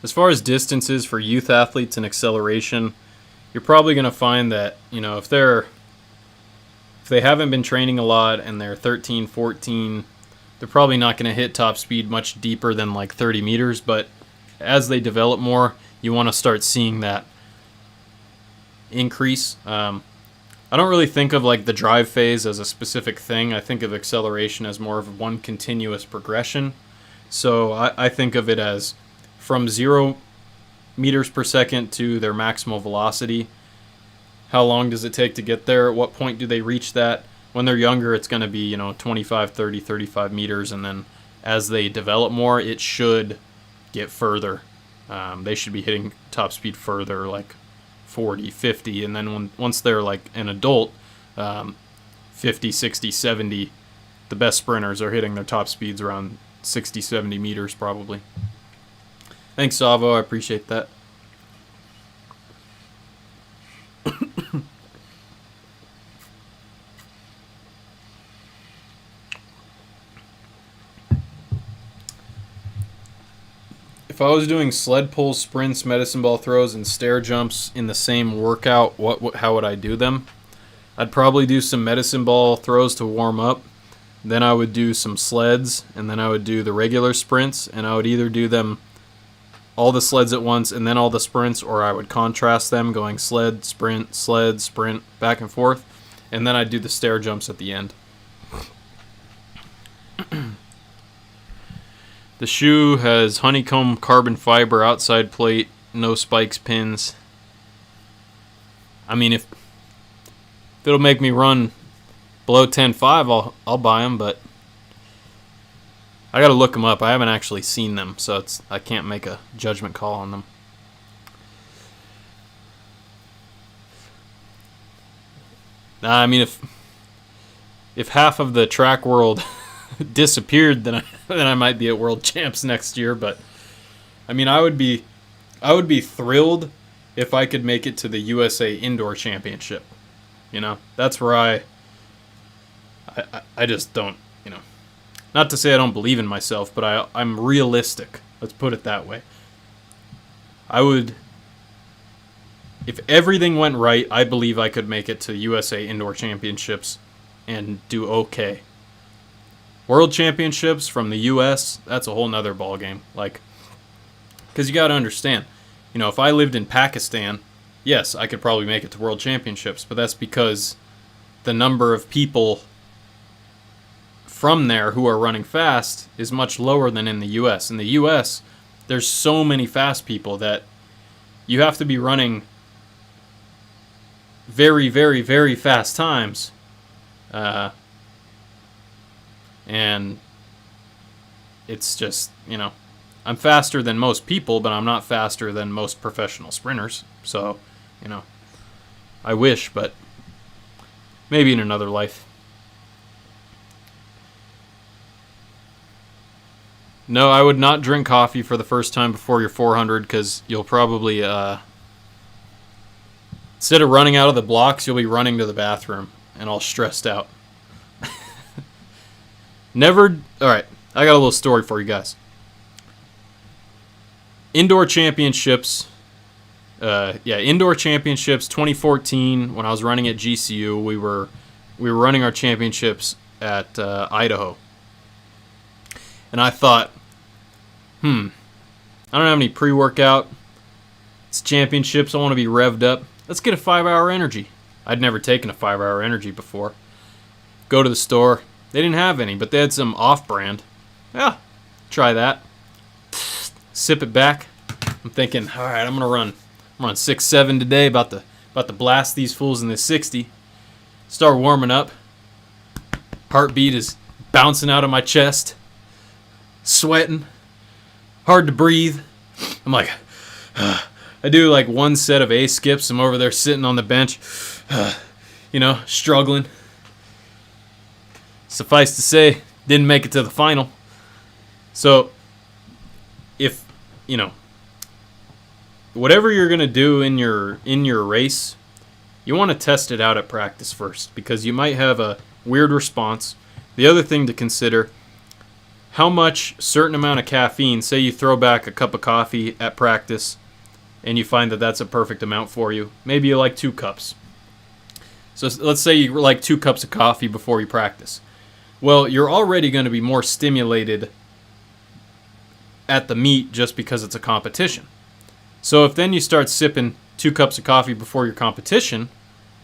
As far as distances for youth athletes and acceleration, you're probably going to find that, if they haven't been training a lot and they're 13, 14, they're probably not going to hit top speed much deeper than like 30 meters, but as they develop more, you want to start seeing that increase. I don't really think of the drive phase as a specific thing. I think of acceleration as more of one continuous progression. So I think of it as from 0 meters per second to their maximal velocity. How long does it take to get there? At what point do they reach that? When they're younger, it's going to be, 25, 30, 35 meters, and then as they develop more, it should get further. They should be hitting top speed further, like 40, 50, and then once they're an adult, 50, 60, 70, the best sprinters are hitting their top speeds around 60, 70 meters probably. Thanks, Savo. I appreciate that. If I was doing sled pulls, sprints, medicine ball throws, and stair jumps in the same workout, how would I do them? I'd probably do some medicine ball throws to warm up. Then I would do some sleds, and then I would do the regular sprints, and I would either do them all the sleds at once and then all the sprints, or I would contrast them, going sled, sprint, back and forth, and then I'd do the stair jumps at the end. The shoe has honeycomb carbon fiber outside plate, no spikes, pins. I mean, if it'll make me run below 10.5, I'll buy them, but I got to look them up. I haven't actually seen them, so I can't make a judgment call on them. I mean, if half of the track world disappeared, then I might be at World Champs next year. But I mean, I would be thrilled if I could make it to the USA Indoor Championship. That's where I just don't. Not to say I don't believe in myself, but I'm realistic. Let's put it that way. If everything went right, I believe I could make it to USA Indoor Championships and do okay. World Championships from the U.S., that's a whole nother ballgame. Because you got to understand, if I lived in Pakistan, yes, I could probably make it to World Championships, but that's because the number of people from there who are running fast is much lower than in the U.S. In the U.S., there's so many fast people that you have to be running very, very, very fast times. And it's just, I'm faster than most people, but I'm not faster than most professional sprinters. So, I wish, but maybe in another life. No, I would not drink coffee for the first time before you're 400 because you'll probably, instead of running out of the blocks, you'll be running to the bathroom and all stressed out. All right, I got a little story for you guys. Indoor championships 2014, when I was running at GCU, we were running our championships at Idaho. And I thought, I don't have any pre-workout. It's championships. I want to be revved up. Let's get a 5-hour energy. I'd never taken a 5-hour energy before. Go to the store. They didn't have any, but they had some off-brand. Yeah, try that. Sip it back. I'm thinking, all right, I'm run 6-7 today. About to blast these fools in the 60. Start warming up. Heartbeat is bouncing out of my chest. Sweating, hard to breathe. I'm like, I do like one set of A skips. I'm over there sitting on the bench, struggling. Suffice to say, didn't make it to the final. So, if, whatever you're going to do in your race, you want to test it out at practice first because you might have a weird response. The other thing to consider, how much certain amount of caffeine, say you throw back a cup of coffee at practice and you find that that's a perfect amount for you. Maybe you like 2 cups. So let's say you like 2 cups of coffee before you practice. Well, you're already going to be more stimulated at the meet just because it's a competition. So if then you start sipping 2 cups of coffee before your competition,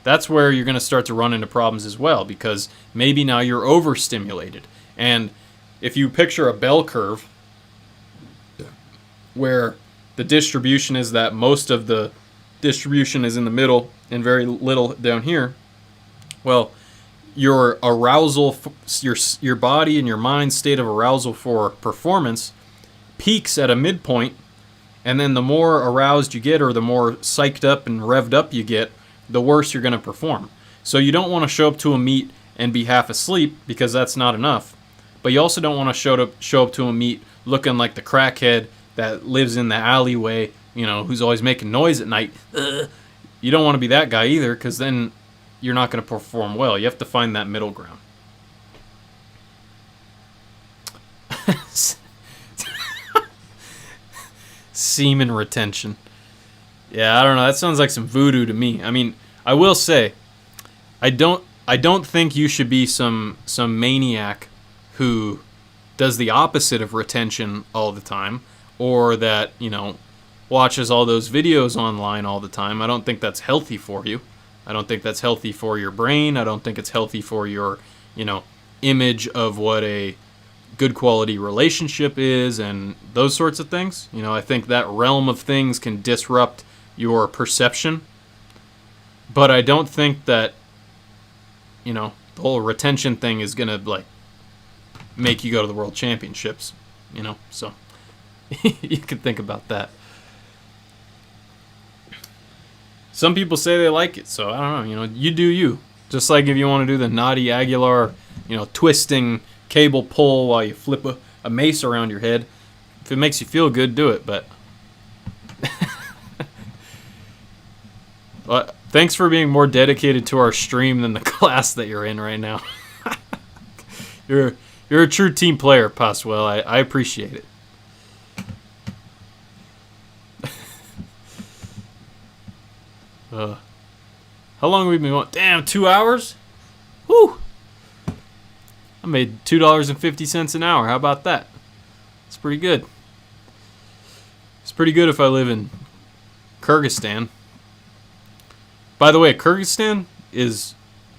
that's where you're going to start to run into problems as well because maybe now you're overstimulated. And if you picture a bell curve where the distribution is that most of the distribution is in the middle and very little down here, well, your arousal, your body and your mind's state of arousal for performance peaks at a midpoint, and then the more aroused you get or the more psyched up and revved up you get, the worse you're going to perform. So you don't want to show up to a meet and be half asleep because that's not enough. But you also don't want to show up to a meet looking like the crackhead that lives in the alleyway, who's always making noise at night. You don't want to be that guy either because then you're not going to perform well. You have to find that middle ground. Semen retention. Yeah, I don't know. That sounds like some voodoo to me. I mean, I will say, I don't think you should be some maniac who does the opposite of retention all the time, or that, watches all those videos online all the time. I don't think that's healthy for you. I don't think that's healthy for your brain. I don't think it's healthy for your, image of what a good quality relationship is and those sorts of things. I think that realm of things can disrupt your perception. But I don't think that, the whole retention thing is going to, make you go to the World Championships, so you can think about that. Some people say they like it, so I don't know, you do you. Just like if you want to do the Naudi Aguilar, twisting cable pull while you flip a mace around your head. If it makes you feel good, do it, but thanks for being more dedicated to our stream than the class that you're in right now. You're a true team player, Paswell. I appreciate it. How long have we been going? Damn, 2 hours? Whew. I made $2.50 an hour. How about that? It's pretty good. It's pretty good if I live in Kyrgyzstan. By the way, Kyrgyzstan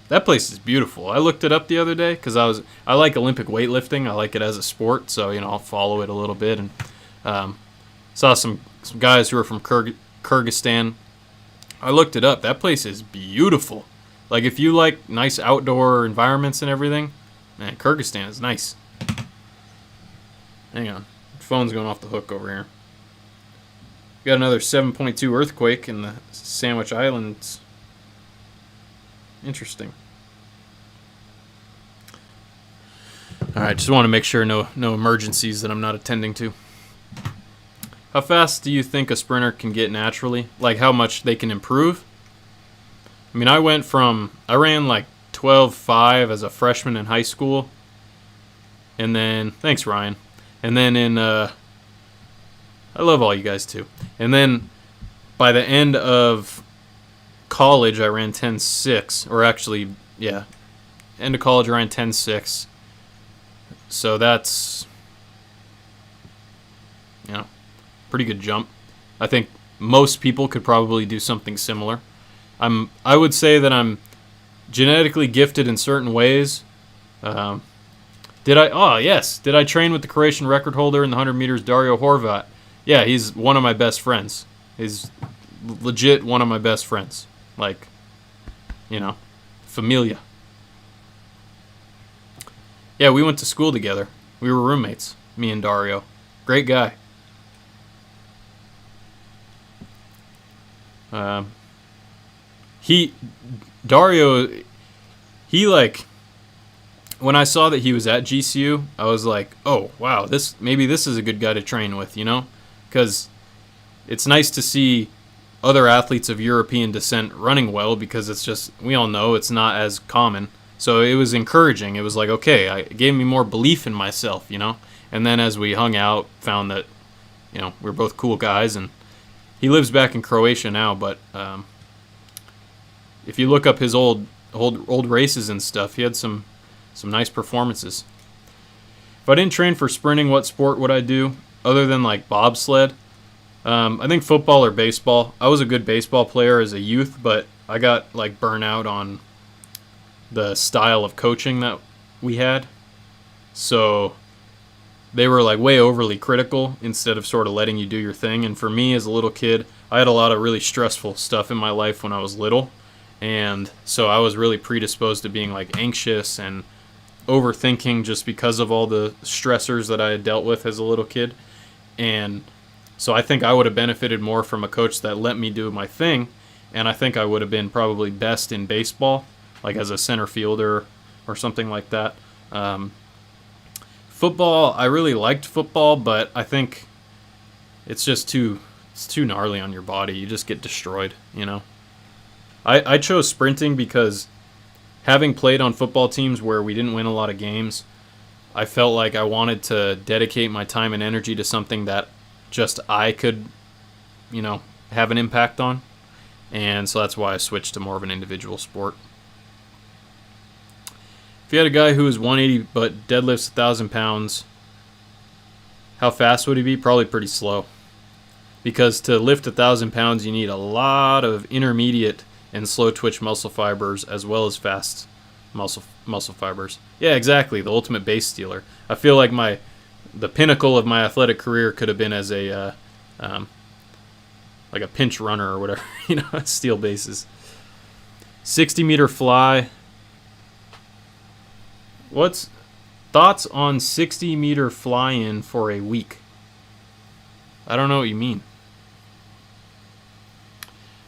that place is beautiful. I looked it up the other day because I like Olympic weightlifting. I like it as a sport, so I'll follow it a little bit, and saw some guys who are from Kyrgyzstan I looked it up. That place is beautiful. Like, if you like nice outdoor environments and everything, man, Kyrgyzstan is nice. Hang on. Phone's going off the hook over here. Got another 7.2 earthquake in the Sandwich Islands. Interesting. Alright, just want to make sure no emergencies that I'm not attending to. How fast do you think a sprinter can get naturally? Like, how much they can improve? I mean, I ran like 12.5 as a freshman in high school. And then, thanks Ryan. And then I love all you guys too. And then by the end of college, I ran 10.6. Or actually, yeah, end of college, I ran 10.6. So that's, pretty good jump. I think most people could probably do something similar. I would say that I'm genetically gifted in certain ways. Did I train with the Croatian record holder in the 100 meters, Dario Horvat? Yeah, he's one of my best friends. He's legit one of my best friends. Like, familia. Yeah, we went to school together. We were roommates, me and Dario. Great guy. When I saw that he was at GCU, I was like, oh, wow, maybe this is a good guy to train with, Because it's nice to see other athletes of European descent running well, because it's just, we all know it's not as common. So it was encouraging. It was like, okay, it gave me more belief in myself, And then as we hung out, found that, we're both cool guys, and he lives back in Croatia now, but if you look up his old races and stuff, he had some nice performances. If I didn't train for sprinting, what sport would I do other than like bobsled? I think football or baseball. I was a good baseball player as a youth, but I got like burnt out on the style of coaching that we had. So they were like way overly critical instead of sort of letting you do your thing. And for me as a little kid, I had a lot of really stressful stuff in my life when I was little. And so I was really predisposed to being like anxious and overthinking just because of all the stressors that I had dealt with as a little kid. And so I think I would have benefited more from a coach that let me do my thing. And I think I would have been probably best in baseball, like as a center fielder or something like that. Football, I really liked football, but I think it's too gnarly on your body. You just get destroyed, I chose sprinting because having played on football teams where we didn't win a lot of games, I felt like I wanted to dedicate my time and energy to something that just I could, have an impact on. And so that's why I switched to more of an individual sport. If you had a guy who was 180 but deadlifts 1,000 pounds, how fast would he be? Probably pretty slow. Because to lift 1,000 pounds, you need a lot of intermediate and slow twitch muscle fibers as well as fast muscle fibers. Yeah, exactly. The ultimate base stealer. I feel like the pinnacle of my athletic career could have been as a like a pinch runner or whatever, steal bases. 60-meter fly. What's thoughts on 60-meter fly-in for a week? I don't know what you mean.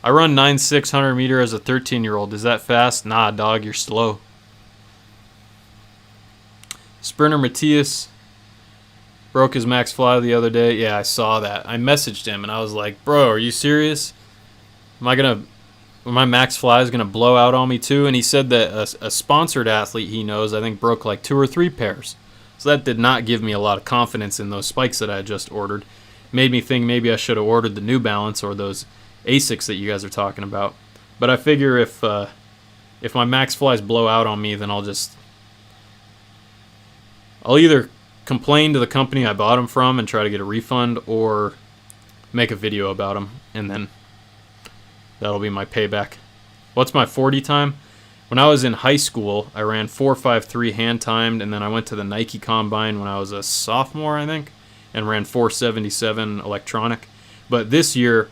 I run 9.600 meter as a 13-year-old. Is that fast? Nah, dog, you're slow. Sprinter Matthias broke his max fly the other day. Yeah, I saw that. I messaged him and I was like, bro, are you serious? My max fly is going to blow out on me too? And he said that a sponsored athlete he knows, I think, broke like 2 or 3 pairs. So that did not give me a lot of confidence in those spikes that I had just ordered. Made me think maybe I should have ordered the New Balance or those ASICs that you guys are talking about. But I figure if my max flies blow out on me, then I'll either complain to the company I bought them from and try to get a refund, or make a video about them, and then that'll be my payback. What's my 40 time? When I was in high school, I ran 4.53 hand timed, and then I went to the Nike Combine when I was a sophomore, I think, and ran 4.77 electronic. But this year,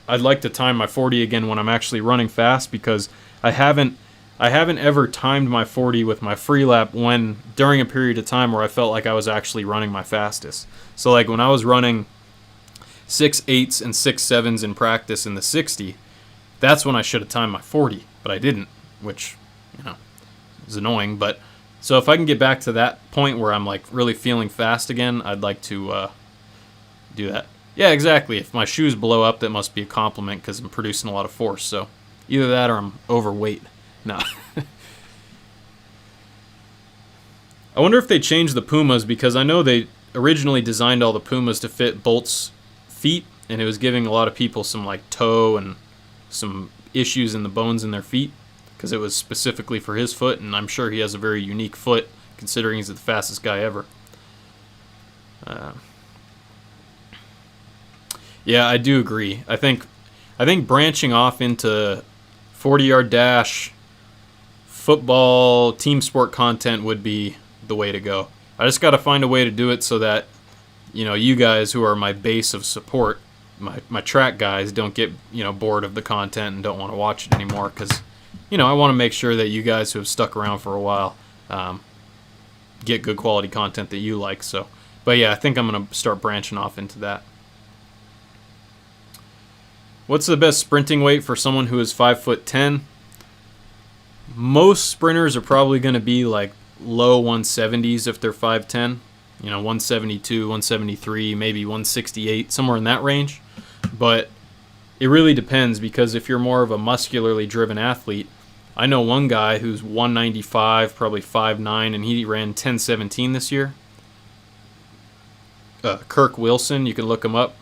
I'd like to time my 40 again when I'm actually running fast, because I haven't ever timed my 40 with my free lap when during a period of time where I felt like I was actually running my fastest. So like when I was running 6.8s and 6.7s in practice in the 60, that's when I should have timed my 40, but I didn't, which, is annoying. But so if I can get back to that point where I'm like really feeling fast again, I'd like to do that. Yeah, exactly. If my shoes blow up, that must be a compliment because I'm producing a lot of force. So either that or I'm overweight. No. I wonder if they changed the Pumas, because I know they originally designed all the Pumas to fit Bolt's feet, and it was giving a lot of people some like toe and some issues in the bones in their feet, because it was specifically for his foot, and I'm sure he has a very unique foot considering he's the fastest guy ever. Yeah, I do agree. I think branching off into 40-yard dash, football, team sport content would be the way to go. I just got to find a way to do it so that, you guys who are my base of support, my track guys, don't get, bored of the content and don't want to watch it anymore, because, I want to make sure that you guys who have stuck around for a while get good quality content that you like. So, but yeah, I think I'm going to start branching off into that. What's the best sprinting weight for someone who is 5'10"? Most sprinters are probably going to be like low 170s if they're 5'10", 172, 173, maybe 168, somewhere in that range. But it really depends, because if you're more of a muscularly driven athlete, I know one guy who's 195, probably 5'9", and he ran 10:17 this year. Kirk Wilson, you can look him up.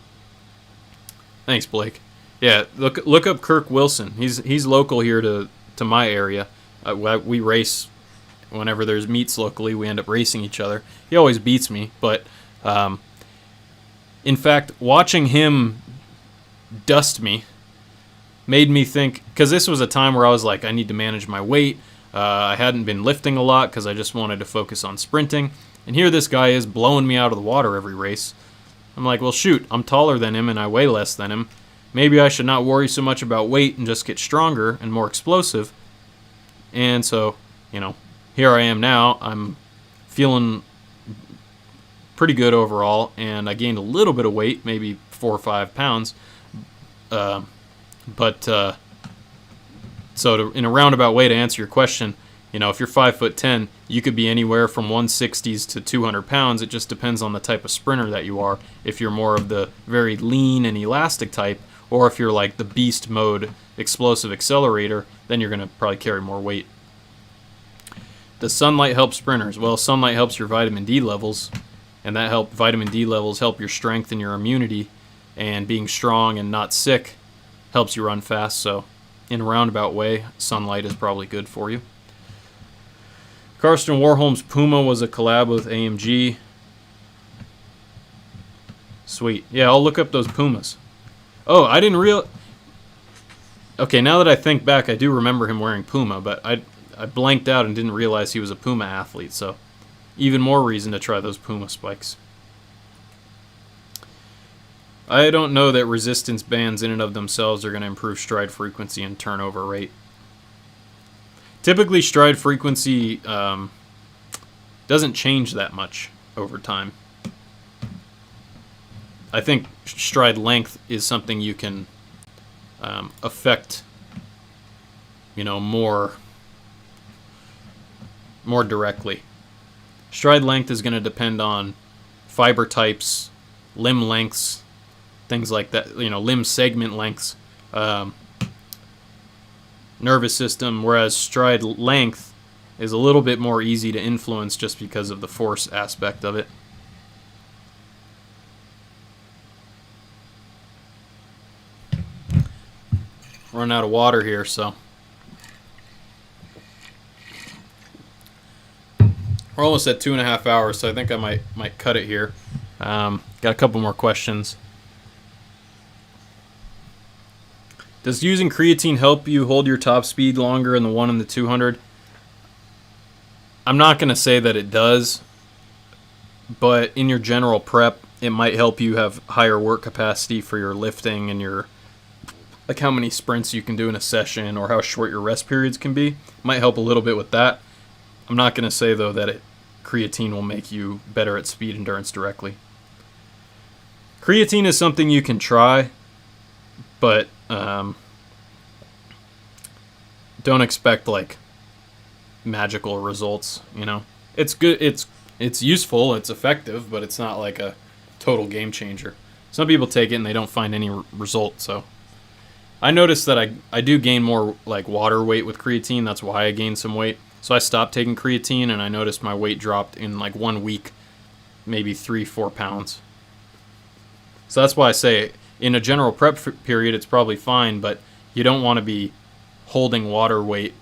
Thanks, Blake. Yeah, look up Kirk Wilson. He's local here to my area. We race whenever there's meets locally. We end up racing each other. He always beats me, but in fact, watching him dust me made me think, because this was a time where I was like, I need to manage my weight. I hadn't been lifting a lot because I just wanted to focus on sprinting. And here this guy is blowing me out of the water every race. I'm like, well, shoot, I'm taller than him and I weigh less than him. Maybe I should not worry so much about weight and just get stronger and more explosive. And so, here I am now. I'm feeling pretty good overall, and I gained a little bit of weight, maybe 4 or 5 pounds. So in a roundabout way to answer your question, if you're 5'10", you could be anywhere from 160s to 200 pounds. It just depends on the type of sprinter that you are. If you're more of the very lean and elastic type, or if you're like the beast mode explosive accelerator, then you're going to probably carry more weight. Does sunlight help sprinters? Well, sunlight helps your vitamin D levels, and vitamin D levels help your strength and your immunity, and being strong and not sick helps you run fast. So in a roundabout way, sunlight is probably good for you. Karsten Warholm's Puma was a collab with AMG. Sweet. Yeah, I'll look up those Pumas. Oh, I didn't Okay, now that I think back, I do remember him wearing Puma, but I blanked out and didn't realize he was a Puma athlete, so even more reason to try those Puma spikes. I don't know that resistance bands in and of themselves are going to improve stride frequency and turnover rate. Typically, stride frequency doesn't change that much over time. I think stride length is something you can affect, more directly. Stride length is going to depend on fiber types, limb lengths, things like that. Limb segment lengths, nervous system. Whereas stride length is a little bit more easy to influence just because of the force aspect of it. Run out of water here, so we're almost at 2.5 hours, so I think I might cut it here. Got a couple more questions. Does using creatine help you hold your top speed longer in the 1 and the 200? I'm not going to say that it does, but in your general prep, it might help you have higher work capacity for your lifting and your like how many sprints you can do in a session or how short your rest periods can be. Might help a little bit with that. I'm not going to say, though, that creatine will make you better at speed endurance directly. Creatine is something you can try, but don't expect like magical results. You know, it's good, it's useful, it's effective, but it's not like a total game changer. Some people take it and they don't find any result. So I noticed that I do gain more like water weight with creatine. That's why I gained some weight. So I stopped taking creatine, and I noticed my weight dropped in like 1 week, maybe 3-4 pounds. So that's why I say in a general prep period, it's probably fine, but you don't want to be holding water weight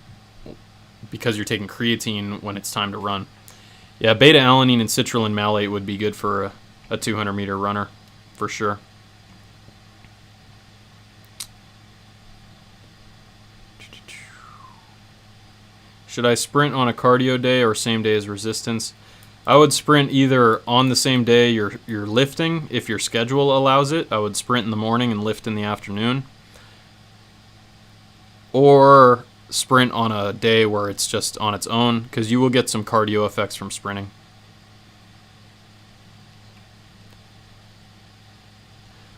because you're taking creatine when it's time to run. Yeah, beta-alanine and citrulline malate would be good for a 200-meter runner, for sure. Should I sprint on a cardio day or same day as resistance? I would sprint either on the same day you're lifting, if your schedule allows it. I would sprint in the morning and lift in the afternoon. Or sprint on a day where it's just on its own, because you will get some cardio effects from sprinting.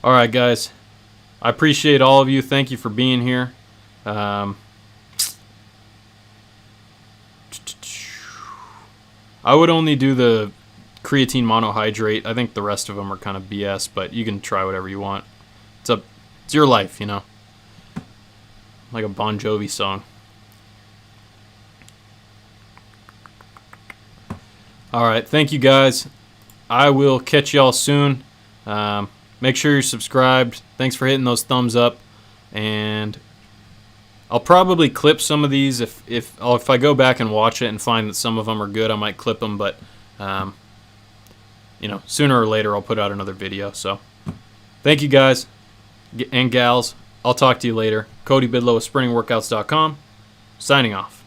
Alright guys, I appreciate all of you. Thank you for being here. I would only do the creatine monohydrate. I think the rest of them are kind of BS, but you can try whatever you want. It's your life, you know. Like a Bon Jovi song. Alright, thank you guys. I will catch y'all soon. Make sure you're subscribed. Thanks for hitting those thumbs up. And I'll probably clip some of these if I go back and watch it and find that some of them are good. I might clip them, but you know, sooner or later I'll put out another video. So thank you guys and gals. I'll talk to you later. Cody Bidlow with SprintingWorkouts.com. Signing off.